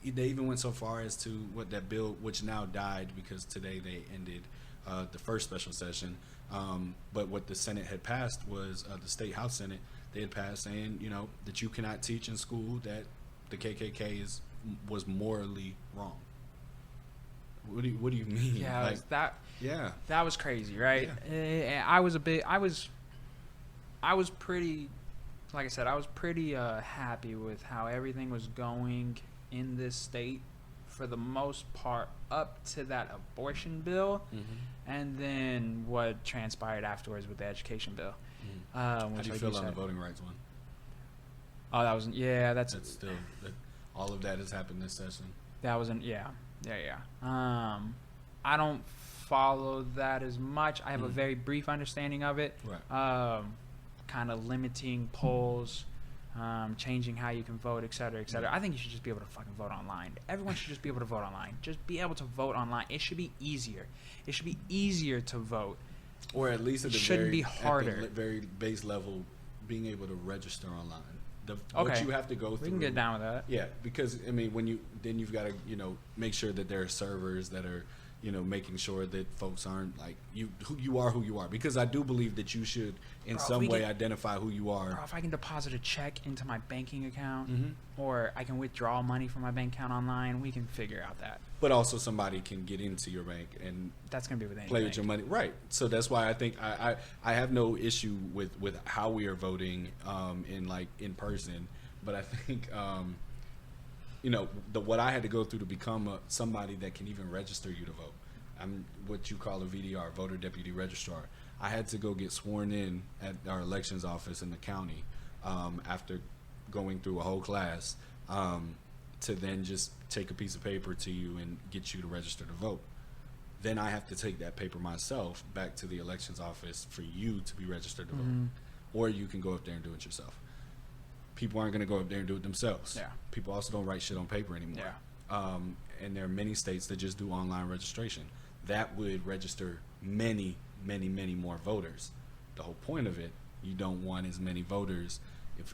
even went so far as to what that bill, which now died because today they ended the first special session, but what the Senate had passed was the State House Senate, they had passed saying that you cannot teach in school that the KKK was morally wrong. What do you mean? Yeah, like, that was crazy, right? Yeah. I was pretty, like I said, I was pretty happy with how everything was going in this state for the most part up to that abortion bill, mm-hmm. and then what transpired afterwards with the education bill. Mm-hmm. How do you feel on the voting rights one? Oh, that wasn't. Yeah, that's still all of that has happened this session. That wasn't. Yeah. I don't follow that as much. I have a very brief understanding of it. Right. Kind of limiting polls, changing how you can vote, et cetera, et cetera. I think you should just be able to fucking vote online. Everyone should just be able to vote online. Just be able to vote online. It should be easier. It should be easier to vote. Or at least at the shouldn't be harder. At the very base level, being able to register online. what you have to go through. We can get down with that. Yeah, because I mean, you've got to make sure that there are servers that are making sure that folks aren't like who you are. Because I do believe that you should in some way identify who you are. Bro, if I can deposit a check into my banking account, or I can withdraw money from my bank account online, we can figure out that. But also somebody can get into your bank and that's gonna be with anything. Play with your money, right? So that's why I think I have no issue with how we are voting in person, but I think what I had to go through to become somebody that can even register you to vote. I'm what you call a VDR, voter deputy registrar. I had to go get sworn in at our elections office in the county after going through a whole class to then just take a piece of paper to you and get you to register to vote. Then I have to take that paper myself back to the elections office for you to be registered to vote. Or you can go up there and do it yourself. People aren't going to go up there and do it themselves. Yeah. People also don't write shit on paper anymore. Yeah. And there are many states that just do online registration. That would register many, many, many more voters. The whole point of it, you don't want as many voters.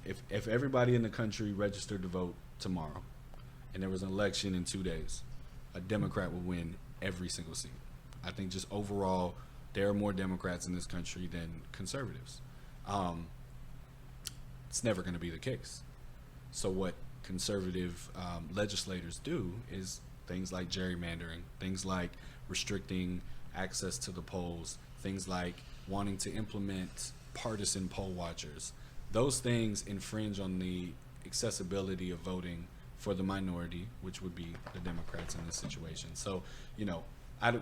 If everybody in the country registered to vote tomorrow and there was an election in 2 days, a Democrat would win every single seat. I think just overall, there are more Democrats in this country than conservatives. It's never going to be the case. So what conservative legislators do is things like gerrymandering, things like restricting access to the polls, things like wanting to implement partisan poll watchers. Those things infringe on the accessibility of voting for the minority, which would be the Democrats in this situation. So,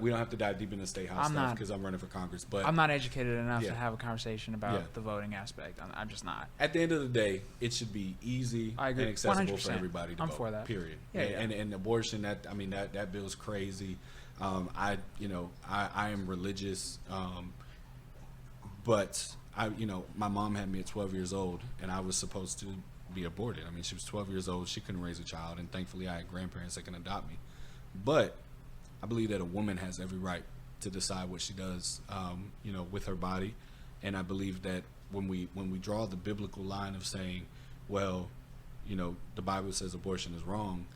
we don't have to dive deep into state house stuff because I'm running for Congress. But I'm not educated enough to have a conversation about the voting aspect. I'm just not. At the end of the day, it should be easy and accessible 100%. For everybody to vote. I'm for that. Period. Yeah, and abortion, that bill's crazy. I am religious, but my mom had me at 12 years old, and I was supposed to be aborted. I mean, she was 12 years old. She couldn't raise a child, and thankfully I had grandparents that can adopt me. But I believe that a woman has every right to decide what she does, with her body. And I believe that when we draw the biblical line of saying, well, the Bible says abortion is wrong,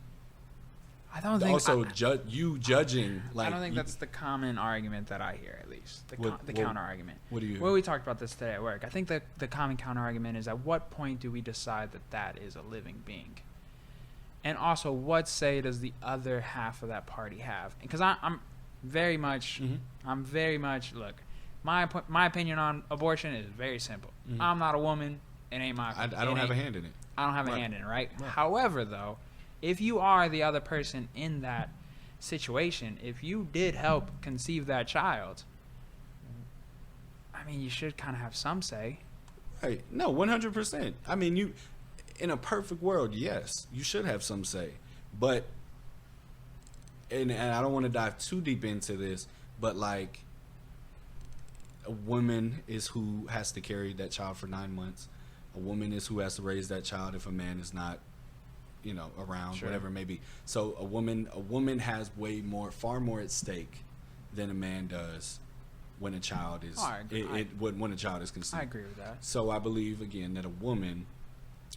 I don't think judging like I don't think that's the common argument that I hear, at least the counter argument. What do you? Well, we talked about this today at work. I think that the common counter argument is, at what point do we decide that is a living being? And also, what say does the other half of that party have? Because I'm very much look. My opinion on abortion is very simple. I'm not a woman. It ain't my. I don't have a hand in it. I don't have a hand in it, right? However, though, if you are the other person in that situation, if you did help conceive that child, I mean, you should kind of have some say. Right. No, 100%. I mean, you, in a perfect world, yes, you should have some say. But, and I don't want to dive too deep into this, but like, a woman is who has to carry that child for 9 months. A woman is who has to raise that child if a man is not, around, whatever it may be. So a woman has far more at stake than a man does when a child is when a child is conceived. I agree with that. So I believe again that a woman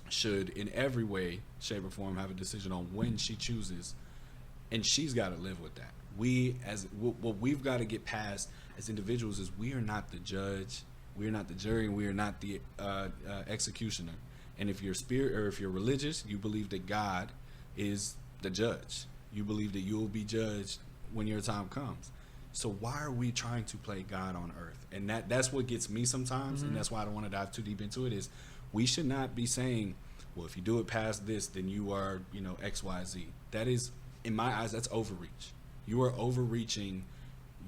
should, in every way, shape, or form, have a decision on when she chooses, and she's got to live with that. What we've got to get past as individuals is we are not the judge, we are not the jury, and we are not the executioner. And if you're religious, you believe that God is the judge. You believe that you will be judged when your time comes. So why are we trying to play God on earth? And that's what gets me sometimes, and that's why I don't want to dive too deep into it, is we should not be saying, well, if you do it past this, then you are, X, Y, Z. That is, in my eyes, that's overreach. You are overreaching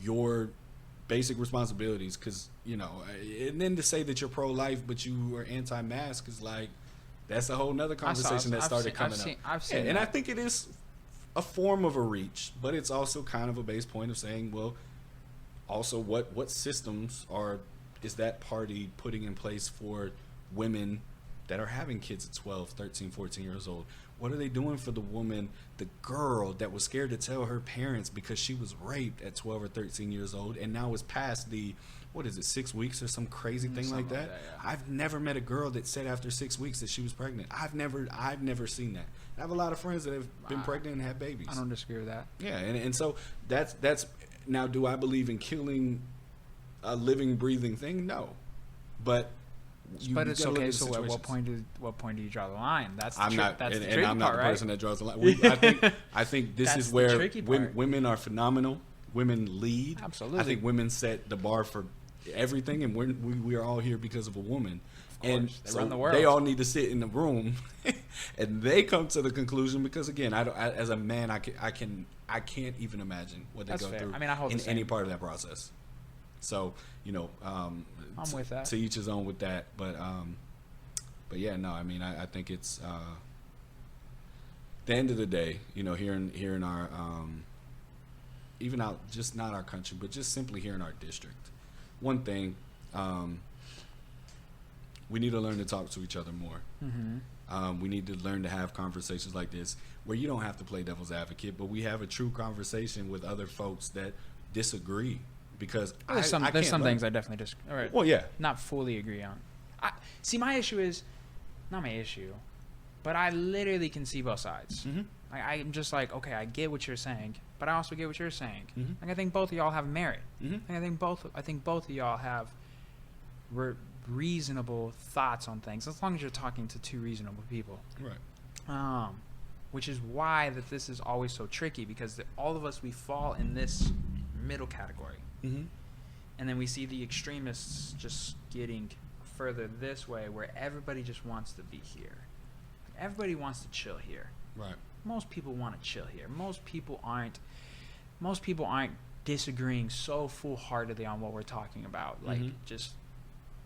your basic responsibilities, because, and then to say that you're pro-life, but you are anti-mask is like, that's a whole nother conversation that started coming up. I've seen and I think it is a form of a reach, but it's also kind of a base point of saying, well, also what systems is that party putting in place for women that are having kids at 12, 13, 14 years old? What are they doing for the woman, the girl that was scared to tell her parents because she was raped at 12 or 13 years old, and now is past the, 6 weeks or some crazy thing like that? Yeah. I've never met a girl that said after 6 weeks that she was pregnant. I've never seen that. I have a lot of friends that have been pregnant and had babies. I don't disagree with that. Yeah, and so that's now, do I believe in killing a living, breathing thing? No. But it's okay. So at what point do you draw the line? That's the I'm not the right? person that draws the line. I think this is where women are phenomenal. Women lead. Absolutely. I think women set the bar for everything, and we are all here because of a woman. And they run the world. They all need to sit in the room, and they come to the conclusion, because again, as a man, I can't even imagine what they go through in any part of that process. So, I'm with that. To each his own with that, but yeah, no, I mean, I think it's the end of the day, here in our even out, just not our country, but just simply here in our district. One thing, we need to learn to talk to each other more. Mm-hmm. We need to learn to have conversations like this where you don't have to play devil's advocate, but we have a true conversation with other folks that disagree. Because there's some things I definitely just not fully agree on. My issue is not my issue, but I literally can see both sides. Mm-hmm. I'm just like, okay, I get what you're saying, but I also get what you're saying. Mm-hmm. Like, I think both of y'all have merit. Mm-hmm. I think both of y'all have reasonable thoughts on things, as long as you're talking to two reasonable people. Right. Which is why that this is always so tricky, because all of us, we fall in this middle category. Mm-hmm. And then we see the extremists just getting further this way, where everybody just wants to be here. Everybody wants to chill here. Right. Most people want to chill here. Most people aren't disagreeing so full-heartedly on what we're talking about. Like, just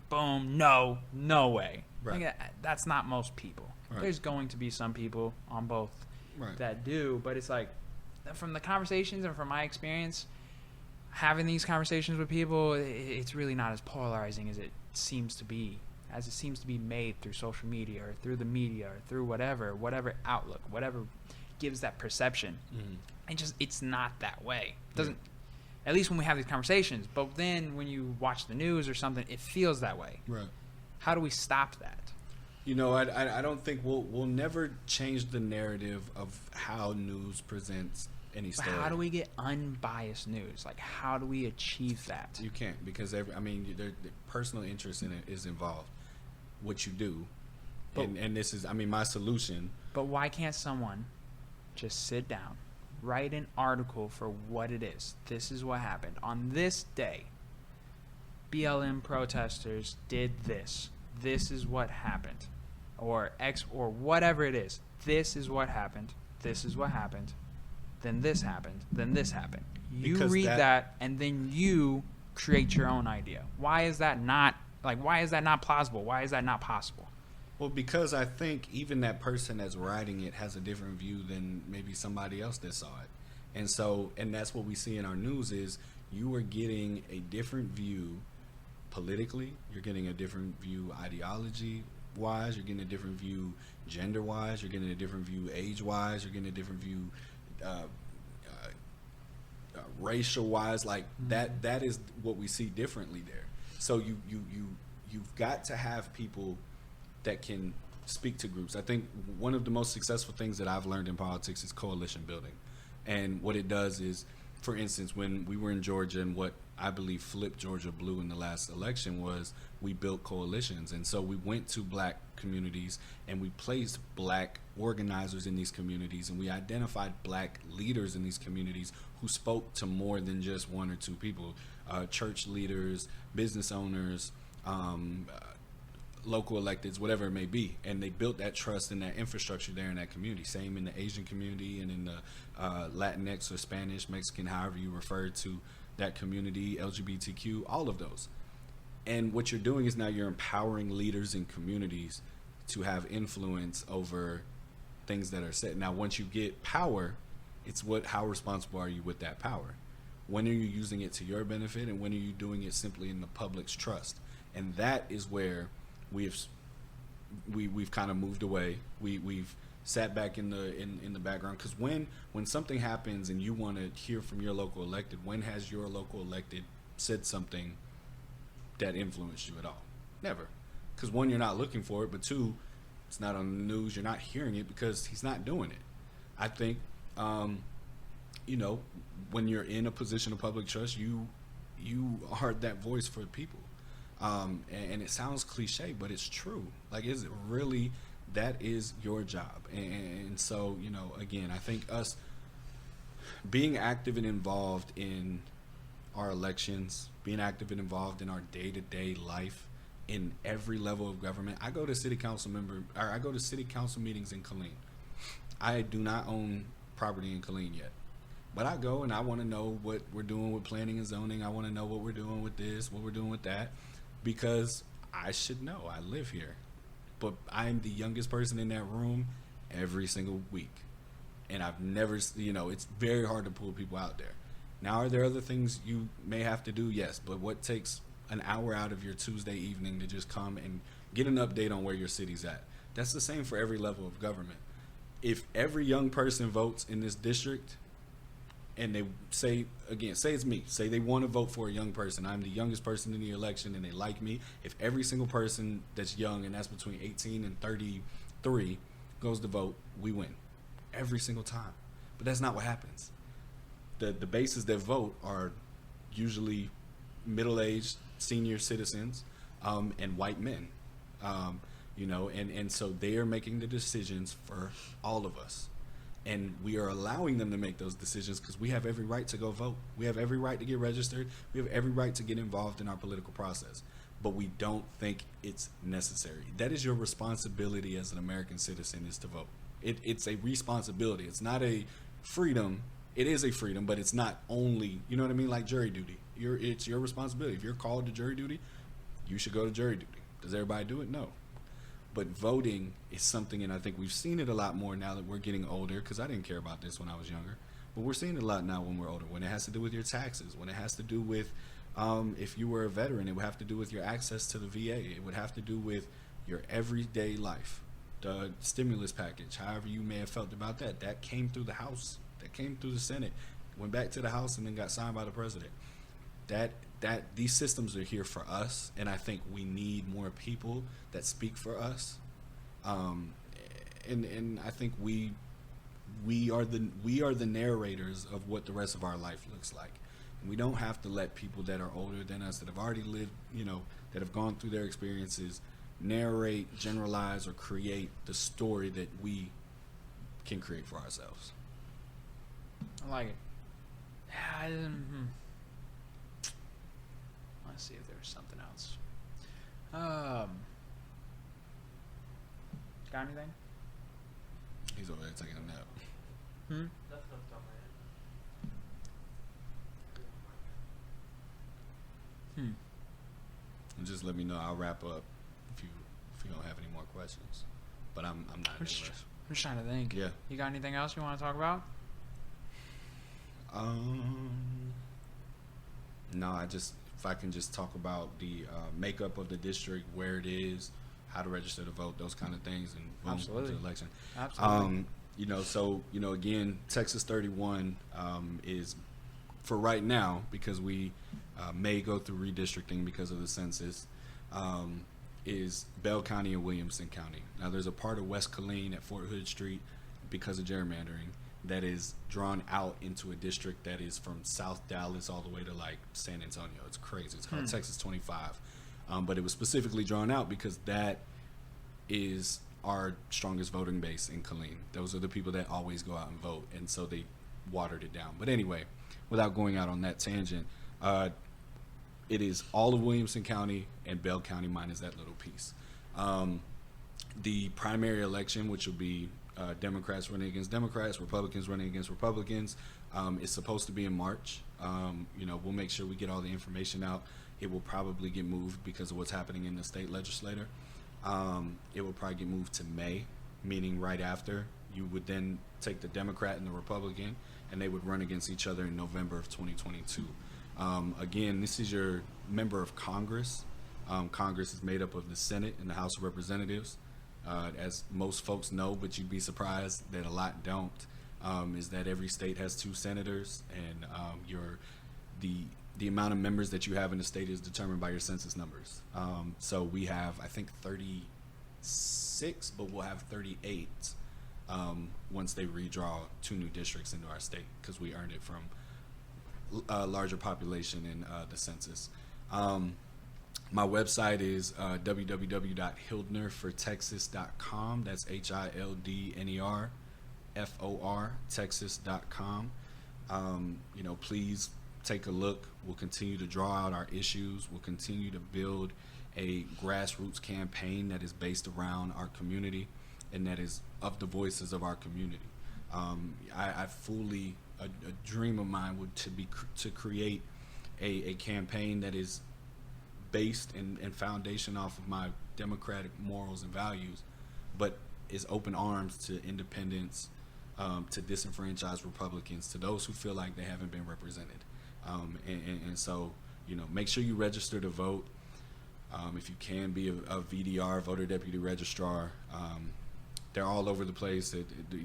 boom, no way. Right. Like, that's not most people. Right. There's going to be some people on both that do, but it's like, from the conversations and from my experience, having these conversations with people, it's really not as polarizing as it seems to be made through social media or through the media or through whatever outlook, whatever gives that perception. Mm-hmm. It's not that way. It doesn't, at least when we have these conversations. But then when you watch the news or something, it feels that way. Right. How do we stop that? I don't think we'll never change the narrative of how news presents any story. How do we get unbiased news? Like, how do we achieve that? You can't, because the personal interest in it is involved. What you do, and this is, my solution. But why can't someone just sit down, write an article for what it is? This is what happened on this day. BLM protesters did this. This is what happened, or X, or whatever it is. This is what happened. This is what happened. Then this happened. Then this happened. You read that, and then you create your own idea. Why is that not plausible? Why is that not possible? Well, because I think even that person that's writing it has a different view than maybe somebody else that saw it. And that's what we see in our news is you are getting a different view politically. You're getting a different view ideology-wise. You're getting a different view gender-wise. You're getting a different view age-wise. You're getting a different view racial-wise. Like, that is what we see differently there. So you've got to have people that can speak to groups. I think one of the most successful things that I've learned in politics is coalition building. And what it does is, for instance, when we were in Georgia, and what I believe flipped Georgia blue in the last election was we built coalitions. And so we went to black communities and we placed black organizers in these communities, and we identified black leaders in these communities who spoke to more than just one or two people, church leaders, business owners, local electeds, whatever it may be. And they built that trust and that infrastructure there in that community. Same in the Asian community and in the Latinx or Spanish, Mexican, however you refer to that community, LGBTQ, all of those. And what you're doing is now you're empowering leaders in communities to have influence over things that are set. Now, once you get power, it's how responsible are you with that power? When are you using it to your benefit, and when are you doing it simply in the public's trust? And that is where we have we've kind of moved away. We've sat back in the background, because when something happens and you want to hear from your local elected, when has your local elected said something that influenced you at all? Never. Because one, you're not looking for it, but two, it's not on the news. You're not hearing it because he's not doing it. I think, you know, when you're in a position of public trust, you are that voice for the people. And it sounds cliche, but it's true. Like, is it really? That is your job. And so, you know, again, I think us being active and involved in our elections, being active and involved in our day-to-day life in every level of government. I go to city council meetings in Killeen. I do not own property in Killeen yet, but I go and I want to know what we're doing with planning and zoning. I want to know what we're doing with this, what we're doing with that, because I should know. I live here. But I'm the youngest person in that room every single week. And I've never, you know, it's very hard to pull people out there. Now, are there other things you may have to do? Yes. But what takes an hour out of your Tuesday evening to just come and get an update on where your city's at? That's the same for every level of government. If every young person votes in this district and they say it's me, say they want to vote for a young person, I'm the youngest person in the election and they like me. If every single person that's young, and that's between 18 and 33, goes to vote, we win every single time. But that's not what happens. The bases that vote are usually middle-aged senior citizens and white men, you know, and so they are making the decisions for all of us. And we are allowing them to make those decisions because we have every right to go vote. We have every right to get registered. We have every right to get involved in our political process. But we don't think it's necessary. That is your responsibility as an American citizen, is to vote. It's a responsibility. It's not a freedom. It is a freedom, but it's not only, you know what I mean, like jury duty. It's your responsibility. If you're called to jury duty, you should go to jury duty. Does everybody do it? No. But voting is something, and I think we've seen it a lot more now that we're getting older, because I didn't care about this when I was younger. But we're seeing it a lot now when we're older, when it has to do with your taxes, when it has to do with if you were a veteran, it would have to do with your access to the VA. It would have to do with your everyday life. The stimulus package, however you may have felt about that, that came through the House, that came through the Senate, went back to the House, and then got signed by the president. That these systems are here for us, and I think we need more people that speak for us. And I think we are the narrators of what the rest of our life looks like. And we don't have to let people that are older than us, that have already lived, you know, that have gone through their experiences, narrate, generalize, or create the story that we can create for ourselves. I like it. Let's see if there's something else. Got anything? He's over there taking a nap. Nothing off the top of my head. And just let me know. I'll wrap up if you don't have any more questions. But I'm not in any rush. I'm just trying to think. Yeah. You got anything else you want to talk about? No, if I can just talk about the makeup of the district, where it is, how to register to vote, those kind of things, and boom, Absolutely. to the election. Absolutely. You know, so, you know, again, Texas 31 is, for right now, because we may go through redistricting because of the census, is Bell County and Williamson County. Now, there's a part of West Killeen at Fort Hood Street, because of gerrymandering, that is drawn out into a district that is from South Dallas all the way to like San Antonio. It's crazy. It's called Texas 25. But it was specifically drawn out because that is our strongest voting base in Killeen. Those are the people that always go out and vote. And so they watered it down. But anyway, without going out on that tangent, it is all of Williamson County and Bell County minus that little piece. The primary election, which will be Democrats running against Democrats, Republicans running against Republicans, is supposed to be in March. You know, we'll make sure we get all the information out. It will probably get moved because of what's happening in the state legislature. It will probably get moved to May, meaning right after. You would then take the Democrat and the Republican, and they would run against each other in November of 2022. Again, this is your member of Congress. Congress is made up of the Senate and the House of Representatives. As most folks know, but you'd be surprised that a lot don't, is that every state has 2 senators, and the amount of members that you have in the state is determined by your census numbers. So we have, I think, 36, but we'll have 38 once they redraw 2 new districts into our state, because we earned it from a larger population in the census. My website is www.hildnerfortexas.com. That's HILDNERFOR Texas.com. Please take a look. We'll continue to draw out our issues. We'll continue to build a grassroots campaign that is based around our community and that is of the voices of our community. A dream of mine would to create a campaign that is based and foundation off of my democratic morals and values, but is open arms to independents, to disenfranchised Republicans, to those who feel like they haven't been represented. And so, make sure you register to vote. If you can be a VDR, voter deputy registrar. They're all over the place.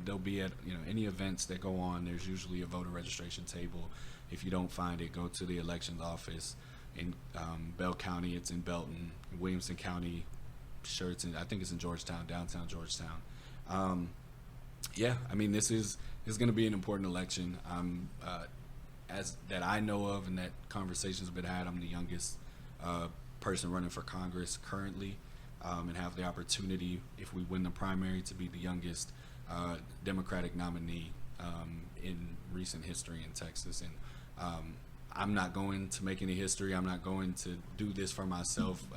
They'll be at any events that go on. There's usually a voter registration table. If you don't find it, go to the elections office. In Bell County, it's in Belton. In Williamson County, I think it's in Georgetown, downtown Georgetown. This is going to be an important election. As that I know of, and that conversations have been had. I'm the youngest person running for Congress currently, and have the opportunity, if we win the primary, to be the youngest Democratic nominee in recent history in Texas. And I'm not going to make any history. I'm not going to do this for myself.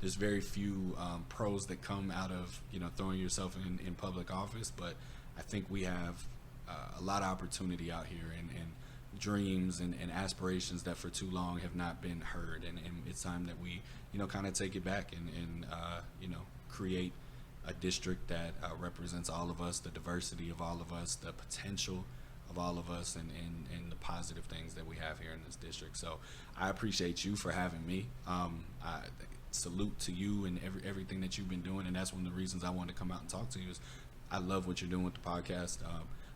There's very few pros that come out of throwing yourself in public office, but I think we have a lot of opportunity out here, and dreams and aspirations that for too long have not been heard, and it's time that we kind of take it back and create a district that represents all of us, the diversity of all of us, the potential of all of us, and the positive things that we have here in this district. So I appreciate you for having me. I salute to you and everything that you've been doing, and that's one of the reasons I wanted to come out and talk to you. Is I love what you're doing with the podcast.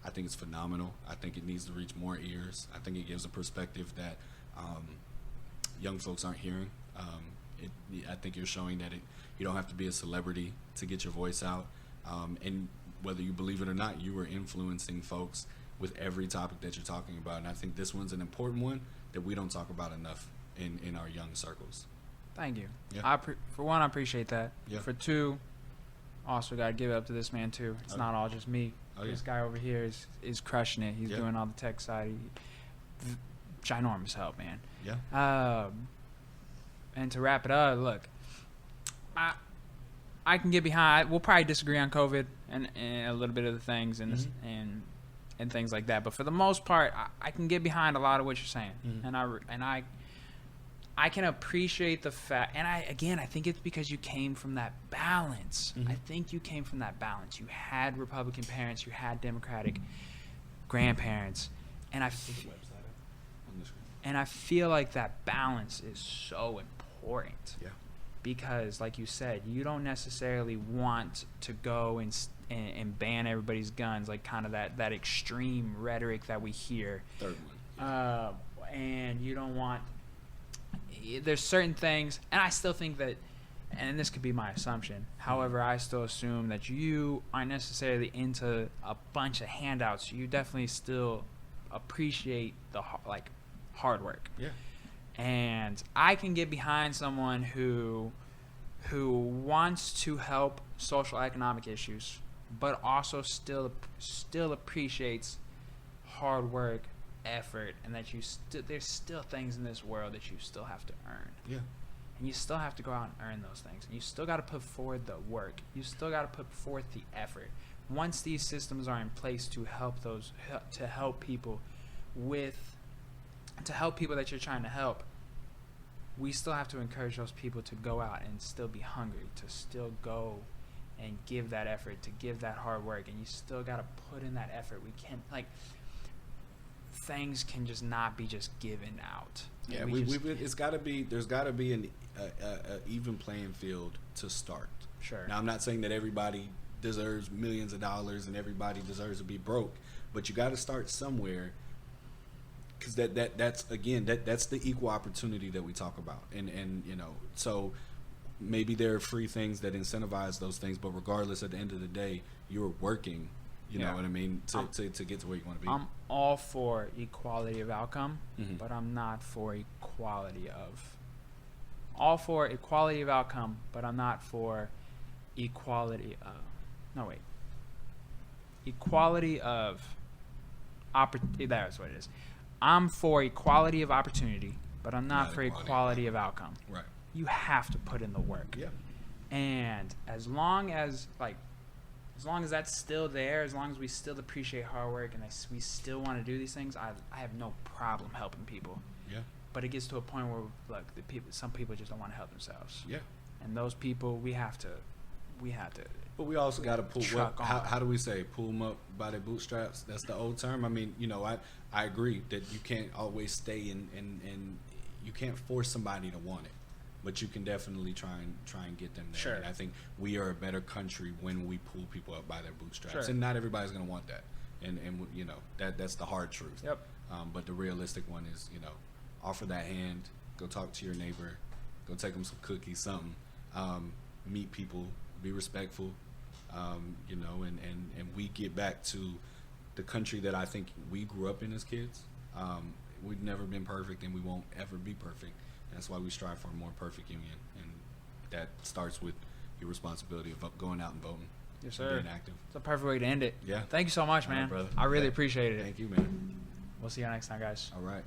I think it's phenomenal. I think it needs to reach more ears. I think it gives a perspective that young folks aren't hearing. I think you're showing that you don't have to be a celebrity to get your voice out. And whether you believe it or not, you are influencing folks with every topic that you're talking about. And I think this one's an important one that we don't talk about enough in our young circles. Thank you. Yeah. For one, I appreciate that. Yeah. For two, also got to give it up to this man too. It's not all just me. This guy over here is crushing it. He's doing all the tech side. Ginormous help, man. Yeah. And to wrap it up, look, I can get behind. We'll probably disagree on COVID and a little bit of the things and things like that. But for the most part, I can get behind a lot of what you're saying, and I can appreciate the fact. And I think it's because you came from that balance. I think you came from that balance. You had Republican parents, you had Democratic grandparents, and I feel like that balance is so important. Yeah. Because, like you said, you don't necessarily want to go and ban everybody's guns, like kind of that extreme rhetoric that we hear. Third one. And you don't want. There's certain things, and I still think that, and this could be my assumption. However, I still assume that you aren't necessarily into a bunch of handouts. You definitely still appreciate the hard work. Yeah. And I can get behind someone who wants to help social economic issues, but also still appreciates hard work, effort, and that there's still things in this world that you still have to earn. Yeah. And you still have to go out and earn those things. And you still got to put forward the work. You still got to put forth the effort. Once these systems are in place to help people that you're trying to help, we still have to encourage those people to go out and still be hungry, to still go and give that effort, to give that hard work. And you still got to put in that effort. We can't, things can just not be just given out. Yeah, there's got to be an even playing field to start. Sure. Now, I'm not saying that everybody deserves millions of dollars and everybody deserves to be broke, but you got to start somewhere, because that's the equal opportunity that we talk about. And you know, so maybe there are free things that incentivize those things, but regardless, at the end of the day, you're working, you know what I mean, to get to where you want to be. I'm all for equality of outcome, but I'm not for equality of outcome, but I'm not for equality of opportunity. That's what it is. I'm for equality of opportunity, but I'm not for equality of outcome. Right. You have to put in the work. Yeah. And as long as that's still there, as long as we still appreciate hard work and we still want to do these things, I have no problem helping people. Yeah. But it gets to a point where, like, some people just don't want to help themselves. Yeah. And those people, we have to. But we also got to pull. How do we say? Pull them up by their bootstraps. That's the old term. I mean, you know, I agree that you can't always stay and you can't force somebody to want it, but you can definitely try and get them there. Sure. And I think we are a better country when we pull people up by their bootstraps. Sure. And not everybody's going to want that. And you know, that's the hard truth. Yep. But the realistic one is, you know, offer that hand. Go talk to your neighbor. Go take them some cookies, something. Meet people. Be respectful. You know, and we get back to the country that I think we grew up in as kids. We've never been perfect, and we won't ever be perfect. And that's why we strive for a more perfect union, and that starts with your responsibility of going out and voting. Yes, sir. Being active. It's a perfect way to end it. Yeah. Thank you so much, man. All right, brother. I really appreciate it. Thank you, man. We'll see you next time, guys. All right.